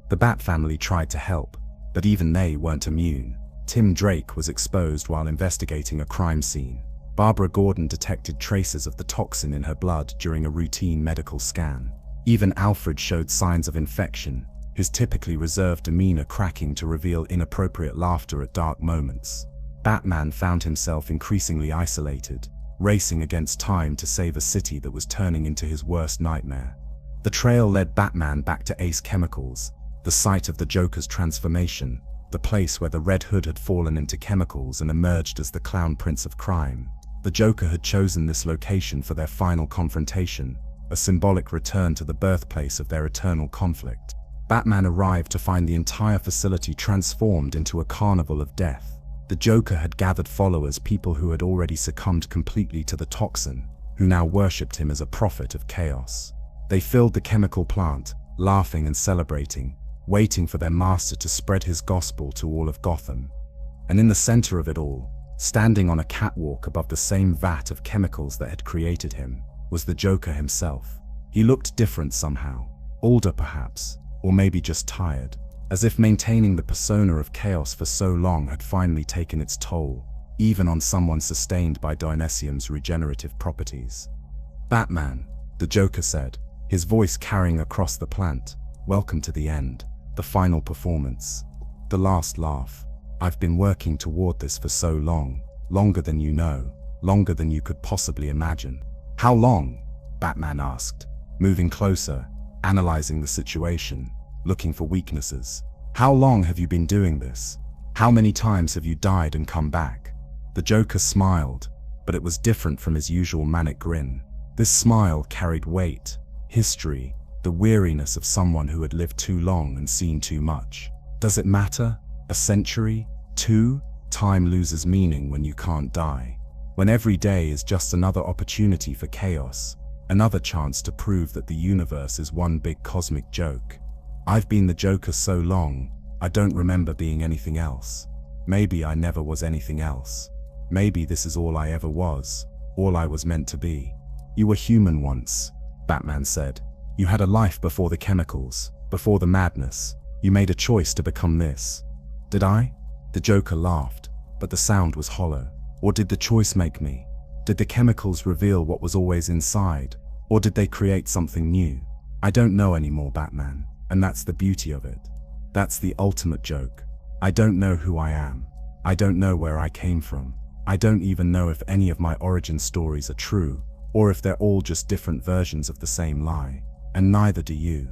The Bat family tried to help, but even they weren't immune. Tim Drake was exposed while investigating a crime scene. Barbara Gordon detected traces of the toxin in her blood during a routine medical scan. Even Alfred showed signs of infection, his typically reserved demeanor cracking to reveal inappropriate laughter at dark moments. Batman found himself increasingly isolated, racing against time to save a city that was turning into his worst nightmare. The trail led Batman back to Ace Chemicals, the site of the Joker's transformation, the place where the Red Hood had fallen into chemicals and emerged as the Clown Prince of Crime. The Joker had chosen this location for their final confrontation, a symbolic return to the birthplace of their eternal conflict. Batman arrived to find the entire facility transformed into a carnival of death. The Joker had gathered followers, people who had already succumbed completely to the toxin, who now worshipped him as a prophet of chaos. They filled the chemical plant, laughing and celebrating, waiting for their master to spread his gospel to all of Gotham. And in the center of it all, standing on a catwalk above the same vat of chemicals that had created him, was the Joker himself. He looked different somehow, older perhaps, or maybe just tired, as if maintaining the persona of chaos for so long had finally taken its toll, even on someone sustained by Dionysium's regenerative properties. "Batman," the Joker said, his voice carrying across the plant, "welcome to the end, the final performance, the last laugh. I've been working toward this for so long, longer than you know, longer than you could possibly imagine." "How long?" Batman asked, moving closer, analyzing the situation, looking for weaknesses. "How long have you been doing this? How many times have you died and come back?" The Joker smiled, but it was different from his usual manic grin. This smile carried weight, history, the weariness of someone who had lived too long and seen too much. "Does it matter? A century? 2? Time loses meaning when you can't die. When every day is just another opportunity for chaos, another chance to prove that the universe is one big cosmic joke. I've been the Joker so long, I don't remember being anything else. Maybe I never was anything else. Maybe this is all I ever was, all I was meant to be." "You were human once," Batman said. "You had a life before the chemicals, before the madness. You made a choice to become this." "Did I?" The Joker laughed, but the sound was hollow. "Or did the choice make me? Did the chemicals reveal what was always inside? Or did they create something new? I don't know anymore, Batman, and that's the beauty of it. That's the ultimate joke. I don't know who I am. I don't know where I came from. I don't even know if any of my origin stories are true, or if they're all just different versions of the same lie. And neither do you."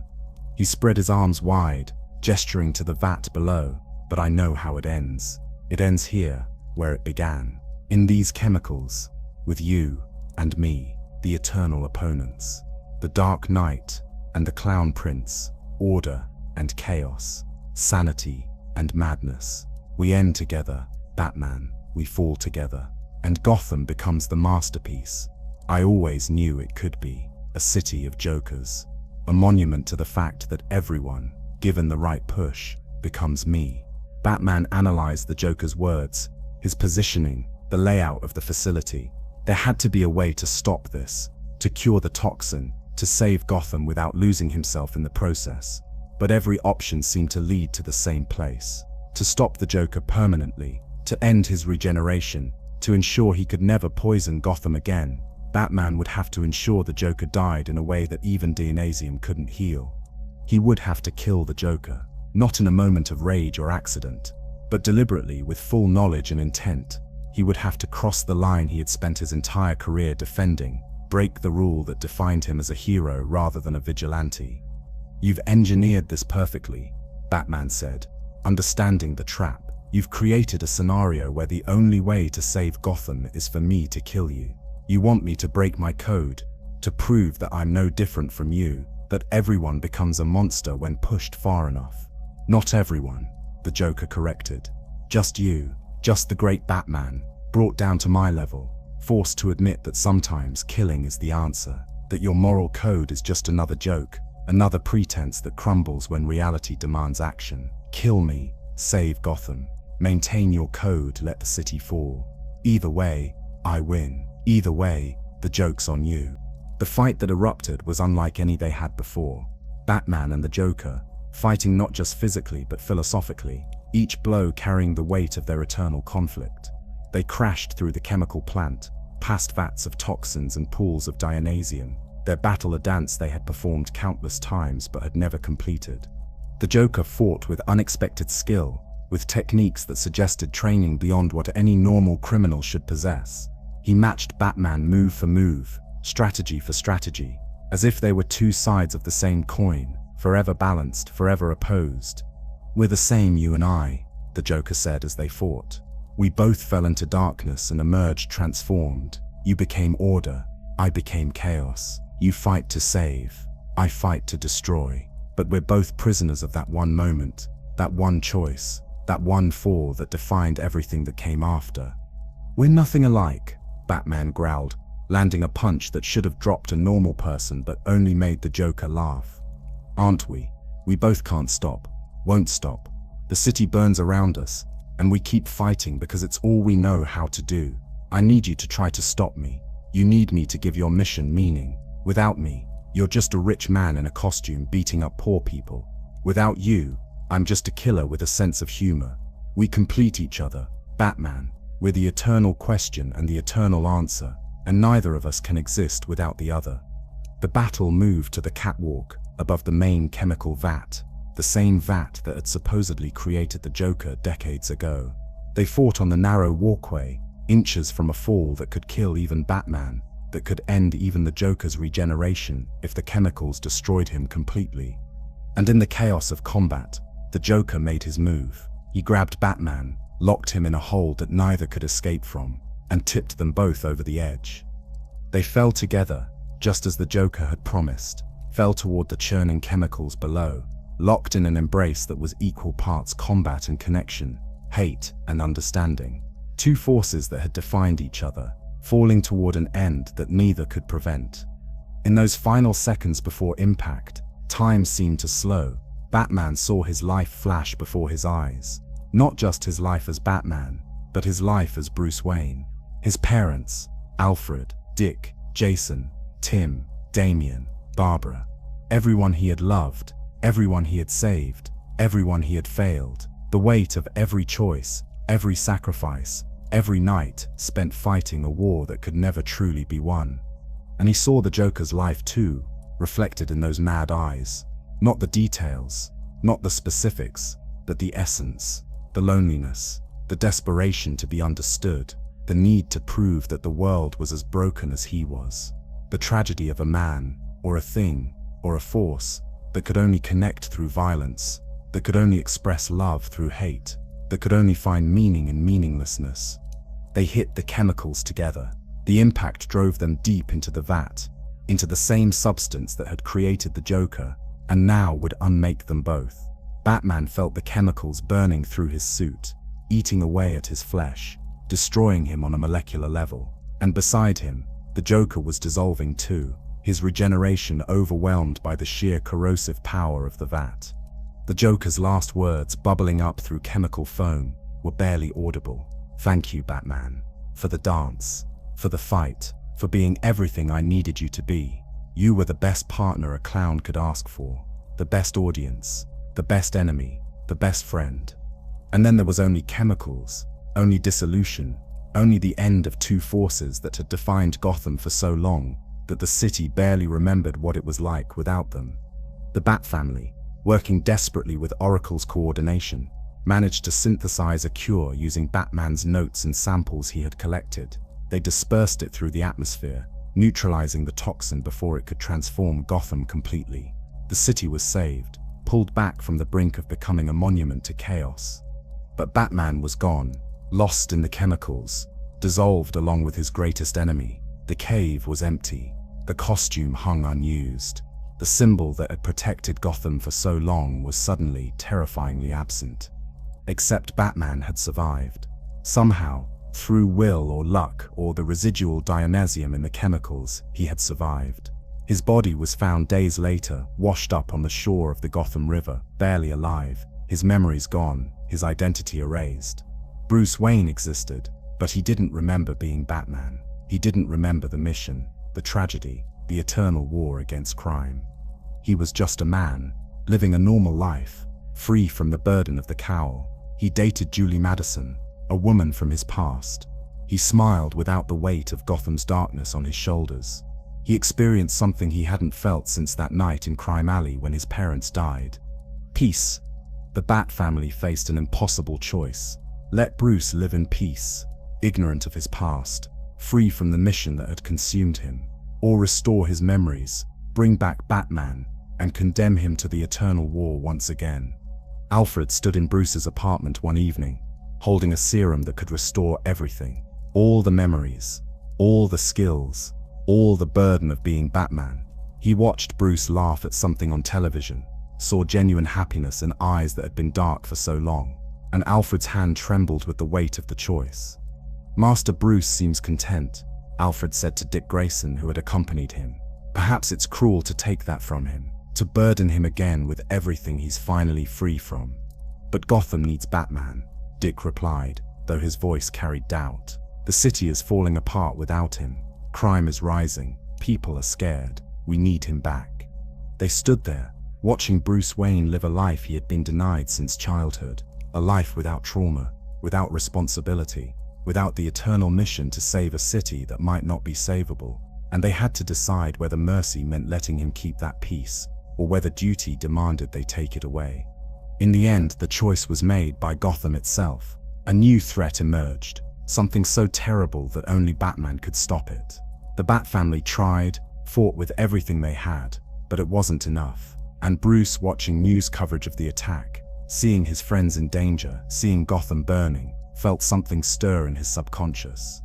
He spread his arms wide, gesturing to the vat below. "But I know how it ends. It ends here, where it began. In these chemicals, with you and me, the eternal opponents. The Dark Knight and the Clown Prince, order and chaos, sanity and madness. We end together, Batman, we fall together. And Gotham becomes the masterpiece I always knew it could be, a city of jokers. A monument to the fact that everyone, given the right push, becomes me." Batman analyzed the Joker's words, his positioning, the layout of the facility. There had to be a way to stop this, to cure the toxin, to save Gotham without losing himself in the process. But every option seemed to lead to the same place. To stop the Joker permanently, to end his regeneration, to ensure he could never poison Gotham again, Batman would have to ensure the Joker died in a way that even Dionysium couldn't heal. He would have to kill the Joker, not in a moment of rage or accident, but deliberately with full knowledge and intent. He would have to cross the line he had spent his entire career defending, break the rule that defined him as a hero rather than a vigilante. "You've engineered this perfectly," Batman said, understanding the trap. "You've created a scenario where the only way to save Gotham is for me to kill you. You want me to break my code, to prove that I'm no different from you, that everyone becomes a monster when pushed far enough." "Not everyone," the Joker corrected. "Just you, just the great Batman, brought down to my level, forced to admit that sometimes killing is the answer, that your moral code is just another joke, another pretense that crumbles when reality demands action. Kill me, save Gotham. Maintain your code, let the city fall. Either way, I win. Either way, the joke's on you." The fight that erupted was unlike any they had before. Batman and the Joker, fighting not just physically but philosophically, each blow carrying the weight of their eternal conflict. They crashed through the chemical plant, past vats of toxins and pools of Dionysium, their battle a dance they had performed countless times but had never completed. The Joker fought with unexpected skill, with techniques that suggested training beyond what any normal criminal should possess. He matched Batman move for move, strategy for strategy, as if they were two sides of the same coin, forever balanced, forever opposed. "We're the same, you and I," the Joker said as they fought. "We both fell into darkness and emerged transformed. You became order, I became chaos. You fight to save, I fight to destroy. But we're both prisoners of that one moment, that one choice, that one fall that defined everything that came after." "We're nothing alike," Batman growled, landing a punch that should have dropped a normal person but only made the Joker laugh. "Aren't we? We both can't stop, won't stop. The city burns around us, and we keep fighting because it's all we know how to do. I need you to try to stop me. You need me to give your mission meaning. Without me, you're just a rich man in a costume beating up poor people. Without you, I'm just a killer with a sense of humor. We complete each other, Batman. We're the eternal question and the eternal answer, and neither of us can exist without the other." The battle moved to the catwalk above the main chemical vat, the same vat that had supposedly created the Joker decades ago. They fought on the narrow walkway, inches from a fall that could kill even Batman, that could end even the Joker's regeneration if the chemicals destroyed him completely. And in the chaos of combat, the Joker made his move. He grabbed Batman, locked him in a hold that neither could escape from, and tipped them both over the edge. They fell together, just as the Joker had promised, fell toward the churning chemicals below, locked in an embrace that was equal parts combat and connection, hate and understanding. Two forces that had defined each other, falling toward an end that neither could prevent. In those final seconds before impact, time seemed to slow. Batman saw his life flash before his eyes. Not just his life as Batman, but his life as Bruce Wayne. His parents, Alfred, Dick, Jason, Tim, Damian, Barbara. Everyone he had loved, everyone he had saved, everyone he had failed. The weight of every choice, every sacrifice, every night spent fighting a war that could never truly be won. And he saw the Joker's life too, reflected in those mad eyes. Not the details, not the specifics, but the essence, the loneliness, the desperation to be understood, the need to prove that the world was as broken as he was. The tragedy of a man, or a thing, or a force, that could only connect through violence, that could only express love through hate, that could only find meaning in meaninglessness. They hit the chemicals together. The impact drove them deep into the vat, into the same substance that had created the Joker, and now would unmake them both. Batman felt the chemicals burning through his suit, eating away at his flesh, destroying him on a molecular level. And beside him, the Joker was dissolving too, his regeneration overwhelmed by the sheer corrosive power of the vat. The Joker's last words, bubbling up through chemical foam, were barely audible. "Thank you, Batman, for the dance, for the fight, for being everything I needed you to be. You were the best partner a clown could ask for, the best audience, the best enemy, the best friend." And then there was only chemicals, only dissolution, only the end of two forces that had defined Gotham for so long that the city barely remembered what it was like without them. The Bat family, working desperately with Oracle's coordination, managed to synthesize a cure using Batman's notes and samples he had collected. They dispersed it through the atmosphere, neutralizing the toxin before it could transform Gotham completely. The city was saved, pulled back from the brink of becoming a monument to chaos. But Batman was gone, lost in the chemicals, dissolved along with his greatest enemy. The cave was empty. The costume hung unused. The symbol that had protected Gotham for so long was suddenly terrifyingly absent. Except Batman had survived. Somehow, through will or luck or the residual Dionysium in the chemicals, he had survived. His body was found days later, washed up on the shore of the Gotham River, barely alive, his memories gone, his identity erased. Bruce Wayne existed, but he didn't remember being Batman. He didn't remember the mission, the tragedy, the eternal war against crime. He was just a man, living a normal life, free from the burden of the cowl. He dated Julie Madison, a woman from his past. He smiled without the weight of Gotham's darkness on his shoulders. He experienced something he hadn't felt since that night in Crime Alley when his parents died. Peace. The Bat family faced an impossible choice. Let Bruce live in peace, ignorant of his past, free from the mission that had consumed him, or restore his memories, bring back Batman, and condemn him to the eternal war once again. Alfred stood in Bruce's apartment one evening, holding a serum that could restore everything. All the memories, all the skills, all the burden of being Batman. He watched Bruce laugh at something on television, saw genuine happiness in eyes that had been dark for so long, and Alfred's hand trembled with the weight of the choice. "Master Bruce seems content," Alfred said to Dick Grayson, who had accompanied him. "Perhaps it's cruel to take that from him, to burden him again with everything he's finally free from." "But Gotham needs Batman," Dick replied, though his voice carried doubt. "The city is falling apart without him. Crime is rising. People are scared. We need him back." They stood there, watching Bruce Wayne live a life he had been denied since childhood. A life without trauma, without responsibility, without the eternal mission to save a city that might not be savable. And they had to decide whether mercy meant letting him keep that peace, or whether duty demanded they take it away. In the end, the choice was made by Gotham itself. A new threat emerged, something so terrible that only Batman could stop it. The Bat family tried, fought with everything they had, but it wasn't enough. And Bruce, watching news coverage of the attack, seeing his friends in danger, seeing Gotham burning, felt something stir in his subconscious.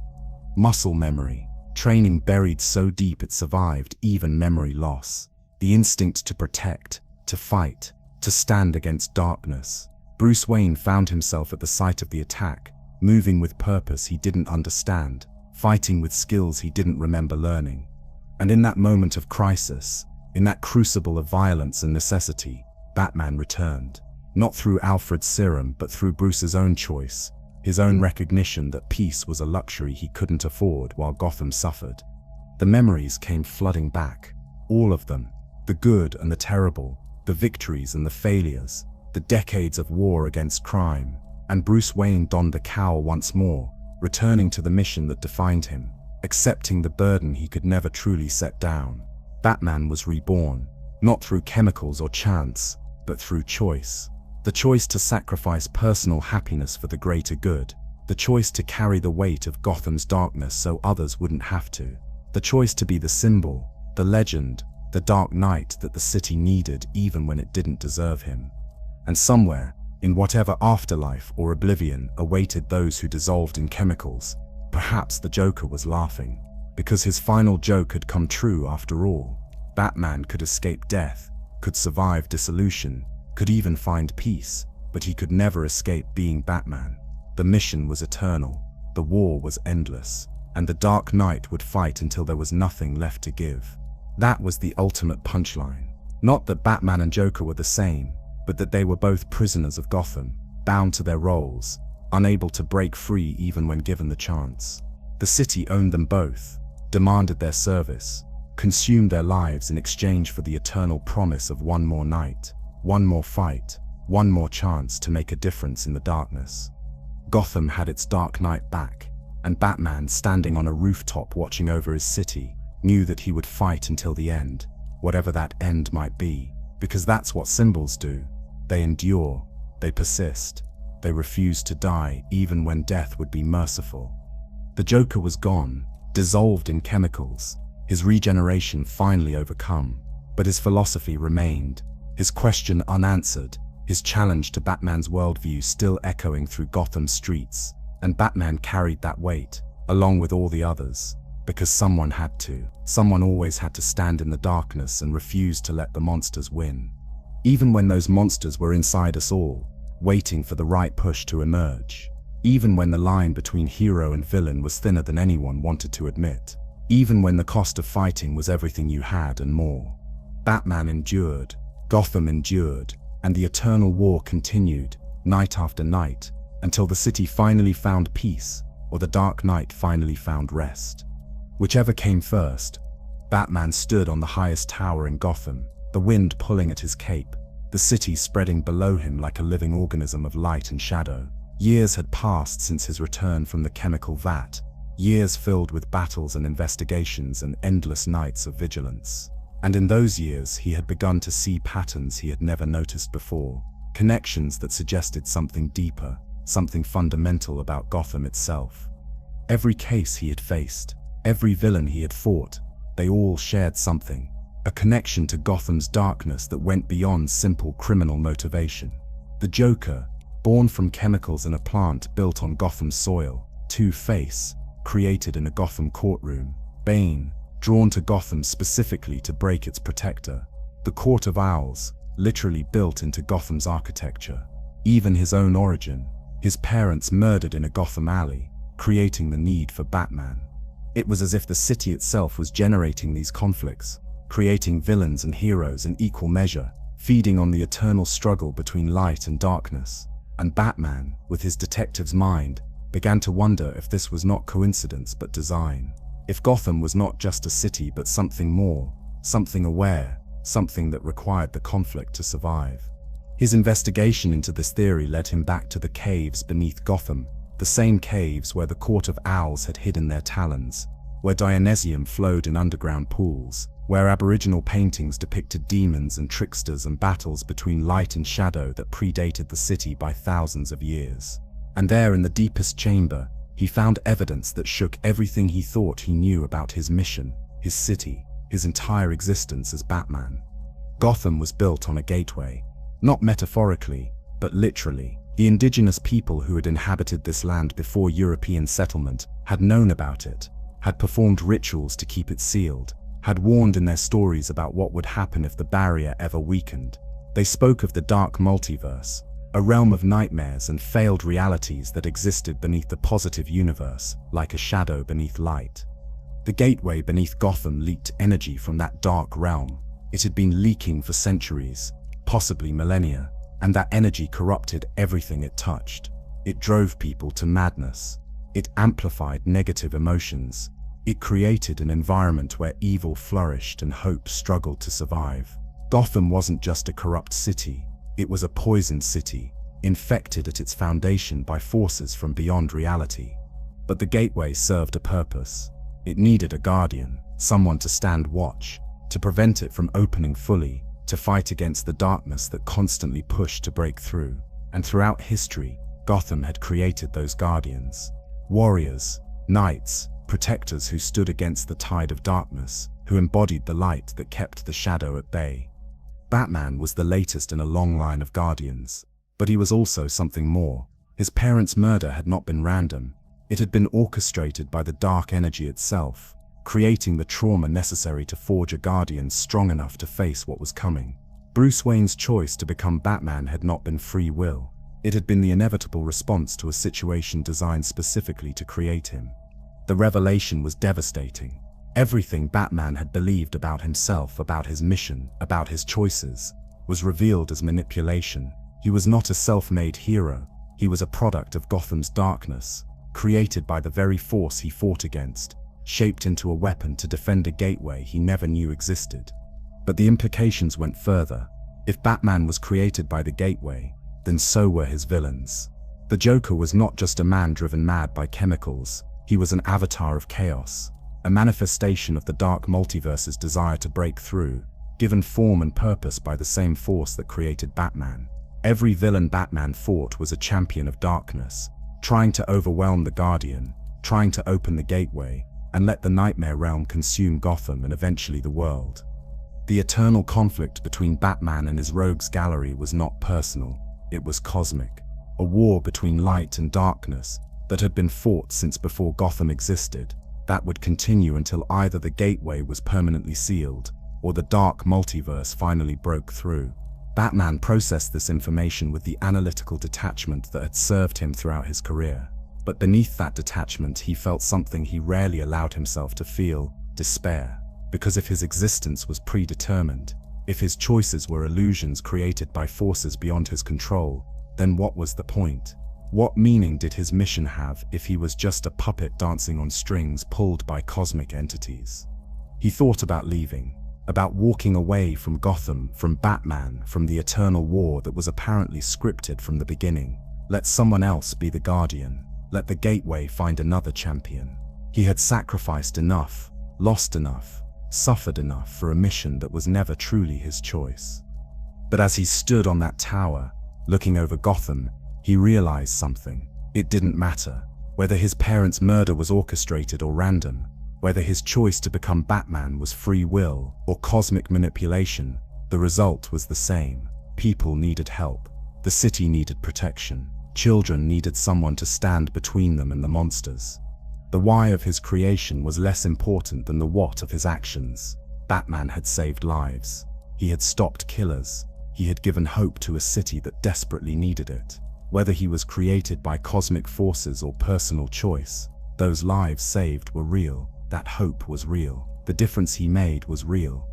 Muscle memory, training buried so deep it survived even memory loss. The instinct to protect, to fight, to stand against darkness. Bruce Wayne found himself at the site of the attack, moving with purpose he didn't understand, fighting with skills he didn't remember learning. And in that moment of crisis, in that crucible of violence and necessity, Batman returned. Not through Alfred's serum, but through Bruce's own choice, his own recognition that peace was a luxury he couldn't afford while Gotham suffered. The memories came flooding back, all of them, the good and the terrible, the victories and the failures, the decades of war against crime, and Bruce Wayne donned the cowl once more, returning to the mission that defined him, accepting the burden he could never truly set down. Batman was reborn, not through chemicals or chance, but through choice. The choice to sacrifice personal happiness for the greater good. The choice to carry the weight of Gotham's darkness so others wouldn't have to. The choice to be the symbol, the legend, the Dark Knight that the city needed even when it didn't deserve him. And somewhere, in whatever afterlife or oblivion awaited those who dissolved in chemicals, perhaps the Joker was laughing, because his final joke had come true after all. Batman could escape death, could survive dissolution, could even find peace, but he could never escape being Batman. The mission was eternal, the war was endless, and the Dark Knight would fight until there was nothing left to give. That was the ultimate punchline. Not that Batman and Joker were the same, but that they were both prisoners of Gotham, bound to their roles, unable to break free even when given the chance. The city owned them both, demanded their service, consumed their lives in exchange for the eternal promise of one more night, one more fight, one more chance to make a difference in the darkness. Gotham had its Dark Knight back, and Batman, standing on a rooftop watching over his city, knew that he would fight until the end, whatever that end might be, because that's what symbols do. They endure, they persist, they refuse to die even when death would be merciful. The Joker was gone, dissolved in chemicals, his regeneration finally overcome, but his philosophy remained, his question unanswered, his challenge to Batman's worldview still echoing through Gotham's streets, and Batman carried that weight, along with all the others, because someone had to. Someone always had to stand in the darkness and refuse to let the monsters win. Even when those monsters were inside us all, waiting for the right push to emerge. Even when the line between hero and villain was thinner than anyone wanted to admit. Even when the cost of fighting was everything you had and more. Batman endured, Gotham endured, and the eternal war continued, night after night, until the city finally found peace, or the Dark Knight finally found rest. Whichever came first, Batman stood on the highest tower in Gotham, the wind pulling at his cape, the city spreading below him like a living organism of light and shadow. Years had passed since his return from the chemical vat, Years filled with battles and investigations and endless nights of vigilance. And in those years, he had begun to see patterns he had never noticed before, connections that suggested something deeper, something fundamental about Gotham itself. Every case he had faced, every villain he had fought, they all shared something, a connection to Gotham's darkness that went beyond simple criminal motivation. The Joker, born from chemicals in a plant built on Gotham's soil, Two-Face, created in a Gotham courtroom, Bane, drawn to Gotham specifically to break its protector, the Court of Owls, literally built into Gotham's architecture. Even his own origin, his parents murdered in a Gotham alley, creating the need for Batman. It was as if the city itself was generating these conflicts, creating villains and heroes in equal measure, feeding on the eternal struggle between light and darkness. And Batman, with his detective's mind, began to wonder if this was not coincidence but design. If Gotham was not just a city but something more, something aware, something that required the conflict to survive. His investigation into this theory led him back to the caves beneath Gotham, the same caves where the Court of Owls had hidden their talons, where Dionysium flowed in underground pools, where Aboriginal paintings depicted demons and tricksters and battles between light and shadow that predated the city by thousands of years. And there in the deepest chamber, he found evidence that shook everything he thought he knew about his mission, his city, his entire existence as Batman. Gotham was built on a gateway, not metaphorically, but literally. The indigenous people who had inhabited this land before European settlement had known about it, had performed rituals to keep it sealed, had warned in their stories about what would happen if the barrier ever weakened. They spoke of the dark multiverse, a realm of nightmares and failed realities that existed beneath the positive universe, like a shadow beneath light. The gateway beneath Gotham leaked energy from that dark realm. It had been leaking for centuries, possibly millennia, and that energy corrupted everything it touched. It drove people to madness. It amplified negative emotions. It created an environment where evil flourished and hope struggled to survive. Gotham wasn't just a corrupt city, it was a poisoned city, infected at its foundation by forces from beyond reality. But the gateway served a purpose. It needed a guardian, someone to stand watch, to prevent it from opening fully, to fight against the darkness that constantly pushed to break through. And throughout history, Gotham had created those guardians. Warriors, knights, protectors who stood against the tide of darkness, who embodied the light that kept the shadow at bay. Batman was the latest in a long line of guardians, but he was also something more. His parents' murder had not been random. It had been orchestrated by the dark energy itself, creating the trauma necessary to forge a guardian strong enough to face what was coming. Bruce Wayne's choice to become Batman had not been free will. It had been the inevitable response to a situation designed specifically to create him. The revelation was devastating. Everything Batman had believed about himself, about his mission, about his choices, was revealed as manipulation. He was not a self-made hero. He was a product of Gotham's darkness, created by the very force he fought against, shaped into a weapon to defend a gateway he never knew existed. But the implications went further. If Batman was created by the gateway, then so were his villains. The Joker was not just a man driven mad by chemicals, he was an avatar of chaos, a manifestation of the dark multiverse's desire to break through, given form and purpose by the same force that created Batman. Every villain Batman fought was a champion of darkness, trying to overwhelm the Guardian, trying to open the gateway, and let the nightmare realm consume Gotham and eventually the world. The eternal conflict between Batman and his rogues gallery was not personal, it was cosmic, a war between light and darkness that had been fought since before Gotham existed, that would continue until either the gateway was permanently sealed, or the dark multiverse finally broke through. Batman processed this information with the analytical detachment that had served him throughout his career. But beneath that detachment, he felt something he rarely allowed himself to feel: despair. Because if his existence was predetermined, if his choices were illusions created by forces beyond his control, then what was the point? What meaning did his mission have if he was just a puppet dancing on strings pulled by cosmic entities? He thought about leaving, about walking away from Gotham, from Batman, from the eternal war that was apparently scripted from the beginning. Let someone else be the Guardian. Let the gateway find another champion. He had sacrificed enough, lost enough, suffered enough for a mission that was never truly his choice. But as he stood on that tower, looking over Gotham, he realized something. It didn't matter whether his parents' murder was orchestrated or random, whether his choice to become Batman was free will or cosmic manipulation, the result was the same. People needed help. The city needed protection. Children needed someone to stand between them and the monsters. The why of his creation was less important than the what of his actions. Batman had saved lives. He had stopped killers. He had given hope to a city that desperately needed it. Whether he was created by cosmic forces or personal choice, those lives saved were real. That hope was real. The difference he made was real.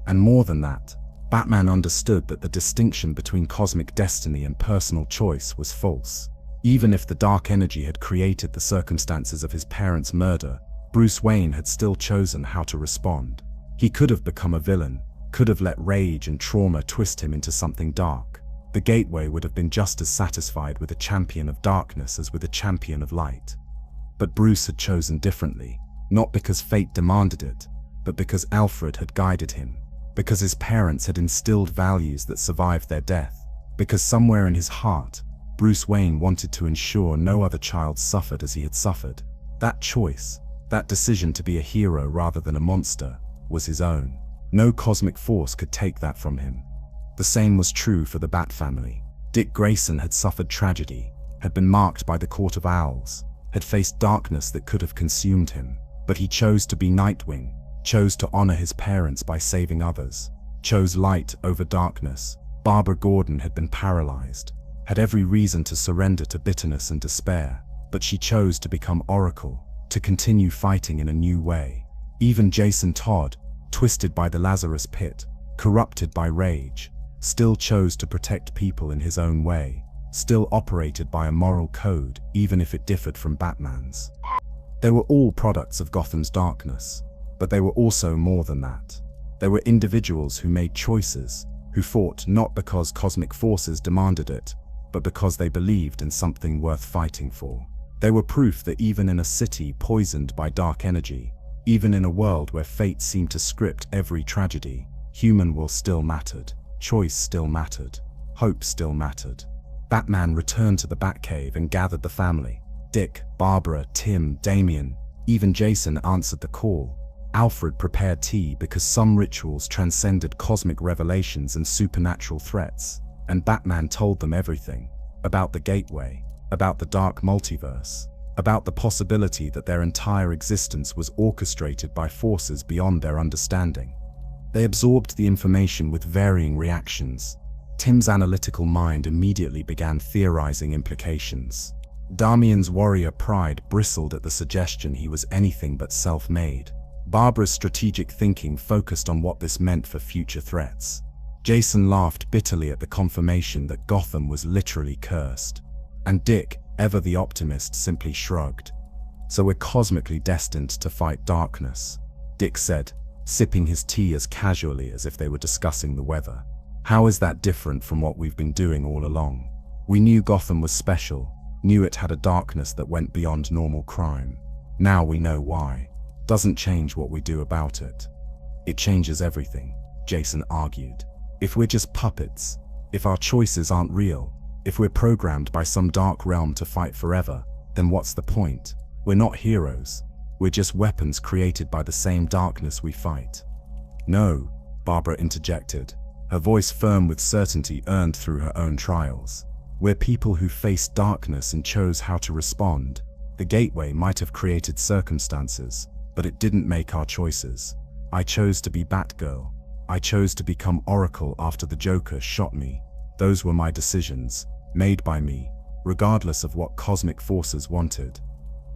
And more than that, Batman understood that the distinction between cosmic destiny and personal choice was false. Even if the dark energy had created the circumstances of his parents' murder, Bruce Wayne had still chosen how to respond. He could have become a villain, could have let rage and trauma twist him into something dark. The Gateway would have been just as satisfied with a champion of darkness as with a champion of light. But Bruce had chosen differently, not because fate demanded it, but because Alfred had guided him, because his parents had instilled values that survived their death, because somewhere in his heart, Bruce Wayne wanted to ensure no other child suffered as he had suffered. That choice, that decision to be a hero rather than a monster, was his own. No cosmic force could take that from him. The same was true for the Bat family. Dick Grayson had suffered tragedy, had been marked by the Court of Owls, had faced darkness that could have consumed him, but he chose to be Nightwing, chose to honor his parents by saving others, chose light over darkness. Barbara Gordon had been paralyzed, had every reason to surrender to bitterness and despair, but she chose to become Oracle, to continue fighting in a new way. Even Jason Todd, twisted by the Lazarus Pit, corrupted by rage, still chose to protect people in his own way, still operated by a moral code even if it differed from Batman's. They were all products of Gotham's darkness, but they were also more than that. They were individuals who made choices, who fought not because cosmic forces demanded it, but because they believed in something worth fighting for. They were proof that even in a city poisoned by dark energy, even in a world where fate seemed to script every tragedy, human will still mattered, choice still mattered, hope still mattered. Batman returned to the Batcave and gathered the family. Dick, Barbara, Tim, Damian, even Jason answered the call. Alfred prepared tea because some rituals transcended cosmic revelations and supernatural threats, and Batman told them everything, about the Gateway, about the dark multiverse, about the possibility that their entire existence was orchestrated by forces beyond their understanding. They absorbed the information with varying reactions. Tim's analytical mind immediately began theorizing implications. Damian's warrior pride bristled at the suggestion he was anything but self-made. Barbara's strategic thinking focused on what this meant for future threats. Jason laughed bitterly at the confirmation that Gotham was literally cursed. And Dick, ever the optimist, simply shrugged. "So we're cosmically destined to fight darkness," Dick said, sipping his tea as casually as if they were discussing the weather. "How is that different from what we've been doing all along? We knew Gotham was special, knew it had a darkness that went beyond normal crime. Now we know why. Doesn't change what we do about it. It changes everything," Jason argued. "If we're just puppets, if our choices aren't real, if we're programmed by some dark realm to fight forever, then what's the point? We're not heroes. We're just weapons created by the same darkness we fight." "No," Barbara interjected, her voice firm with certainty earned through her own trials. "We're people who faced darkness and chose how to respond. The Gateway might have created circumstances, but it didn't make our choices. I chose to be Batgirl. I chose to become Oracle after the Joker shot me. Those were my decisions, made by me, regardless of what cosmic forces wanted."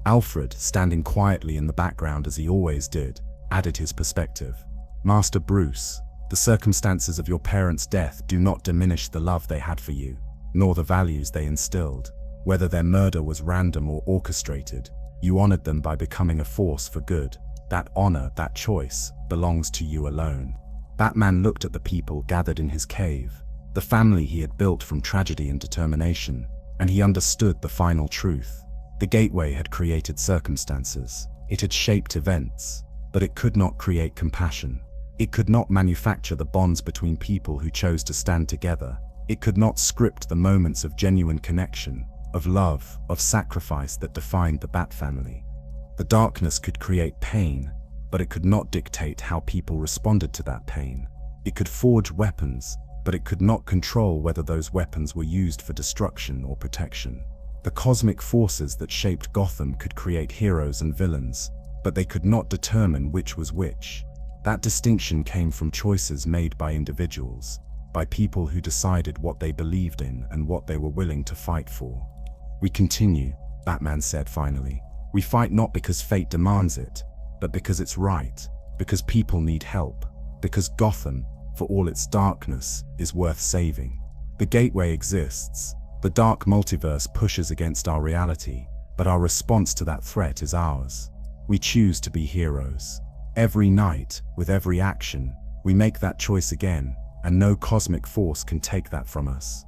Alfred, standing quietly in the background as he always did, added his perspective. "Master Bruce, the circumstances of your parents' death do not diminish the love they had for you, nor the values they instilled. Whether their murder was random or orchestrated, you honored them by becoming a force for good. That honor, that choice, belongs to you alone." Batman looked at the people gathered in his cave, the family he had built from tragedy and determination, and he understood the final truth. The Gateway had created circumstances. It had shaped events, but it could not create compassion. It could not manufacture the bonds between people who chose to stand together. It could not script the moments of genuine connection, of love, of sacrifice that defined the Bat family. The darkness could create pain, but it could not dictate how people responded to that pain. It could forge weapons, but it could not control whether those weapons were used for destruction or protection. The cosmic forces that shaped Gotham could create heroes and villains, but they could not determine which was which. That distinction came from choices made by individuals, by people who decided what they believed in and what they were willing to fight for. "We continue," Batman said finally. "We fight not because fate demands it, but because it's right, because people need help, because Gotham, for all its darkness, is worth saving. The gateway exists. The dark multiverse pushes against our reality, but our response to that threat is ours. We choose to be heroes. Every night, with every action, we make that choice again, and no cosmic force can take that from us."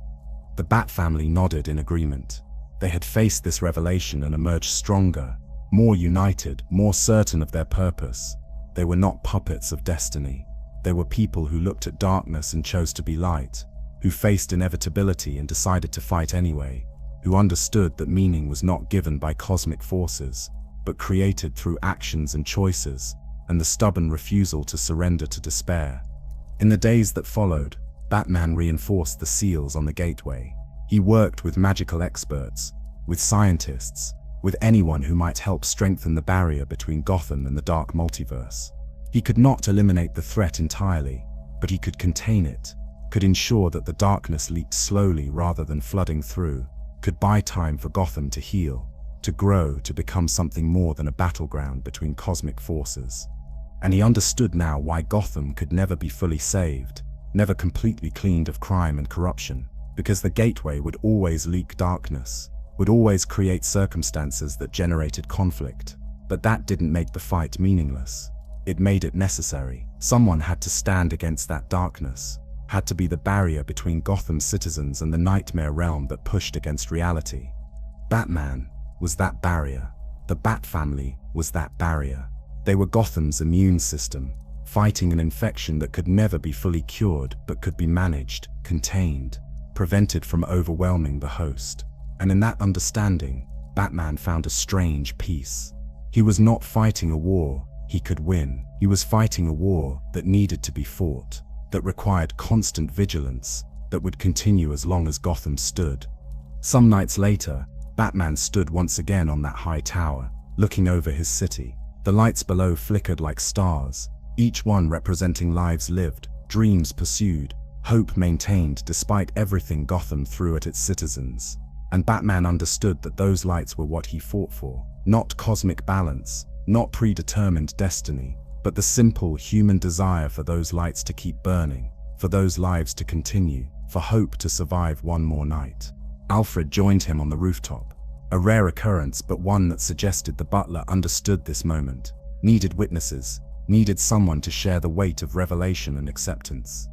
The Bat family nodded in agreement. They had faced this revelation and emerged stronger, more united, more certain of their purpose. They were not puppets of destiny. They were people who looked at darkness and chose to be light, who faced inevitability and decided to fight anyway, who understood that meaning was not given by cosmic forces, but created through actions and choices, and the stubborn refusal to surrender to despair. In the days that followed, Batman reinforced the seals on the gateway. He worked with magical experts, with scientists, with anyone who might help strengthen the barrier between Gotham and the dark multiverse. He could not eliminate the threat entirely, but he could contain it, could ensure that the darkness leaked slowly rather than flooding through, could buy time for Gotham to heal, to grow, to become something more than a battleground between cosmic forces. And he understood now why Gotham could never be fully saved, never completely cleaned of crime and corruption, because the gateway would always leak darkness, would always create circumstances that generated conflict. But that didn't make the fight meaningless. It made it necessary. Someone had to stand against that darkness, had to be the barrier between Gotham's citizens and the nightmare realm that pushed against reality. Batman was that barrier. The Bat family was that barrier. They were Gotham's immune system, fighting an infection that could never be fully cured but could be managed, contained, prevented from overwhelming the host. And in that understanding, Batman found a strange peace. He was not fighting a war he could win. He was fighting a war that needed to be fought, that required constant vigilance, that would continue as long as Gotham stood. Some nights later, Batman stood once again on that high tower, looking over his city. The lights below flickered like stars, each one representing lives lived, dreams pursued, hope maintained despite everything Gotham threw at its citizens. And Batman understood that those lights were what he fought for, not cosmic balance, not predetermined destiny, but the simple human desire for those lights to keep burning, for those lives to continue, for hope to survive one more night. Alfred joined him on the rooftop, a rare occurrence but one that suggested the butler understood this moment, needed witnesses, needed someone to share the weight of revelation and acceptance.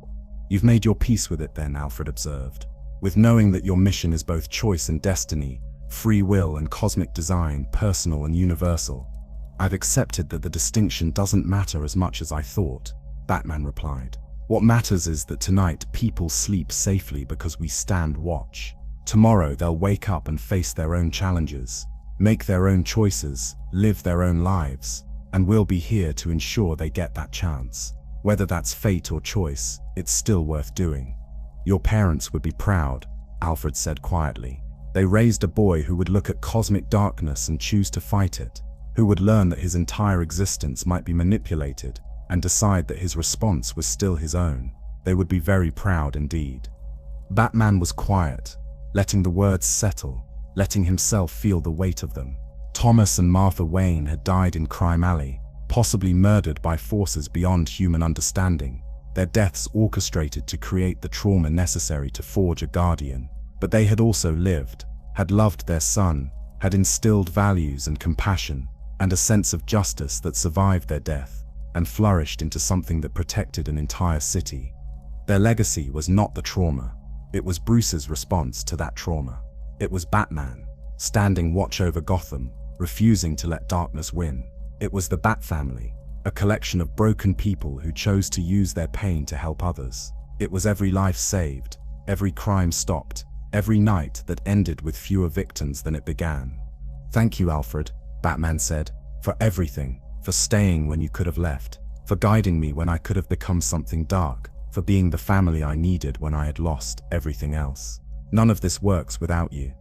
"You've made your peace with it then," Alfred observed, "with knowing that your mission is both choice and destiny, free will and cosmic design, personal and universal." "I've accepted that the distinction doesn't matter as much as I thought," Batman replied. "What matters is that tonight people sleep safely because we stand watch. Tomorrow they'll wake up and face their own challenges, make their own choices, live their own lives, and we'll be here to ensure they get that chance. Whether that's fate or choice, it's still worth doing." "Your parents would be proud," Alfred said quietly. "They raised a boy who would look at cosmic darkness and choose to fight it, who would learn that his entire existence might be manipulated and decide that his response was still his own. They would be very proud indeed." Batman was quiet, letting the words settle, letting himself feel the weight of them. Thomas and Martha Wayne had died in Crime Alley, possibly murdered by forces beyond human understanding, their deaths orchestrated to create the trauma necessary to forge a guardian. But they had also lived, had loved their son, had instilled values and compassion, and a sense of justice that survived their death, and flourished into something that protected an entire city. Their legacy was not the trauma. It was Bruce's response to that trauma. It was Batman, standing watch over Gotham, refusing to let darkness win. It was the Bat family, a collection of broken people who chose to use their pain to help others. It was every life saved, every crime stopped, every night that ended with fewer victims than it began. "Thank you, Alfred," Batman said, "for everything, for staying when you could have left, for guiding me when I could have become something dark, for being the family I needed when I had lost everything else. None of this works without you."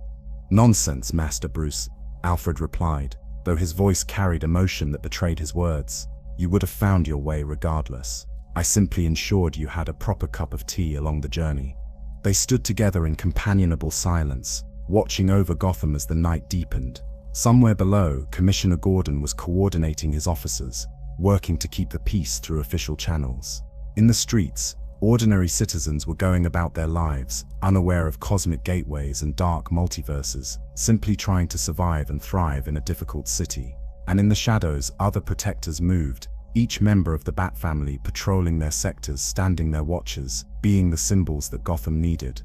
"Nonsense, Master Bruce," Alfred replied, though his voice carried emotion that betrayed his words. "You would have found your way regardless. I simply ensured you had a proper cup of tea along the journey." They stood together in companionable silence, watching over Gotham as the night deepened. Somewhere below, Commissioner Gordon was coordinating his officers, working to keep the peace through official channels. In the streets, ordinary citizens were going about their lives, unaware of cosmic gateways and dark multiverses, simply trying to survive and thrive in a difficult city. And in the shadows, other protectors moved, each member of the Bat family patrolling their sectors, standing their watches, being the symbols that Gotham needed.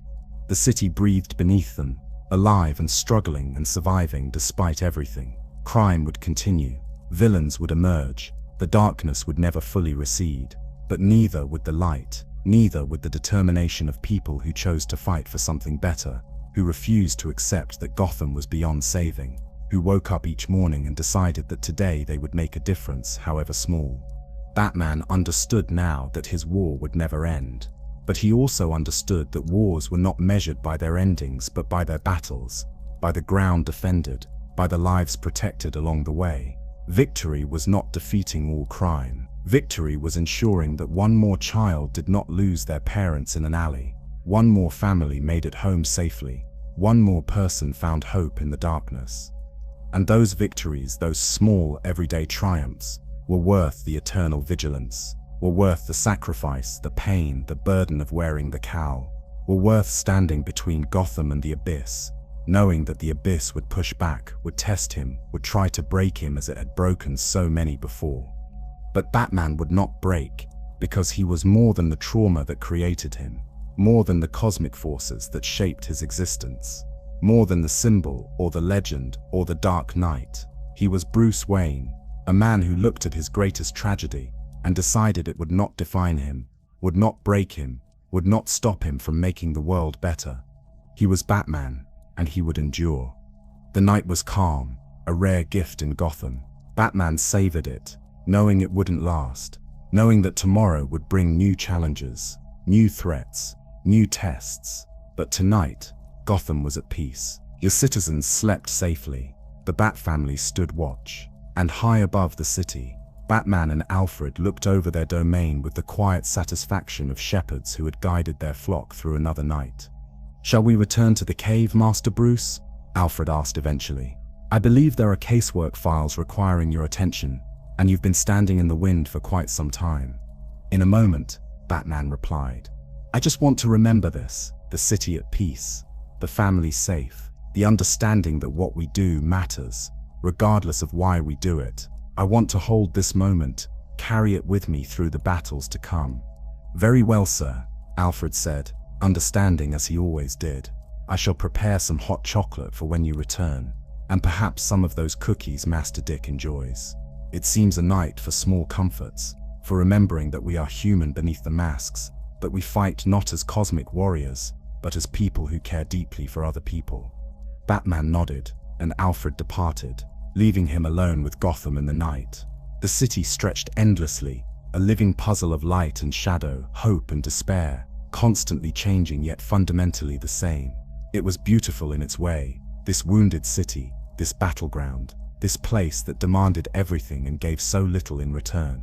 The city breathed beneath them, alive and struggling and surviving despite everything. Crime would continue, villains would emerge, the darkness would never fully recede, but neither would the light, neither would the determination of people who chose to fight for something better, who refused to accept that Gotham was beyond saving, who woke up each morning and decided that today they would make a difference, however small. Batman understood now that his war would never end, but he also understood that wars were not measured by their endings but by their battles, by the ground defended, by the lives protected along the way. Victory was not defeating all crime. Victory was ensuring that one more child did not lose their parents in an alley, one more family made it home safely, one more person found hope in the darkness. And those victories, those small everyday triumphs, were worth the eternal vigilance, were worth the sacrifice, the pain, the burden of wearing the cowl, were worth standing between Gotham and the abyss, knowing that the abyss would push back, would test him, would try to break him as it had broken so many before. But Batman would not break, because he was more than the trauma that created him, more than the cosmic forces that shaped his existence, more than the symbol or the legend or the Dark Knight. He was Bruce Wayne, a man who looked at his greatest tragedy and decided it would not define him, would not break him, would not stop him from making the world better. He was Batman, and he would endure. The night was calm, a rare gift in Gotham. Batman savored it, knowing it wouldn't last, knowing that tomorrow would bring new challenges, new threats, new tests. But tonight, Gotham was at peace. The citizens slept safely, the Bat family stood watch, and high above the city, Batman and Alfred looked over their domain with the quiet satisfaction of shepherds who had guided their flock through another night. "Shall we return to the cave, Master Bruce?" Alfred asked eventually. "I believe there are casework files requiring your attention, and you've been standing in the wind for quite some time." "In a moment," Batman replied. "I just want to remember this, the city at peace, the family safe, the understanding that what we do matters, regardless of why we do it. I want to hold this moment, carry it with me through the battles to come." "Very well, sir," Alfred said, understanding as he always did. "I shall prepare some hot chocolate for when you return, and perhaps some of those cookies Master Dick enjoys. It seems a night for small comforts, for remembering that we are human beneath the masks, that we fight not as cosmic warriors, but as people who care deeply for other people." Batman nodded, and Alfred departed, leaving him alone with Gotham in the night. The city stretched endlessly, a living puzzle of light and shadow, hope and despair, constantly changing yet fundamentally the same. It was beautiful in its way, this wounded city, this battleground, this place that demanded everything and gave so little in return.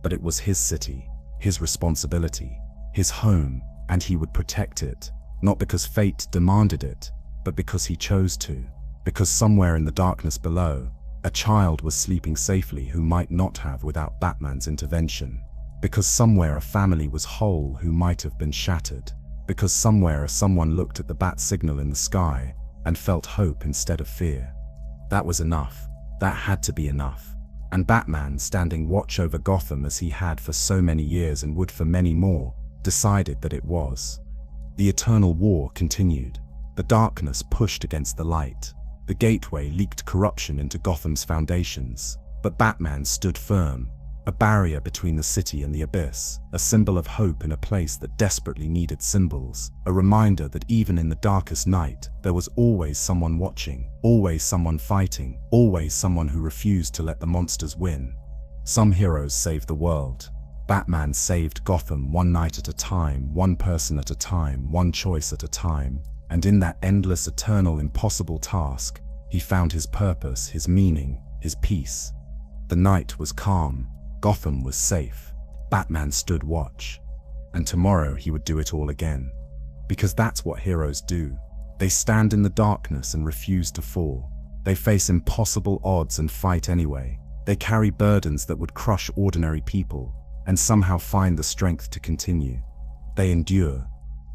But it was his city, his responsibility, his home, and he would protect it, not because fate demanded it, but because he chose to. Because somewhere in the darkness below, a child was sleeping safely who might not have without Batman's intervention. Because somewhere a family was whole who might have been shattered. Because somewhere someone looked at the bat signal in the sky and felt hope instead of fear. That was enough. That had to be enough. And Batman, standing watch over Gotham as he had for so many years and would for many more, decided that it was. The eternal war continued. The darkness pushed against the light. The gateway leaked corruption into Gotham's foundations. But Batman stood firm, a barrier between the city and the abyss, a symbol of hope in a place that desperately needed symbols, a reminder that even in the darkest night, there was always someone watching, always someone fighting, always someone who refused to let the monsters win. Some heroes saved the world. Batman saved Gotham one night at a time, one person at a time, one choice at a time, and in that endless, eternal, impossible task, he found his purpose, his meaning, his peace. The night was calm. Gotham was safe. Batman stood watch. And tomorrow he would do it all again. Because that's what heroes do. They stand in the darkness and refuse to fall. They face impossible odds and fight anyway. They carry burdens that would crush ordinary people, and somehow find the strength to continue. They endure.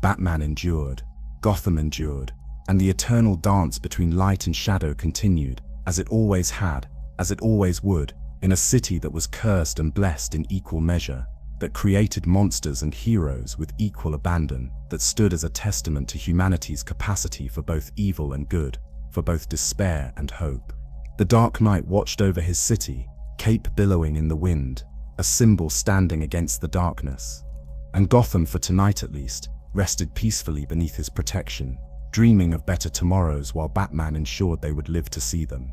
Batman endured. Gotham endured. And the eternal dance between light and shadow continued, as it always had, as it always would, in a city that was cursed and blessed in equal measure, that created monsters and heroes with equal abandon, that stood as a testament to humanity's capacity for both evil and good, for both despair and hope. The Dark Knight watched over his city, cape billowing in the wind, a symbol standing against the darkness. And Gotham, for tonight at least, rested peacefully beneath his protection, dreaming of better tomorrows while Batman ensured they would live to see them.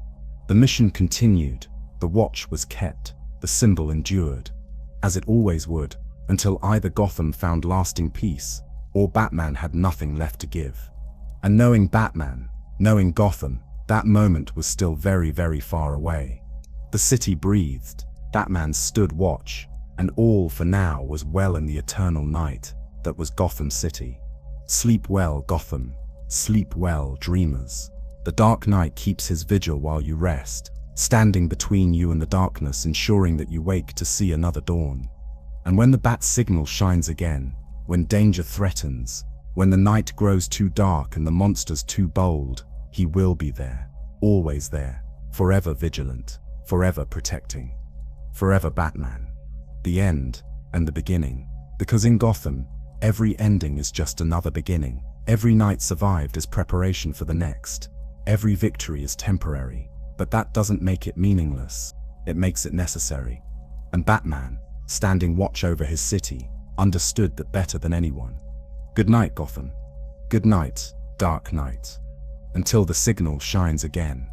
The mission continued, the watch was kept, the symbol endured, as it always would, until either Gotham found lasting peace, or Batman had nothing left to give. And knowing Batman, knowing Gotham, that moment was still very, very far away. The city breathed, Batman stood watch, and all for now was well in the eternal night that was Gotham City. Sleep well, Gotham. Sleep well, dreamers. The Dark Knight keeps his vigil while you rest, standing between you and the darkness, ensuring that you wake to see another dawn. And when the bat signal shines again, when danger threatens, when the night grows too dark and the monsters too bold, he will be there, always there, forever vigilant, forever protecting. Forever Batman. The end and the beginning. Because in Gotham, every ending is just another beginning. Every night survived is preparation for the next. Every victory is temporary, but that doesn't make it meaningless. It makes it necessary. And Batman, standing watch over his city, understood that better than anyone. Good night, Gotham. Good night, Dark Knight. Until the signal shines again.